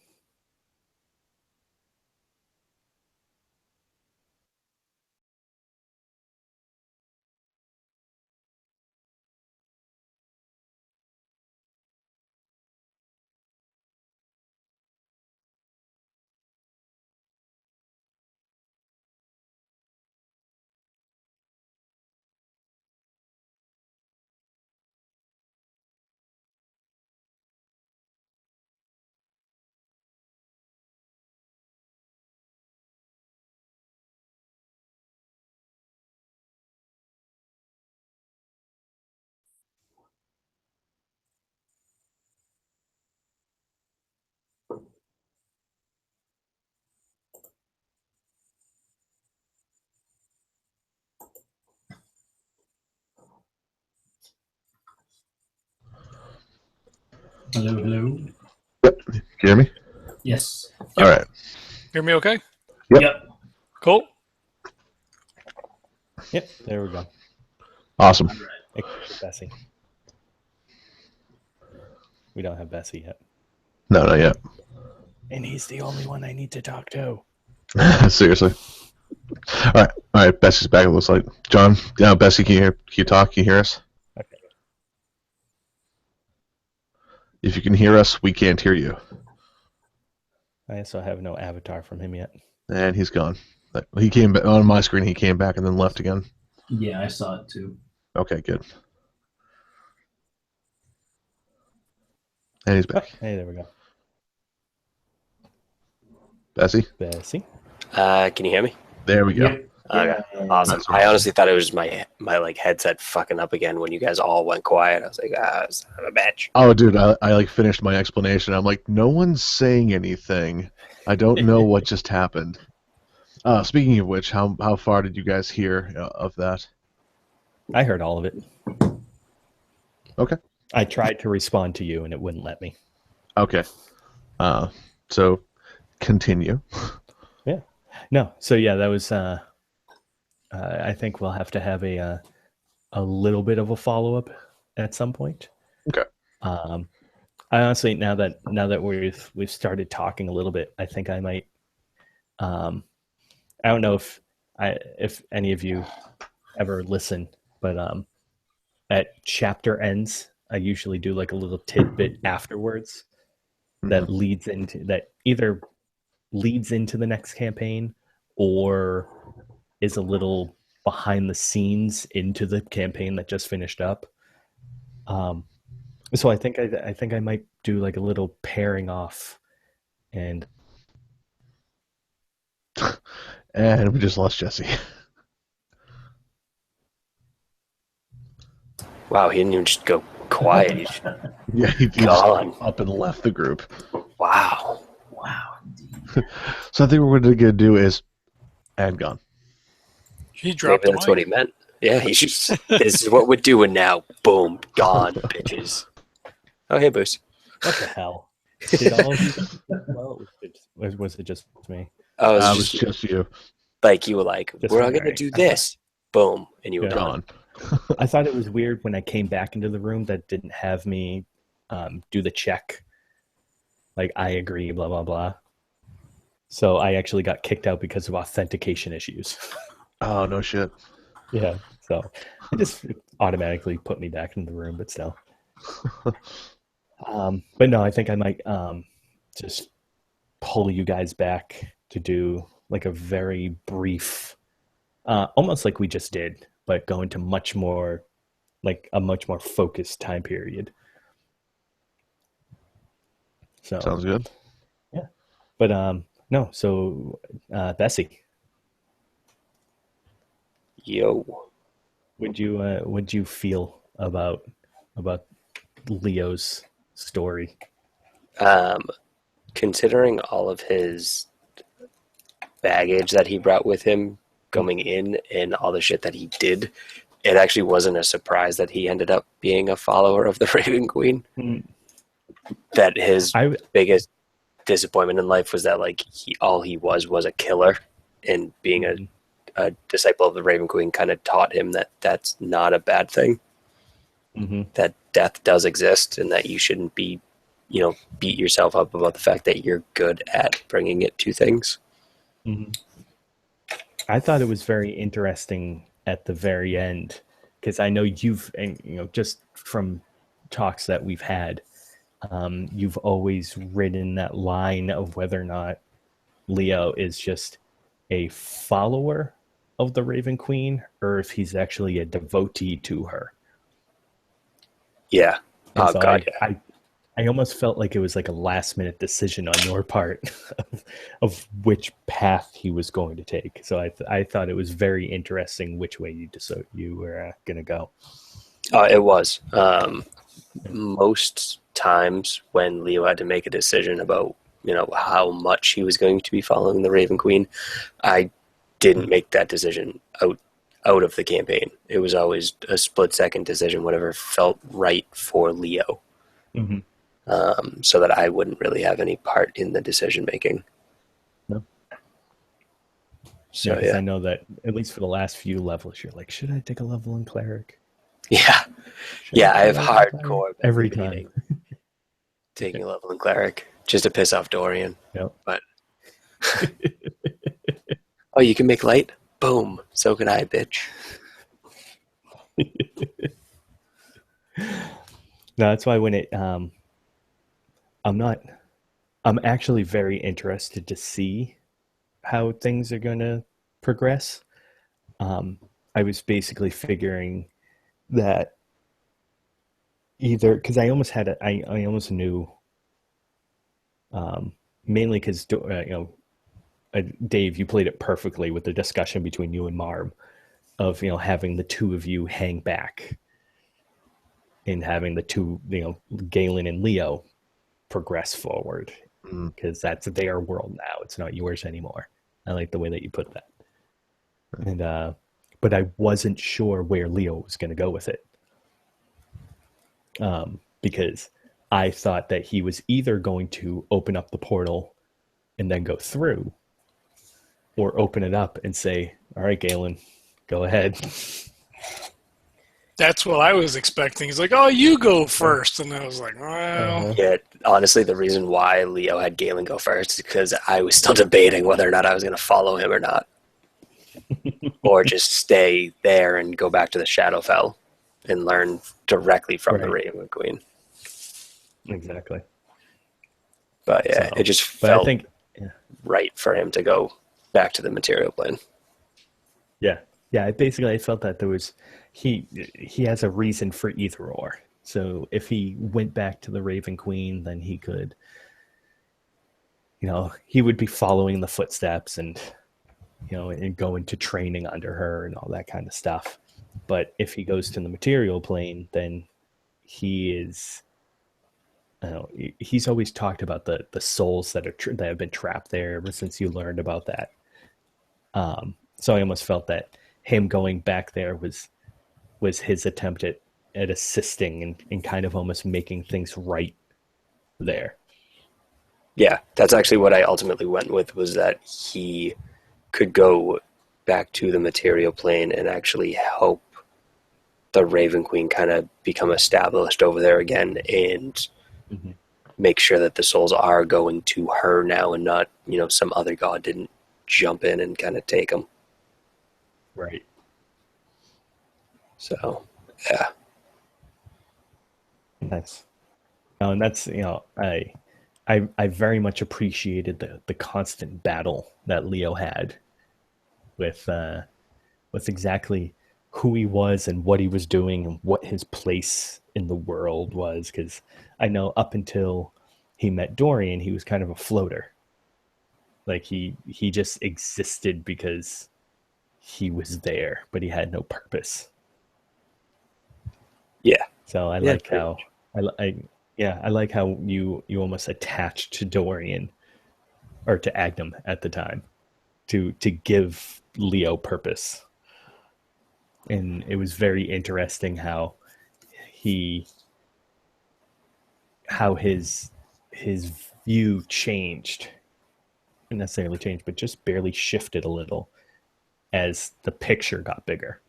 Hello, hello.
Can you hear me?
Yes.
Yep.
All right.
Hear me okay?
Yep.
Cool.
Yep, there we go.
Awesome.
Except for Bessie. We don't have Bessie yet.
No, not yet.
And he's the only one I need to talk to.
Seriously. All right. Bessie's back. It looks like John. Yeah, Bessie, can you talk? Can you hear us?
Okay.
If you can hear us, we can't hear you.
I also have no avatar from him yet.
And he's gone. He came back on my screen. He came back and then left again.
Yeah, I saw it too.
Okay, good. And he's
Oh,
back.
hey, there we go.
Bessie,
Bessie.
Can you hear me?
there we go.
Yep.
Okay, awesome. I honestly thought it was my like headset fucking up again when you guys all went quiet. I was like, son of a bitch.
Oh, dude, I like finished my explanation. I'm like, no one's saying anything. I don't know what just happened. Speaking of which, how far did you guys hear of that?
I heard all of it.
Okay.
I tried to respond to you and it wouldn't let me.
Okay. So continue.
Yeah. No. So yeah, that was. I think we'll have to have a little bit of a follow up at some point.
Okay.
I honestly now that we've started talking a little bit, I think I might. I don't know if any of you ever listen, but at chapter ends, I usually do like a little tidbit afterwards that either leads into the next campaign or is a little behind the scenes into the campaign that just finished up. So I think I might do like a little pairing off, and
And we just lost Jesse.
Wow, he didn't even just go quiet. He just,
Yeah, he just
Gone.
up and left the group.
wow.
Wow, indeed.
So I think what we're going to do is, and gone.
He dropped
Maybe that's what he meant. Yeah, he just. This is what we're doing now. Boom, gone, bitches. Oh, hey, Boost.
what the hell? Did all of you? Well, was it just me?
Oh,
It
it was
was
just
just you.
like you were like,
Just
we're all
wondering.
gonna do this. Boom, and you were
Yeah.
gone.
Gone.
I thought it was weird when I came back into the room that didn't have me do the check. Like, I agree, blah, blah, blah. So I actually got kicked out because of authentication issues.
Oh, no shit.
Yeah. So it just automatically put me back in the room, but still. But no, I think I might just pull you guys back to do like a very brief, almost like we just did, but go into much more, like a much more focused time period. So
Sounds good.
but no, so Bessie,
Yo.
would you feel about Leo's story?
Considering all of his baggage that he brought with him coming in and all the shit that he did, it actually wasn't a surprise that he ended up being a follower of the Raven Queen.
Mm.
That his
I
biggest disappointment in life was that like all he was a killer, and being a disciple of the Raven Queen kind of taught him that that's not a bad thing.
Mhm.
That death does exist, and that you shouldn't be, beat yourself up about the fact that you're good at bringing it to things.
Mhm. I thought it was very interesting at the very end, because I know just from talks that we've had, you've always ridden that line of whether or not Leo is just a follower of the Raven Queen or if he's actually a devotee to her.
Yeah.
And
Oh
so
God. Yeah.
I almost felt like it was like a last minute decision on your part of which path he was going to take. So I thought it was very interesting which way you were going to go.
It was. Most times when Leo had to make a decision about, how much he was going to be following the Raven Queen, I didn't make that decision out of the campaign. It was always a split-second decision, whatever felt right for Leo.
Mm-hmm.
So that I wouldn't really have any part in the decision making.
No.
So
I know that at least for the last few levels, you're like, should I take a level in cleric?
Yeah.
Should
I have
take a level in
hardcore
cleric? Every
been
time
debating taking a level in cleric just to piss off Dorian.
Yep.
But oh, you can make light? Boom. So can I, bitch.
No, that's why when I'm actually very interested to see how things are going to progress. I was basically figuring that either because I almost had I almost knew, mainly because Dave, you played it perfectly with the discussion between you and Marm of having the two of you hang back and having the two Galen and Leo progress forward, because that's their world now. It's not yours anymore. I like the way that you put that. And but I wasn't sure where Leo was going to go with it, because I thought that he was either going to open up the portal and then go through, or open it up and say, all right, Galen, go ahead.
That's what I was expecting. He's like, oh, you go first. And I was like, well.
Yeah, honestly, the reason why Leo had Galen go first is because I was still debating whether or not I was going to follow him or not. Or just stay there and go back to the Shadowfell and learn directly from the Raven Queen.
Exactly.
But yeah, it just felt right for him to go back to the material plane.
Yeah. I felt that there was he has a reason for either or. So if he went back to the Raven Queen, then he could, he would be following the footsteps and and go into training under her and all that kind of stuff. But if he goes to the material plane, then he is. He's always talked about the souls that have been trapped there ever since you learned about that. So I almost felt that him going back there was his attempt at assisting and kind of almost making things right there.
Yeah, that's actually what I ultimately went with, was that he could go back to the material plane and actually help the Raven Queen kind of become established over there again, and make sure that the souls are going to her now and not, some other god didn't jump in and kind of take them.
Right.
So, yeah.
Nice. And that's, I very much appreciated the constant battle that Leo had with exactly who he was and what he was doing and what his place in the world was. Because I know up until he met Dorian, he was kind of a floater. Like he just existed because he was there, but he had no purpose.
Yeah.
So I like how I like how you almost attached to Dorian, or to Agnem at the time, to give Leo purpose. And it was very interesting how his view changed. Not necessarily changed, but just barely shifted a little as the picture got bigger.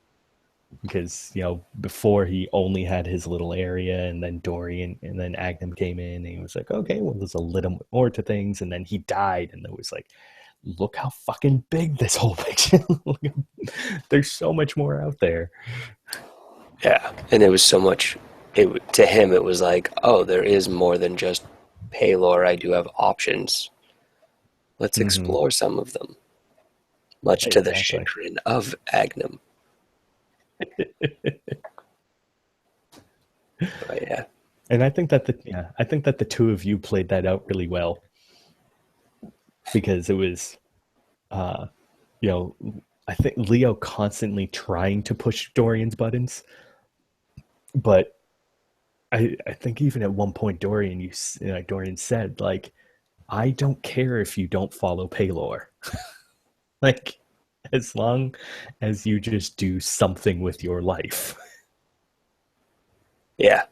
Because, before he only had his little area, and then Dorian and then Agnum came in, and he was like, okay, well, there's a little more to things. And then he died, and it was like, look how fucking big this whole picture. There's so much more out there.
Yeah, and there was so much. To him, it was like, oh, there is more than just Paylor. I do have options. Let's explore some of them. Much to the chagrin of Agnum. But yeah.
And I think that the two of you played that out really well, because it was, I think Leo constantly trying to push Dorian's buttons, but I think even at one point Dorian said, like, I don't care if you don't follow Paylor, like, as long as you just do something with your life.
Yeah.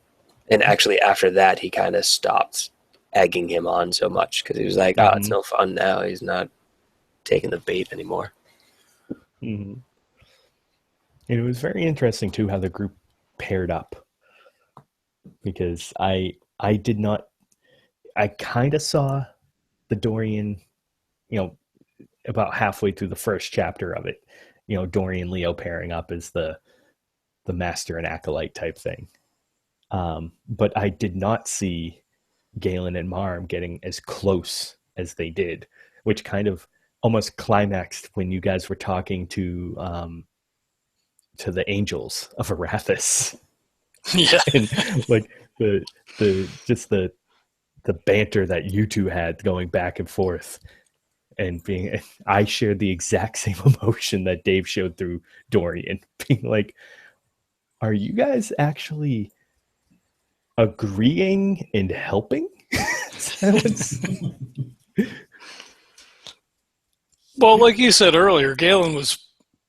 And actually, after that, he kind of stopped egging him on so much, because he was like, oh, it's no fun now. He's not taking the bait anymore.
Mm-hmm. And it was very interesting, too, how the group paired up. Because I kind of saw the Dorian, about halfway through the first chapter of it, Dorian Leo pairing up as the master and acolyte type thing. But I did not see Galen and Marm getting as close as they did, which kind of almost climaxed when you guys were talking to the angels of Arathis.
Yeah.
And like the banter that you two had going back and forth. And I shared the exact same emotion that Dave showed through Dorian, being like, are you guys actually agreeing and helping?
Well, like you said earlier, Galen was,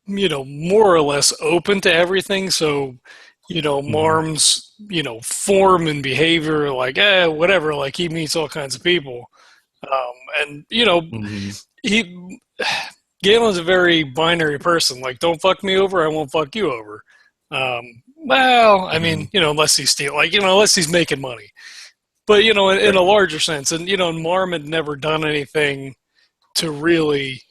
more or less open to everything. So, Marm's, form and behavior, like, whatever, like he meets all kinds of people. And Galen's a very binary person. Like, don't fuck me over, I won't fuck you over. Well, I mean, unless he's unless he's making money. But, in a larger sense, and, Marm had never done anything to really,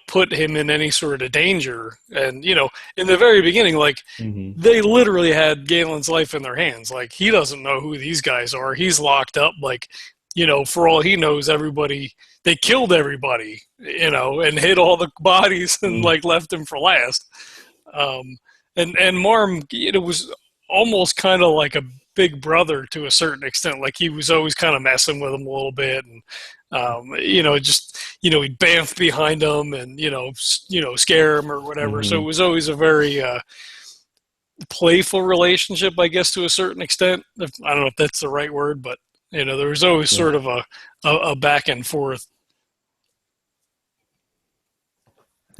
put him in any sort of danger. And, in the very beginning, like, they literally had Galen's life in their hands. Like, he doesn't know who these guys are. He's locked up. Like, for all he knows, they killed everybody, and hid all the bodies and, like, left him for last. And Marm, was almost kind of like a big brother to a certain extent. Like, he was always kind of messing with him a little bit, and he'd bamf behind him and scare him or whatever. So it was always a very playful relationship, I guess, to a certain extent. I don't know if that's the right word, but there was always sort of a back and forth.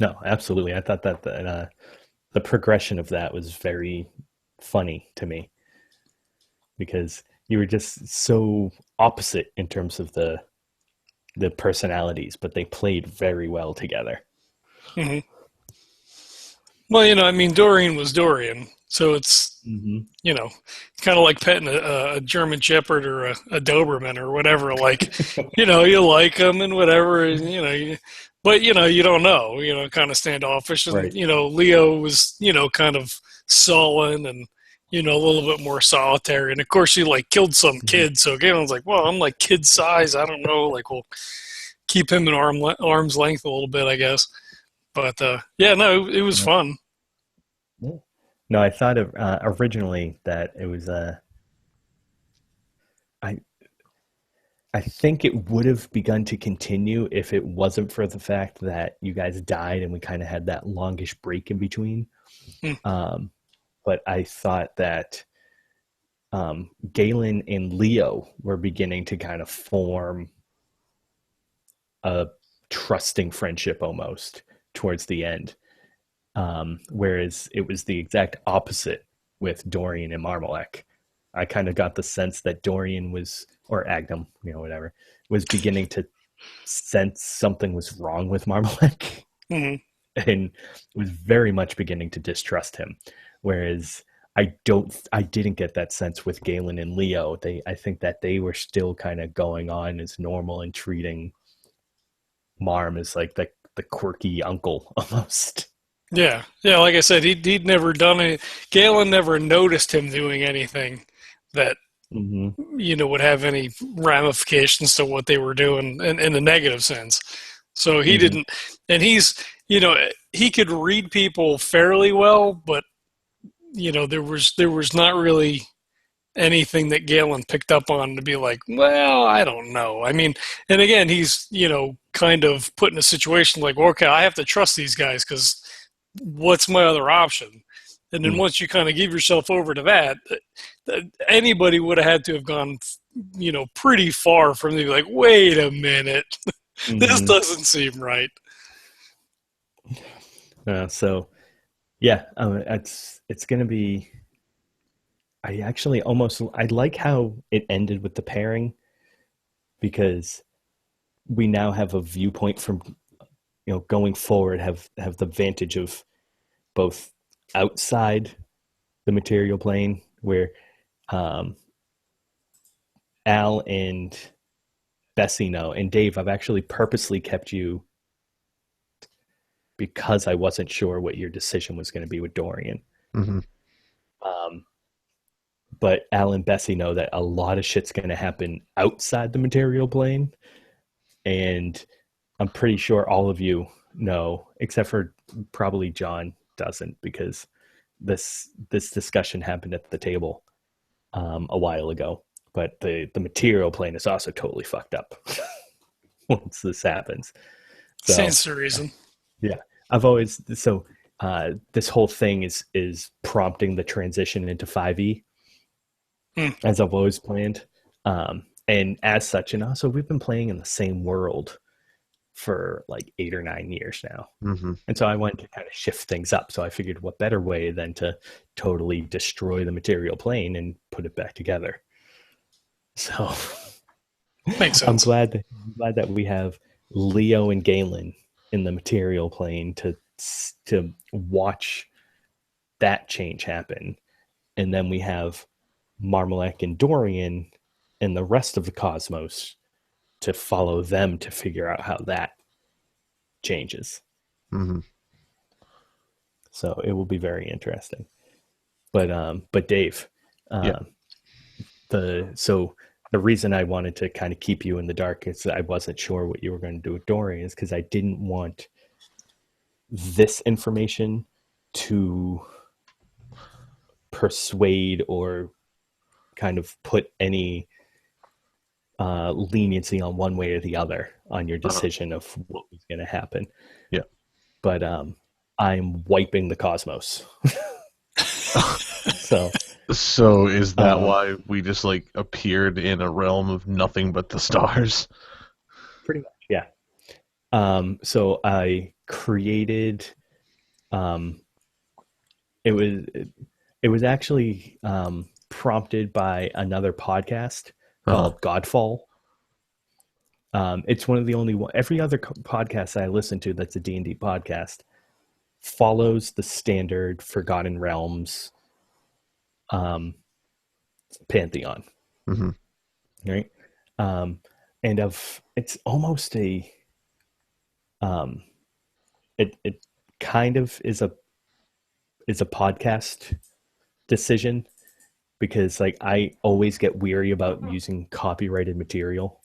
No, absolutely. I thought that the progression of that was very funny to me, because you were just so opposite in terms of the personalities, but they played very well together.
Mm-hmm. Well, Dorian was Dorian, so it's kind of like petting a German Shepherd or a Doberman or whatever. Like, you like them and whatever, and, but you don't know, kind of standoffish. And,
right.
Leo was, kind of sullen and, a little bit more solitary. And of course, she like killed some kid. So Galen's like, well, I'm like kid size. I don't know. Like, we'll keep him in arm's length a little bit, I guess. But it was fun.
Yeah. No, I thought originally that it was I think it would have begun to continue if it wasn't for the fact that you guys died and we kind of had that longish break in between. But I thought that Galen and Leo were beginning to kind of form a trusting friendship almost towards the end. Whereas it was the exact opposite with Dorian and Marmalek. I kind of got the sense that Dorian was, or Agnum, whatever, was beginning to sense something was wrong with Marmalek
Hmm.
and was very much beginning to distrust him. Whereas I didn't get that sense with Galen and Leo. I think that they were still kind of going on as normal and treating Marm as like the quirky uncle almost.
Yeah. Yeah. Like I said, he'd never done it. Galen never noticed him doing anything that,
Mm-hmm.
would have any ramifications to what they were doing in a negative sense. So he
Mhm.
didn't, and he could read people fairly well, but there was not really anything that Galen picked up on to be like, well, I don't know. I mean, and again, he's kind of put in a situation like, okay, I have to trust these guys because what's my other option? And then once you kind of give yourself over to that, anybody would have had to have gone, pretty far from the like, wait a minute, this
Mhm.
doesn't seem right.
So yeah, it's gonna be. I like how it ended with the pairing, because we now have a viewpoint from going forward, have the vantage of both outside the material plane, where Al and Bessie know, and Dave, I've actually purposely kept you because I wasn't sure what your decision was going to be with Dorian.
Mm-hmm.
But Al and Bessie know that a lot of shit's going to happen outside the material plane, and I'm pretty sure all of you know, except for probably John doesn't, because this discussion happened at the table a while ago. But the material plane is also totally fucked up once this happens. So,
Stands to reason.
yeah, this whole thing is prompting the transition into 5e, as I've always planned. And as such, and also we've been playing in the same world for like 8 or 9 years now.
Mm-hmm.
And so I wanted to kind of shift things up. So I figured what better way than to totally destroy the material plane and put it back together. So
Makes
I'm
sense.
glad that we have Leo and Galen in the material plane to watch that change happen. And then we have Marmalek and Dorian and the rest of the cosmos to follow them to figure out how that changes.
Mm-hmm.
So it will be very interesting. But Dave,
Yeah.
the reason I wanted to kind of keep you in the dark is that I wasn't sure what you were going to do with Dorian, is because I didn't want this information to persuade or kind of put any leniency on one way or the other on your decision of what was going to happen.
Yeah.
But I'm wiping the cosmos.
So is that why we just like appeared in a realm of nothing but the stars?
Pretty much, yeah. So I created. It was actually prompted by another podcast called Godfall. It's one of the only one. Every other podcast I listen to that's a D&D podcast follows the standard Forgotten Realms pantheon,
Mm-hmm.
right? And it's almost a it kind of is a podcast decision, because like I always get weary about using copyrighted material.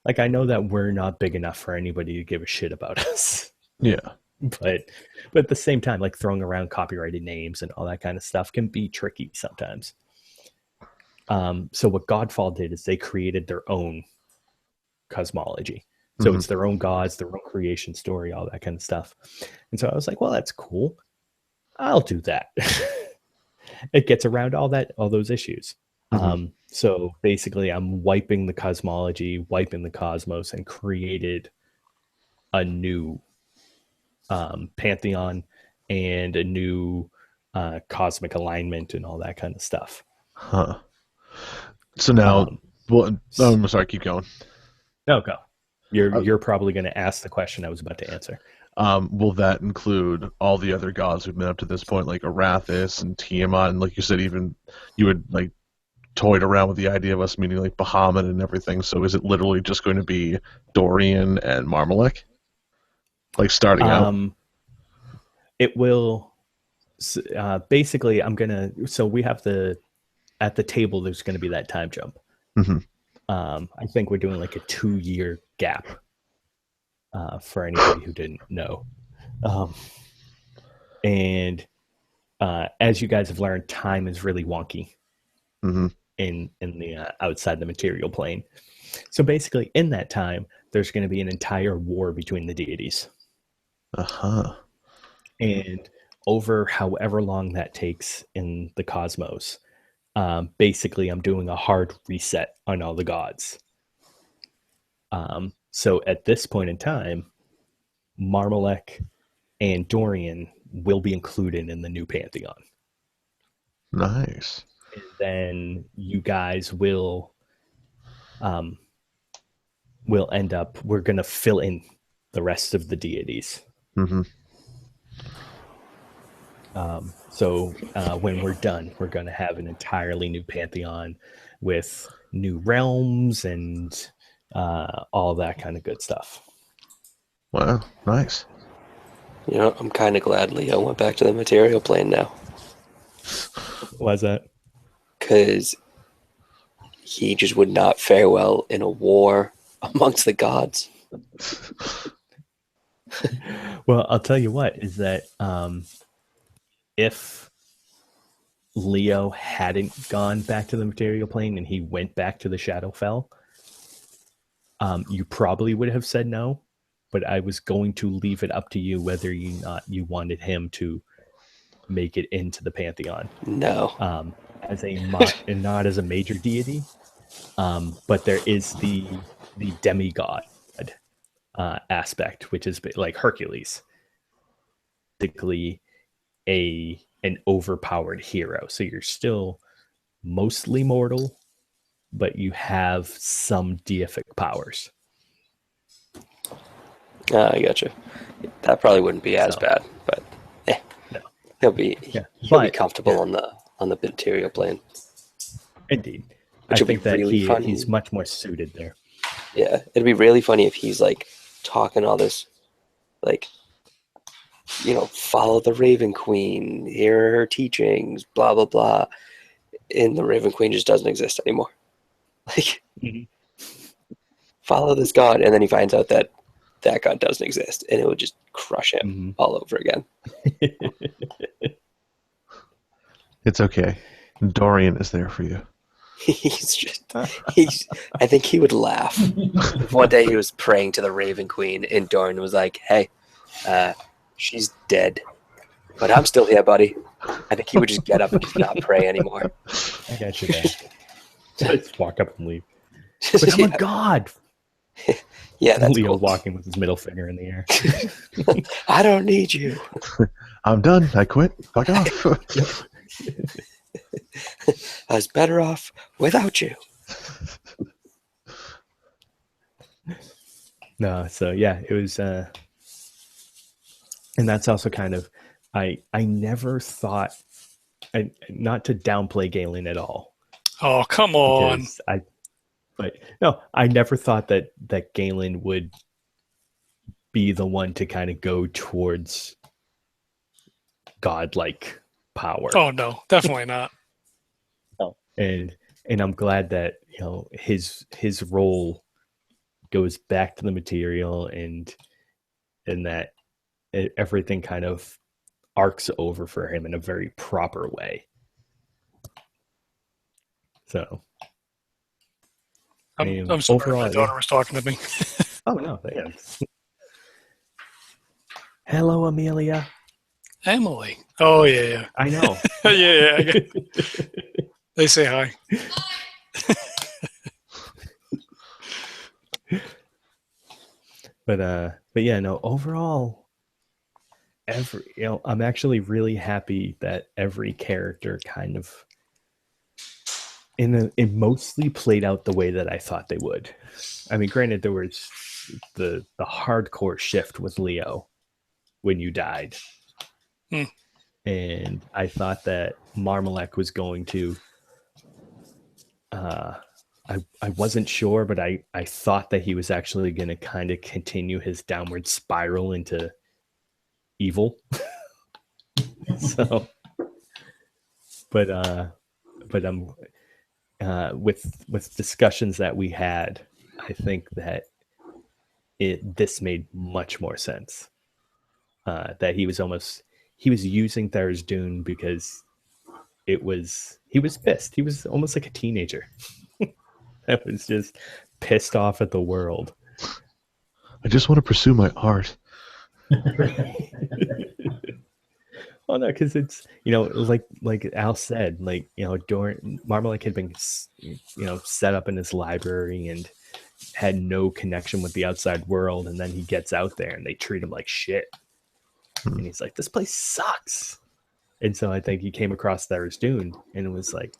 Like I know that we're not big enough for anybody to give a shit about us.
Yeah.
But at the same time, like throwing around copyrighted names and all that kind of stuff can be tricky sometimes. So what Godfall did is they created their own cosmology. So it's their own gods, their own creation story, all that kind of stuff. And so I was like, well, that's cool. I'll do that. It gets around all those issues. So basically I'm wiping the cosmology, wiping the cosmos, and created a new pantheon and a new cosmic alignment and all that kind of stuff.
Huh. So now,
Um,
well, oh, I'm sorry. Keep going.
no, go. You're probably going to ask the question I was about to answer.
Will that include all the other gods we've been up to this point, like Arathis and Tiamat, and like you said, even you had like toyed around with the idea of us meeting like Bahamut and everything. So is it literally just going to be Dorian and Marmalek, like starting out?
It will basically. So we have at the table. There's going to be that time jump.
Mm-hmm.
I think we're doing like a 2-year gap for anybody who didn't know. And as you guys have learned, time is really wonky
Mm-hmm.
in the outside the material plane. So basically, in that time, there's going to be an entire war between the deities.
Uh-huh.
And over however long that takes in the cosmos, basically, I'm doing a hard reset on all the gods. So at this point in time, Marmalek and Dorian will be included in the new pantheon.
Nice.
And then you guys will end up, we're going to fill in the rest of the deities.
Mm-hmm.
So when we're done, we're going to have an entirely new pantheon with new realms and all that kind of good stuff.
Wow. Nice.
You know, I'm kind of glad Leo went back to the material plane now,
Why's that?
because he just would not fare well in a war amongst the gods.
Well, I'll tell you what, is that if Leo hadn't gone back to the material plane and he went back to the Shadowfell, you probably would have said no, but I was going to leave it up to you whether you wanted him to make it into the pantheon.
No.
As a and not as a major deity, but there is the demigod aspect, which is like Hercules, basically an overpowered hero. So you're still mostly mortal, but you have some deific powers.
I gotcha. That probably wouldn't be as
So,
bad, but
no.
he'll be
Yeah,
he'll be
but-
comfortable on the material plane.
Indeed.
Which
I
would be
think that
really funny.
he's much more suited there.
Yeah, it'd be really funny if he's like talking all this, like, you know, follow the Raven Queen, hear her teachings, blah blah blah, and the Raven Queen just doesn't exist anymore. Like,
Mhm.
follow this god, and then he finds out that that god doesn't exist, and it would just crush him
Mhm.
all over again.
It's okay. Dorian is there for you.
I think he would laugh. If one day he was praying to the Raven Queen, and Dorian was like, "Hey, she's dead, but I'm still here, buddy." I think he would just get up and just not pray anymore.
I got you back. Just walk up and leave. But I'm a god.
Yeah, that's
Leo
cool.
walking with his middle finger in the air.
I don't need you.
I'm done. I quit. Fuck off.
I was better off without you.
No, so yeah, it was and that's also kind of I never thought, and not to downplay Galen at all,
Oh, come on.
because I never thought that Galen would be the one to kind of go towards godlike power.
Oh, no, definitely not.
And I'm glad that, you know, his role goes back to the material, and that everything kind of arcs over for him in a very proper way. So I mean,
I'm sorry,
overall,
my daughter was talking to me.
oh no, thanks. Hello, Amelia.
Emily. Oh, yeah.
I know.
Yeah, I get- they say hi.
But yeah, no, overall, I'm actually really happy that every character kind of it mostly played out the way that I thought they would. I mean, granted, there was the hardcore shift with Leo when you died. And I thought that Marmalek was going to I wasn't sure, but I thought that he was actually going to kind of continue his downward spiral into evil. So but I'm with discussions that we had, I think that this made much more sense. That he was using Tharizdun because he was pissed. He was almost like a teenager that was just pissed off at the world.
I just want to pursue my art.
Well, no, because it's like Al said, Marmalek had been set up in his library and had no connection with the outside world, and then he gets out there and they treat him like shit, and he's like, "This place sucks." And so I think he came across Tharizdun and it was like,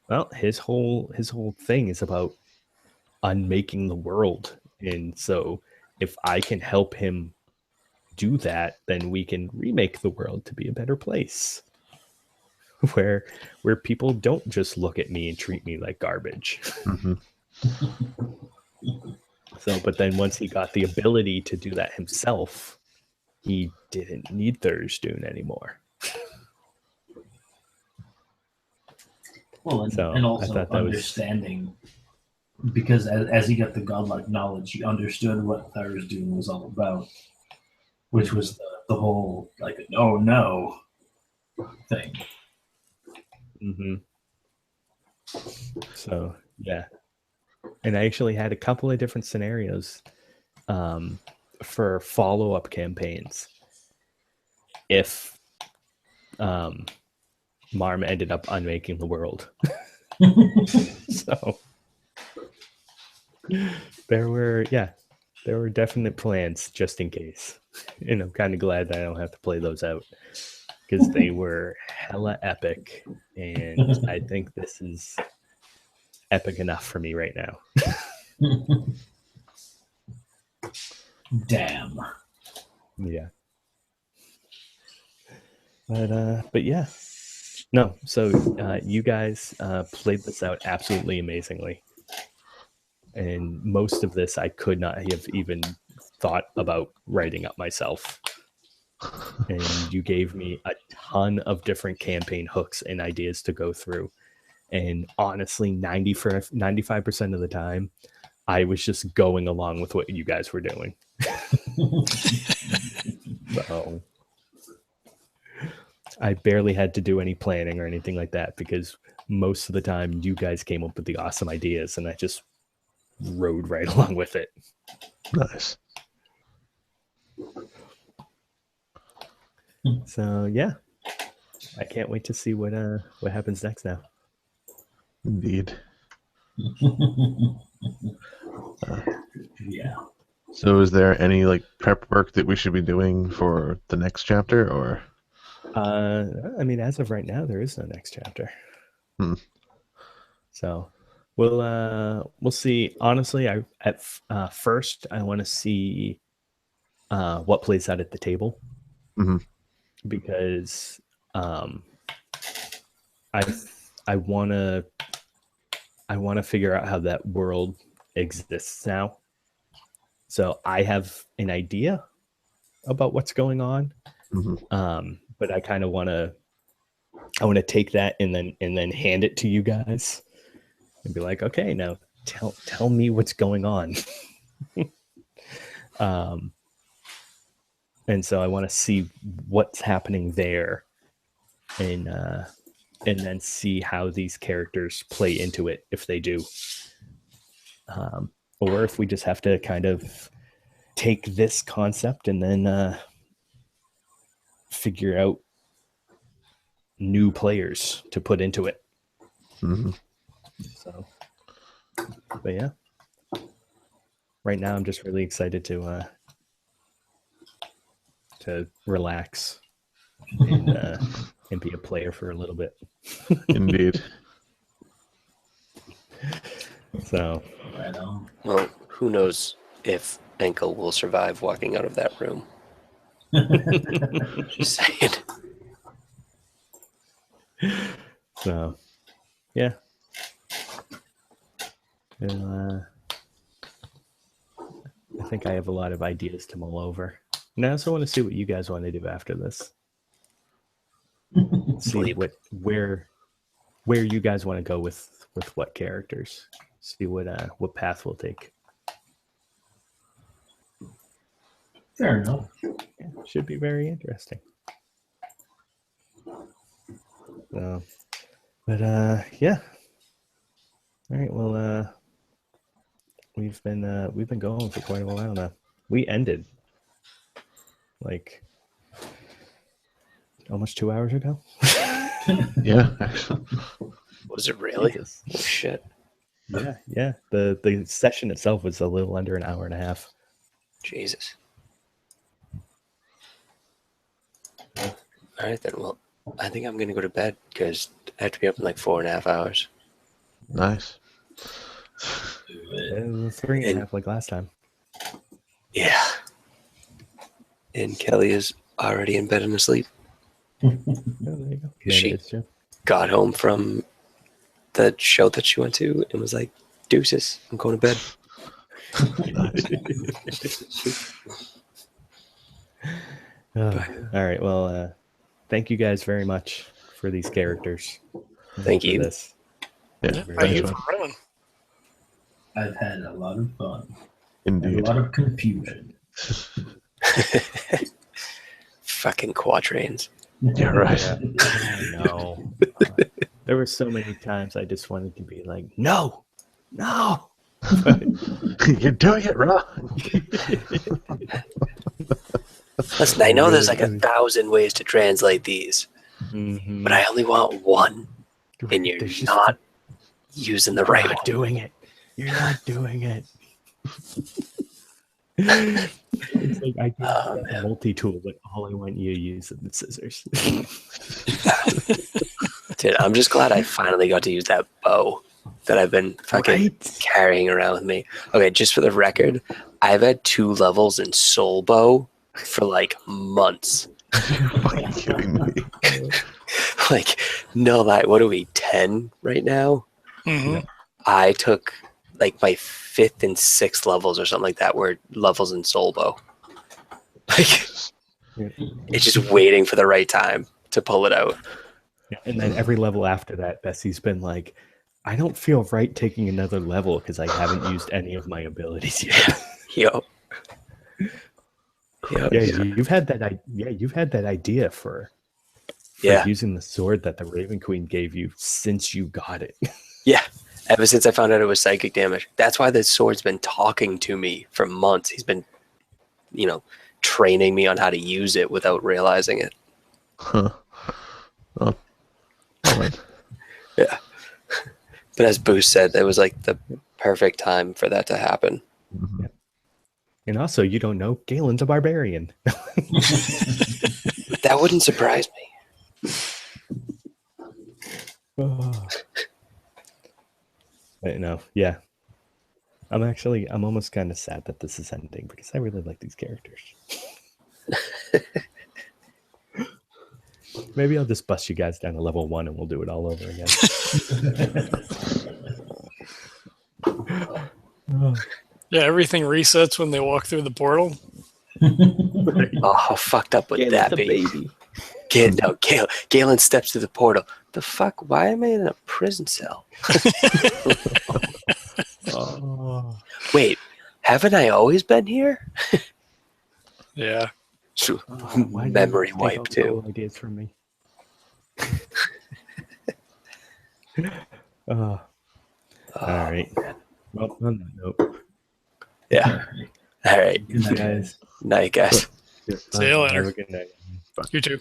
well, his whole thing is about unmaking the world, and so if I can help him do that, then we can remake the world to be a better place where people don't just look at me and treat me like garbage.
Mm-hmm.
So, but then once he got the ability to do that himself, he didn't need Tharizdun anymore.
Well, and,
So,
and
I
also
thought that was-
understanding, because as he got the godlike knowledge, he understood what Tharizdun was all about, which was the whole, like, oh no thing.
Mm-hmm. So, yeah. And I actually had a couple of different scenarios for follow-up campaigns. If Marm ended up unmaking the world. So there were definite plans just in case. And I'm kind of glad that I don't have to play those out because they were hella epic. And I think this is epic enough for me right now.
Damn.
Yeah. But yeah. No, so you guys played this out absolutely amazingly. And most of this I could not have even thought about writing up myself. And you gave me a ton of different campaign hooks and ideas to go through. And honestly, 95% of the time, I was just going along with what you guys were doing. So I barely had to do any planning or anything like that because most of the time you guys came up with the awesome ideas and I just rode right along with it.
Nice.
So yeah, I can't wait to see what happens next now.
Indeed.
Yeah.
So is there any like prep work that we should be doing for the next chapter, or
I mean, as of right now, there is no next chapter. So we'll see. Honestly, first I want to see what plays out at the table.
Mhm.
Because I want to figure out how that world exists now. So I have an idea about what's going on, but I kind of want to take that and then hand it to you guys and be like, okay, now tell me what's going on. And so I want to see what's happening there, and then see how these characters play into it if they do, or if we just have to kind of take this concept and then figure out new players to put into it. So, but yeah, right now I'm just really excited to to relax and be a player for a little bit.
Indeed.
So
Right on.
Well, who knows if Ankle will survive walking out of that room. Just saying.
So, yeah. And, I think I have a lot of ideas to mull over. And I also want to see what you guys want to do after this. See
Sleep.
where you guys want to go with what characters. See what path we'll take.
Fair enough.
Yeah, should be very interesting. So, but yeah. All right. Well, we've been going for quite a while now. We ended like almost 2 hours ago.
Yeah, actually.
Was it really?
Jesus.
Oh, shit.
Yeah. The session itself was a little under an hour and a half.
Jesus. All right, then. Well, I think I'm going to go to bed because I have to be up in like 4.5 hours.
Nice.
It was 3.5 like last time.
Yeah. And Kelly is already in bed and asleep.
Oh, there you go.
She-
It is, Jim.
Got home from the show that she went to and was like, deuces, I'm going to bed.
All right. Well, thank you guys very much for these characters.
Thank
For
you.
This.
Yeah,
Thank
very
you
fun.
for running.
I've had a lot of fun and a
Indeed.
lot of confusion.
Fucking quatrains.
Yeah, right.
I know. There were so many times I just wanted to be like, no. But,
You're doing it wrong.
Listen, I know there's like 1,000 ways to translate these,
Mhm.
but I only want one, and you're
There's just-
not using the
You're
right
not
one.
doing it. You're not doing it. It's like I
Oh,
can multi-tool, but all I want you to use is the scissors.
Dude, I'm just glad I finally got to use that bow that I've been fucking
Right?
carrying around with me. Okay, just for the record, I've had 2 levels in Soul Bow for like months.
You're fucking kidding me.
Like, no lie, what are we, 10 right now?
Hmm.
I took like my 5th and 6th levels or something like that were levels in Soul Bow. Like, it's just waiting for the right time to pull it out.
And then every level after that, Bessie's been like, I don't feel right taking another level because I haven't used any of my abilities yet.
Yo. Yo.
Yeah, you've had that idea for
Yeah.
using the sword that the Raven Queen gave you since you got it.
Yeah. Ever since I found out it was psychic damage. That's why the sword's been talking to me for months. He's been, training me on how to use it without realizing it.
Huh. Oh. All right.
Yeah. But as Boost said, it was like the perfect time for that to happen.
Mhm.
And also, you don't know, Galen's a barbarian.
That wouldn't surprise me.
But no, yeah. I'm almost kind of sad that this is ending because I really like these characters. Maybe I'll just bust you guys down to level 1 and we'll do it all over again.
Yeah, everything resets when they walk through the portal.
Oh, how fucked up would that be? Galen steps through the portal. The fuck? Why am I in a prison cell?
Oh.
Wait, haven't I always been here?
Yeah.
Why do you
Memory
take all
wipe
the
too.
cool ideas from me. All right. Well, on that note,
Yeah. All right.
Good night,
guys.
Night, guys.
See you later.
Have a good night.
You too.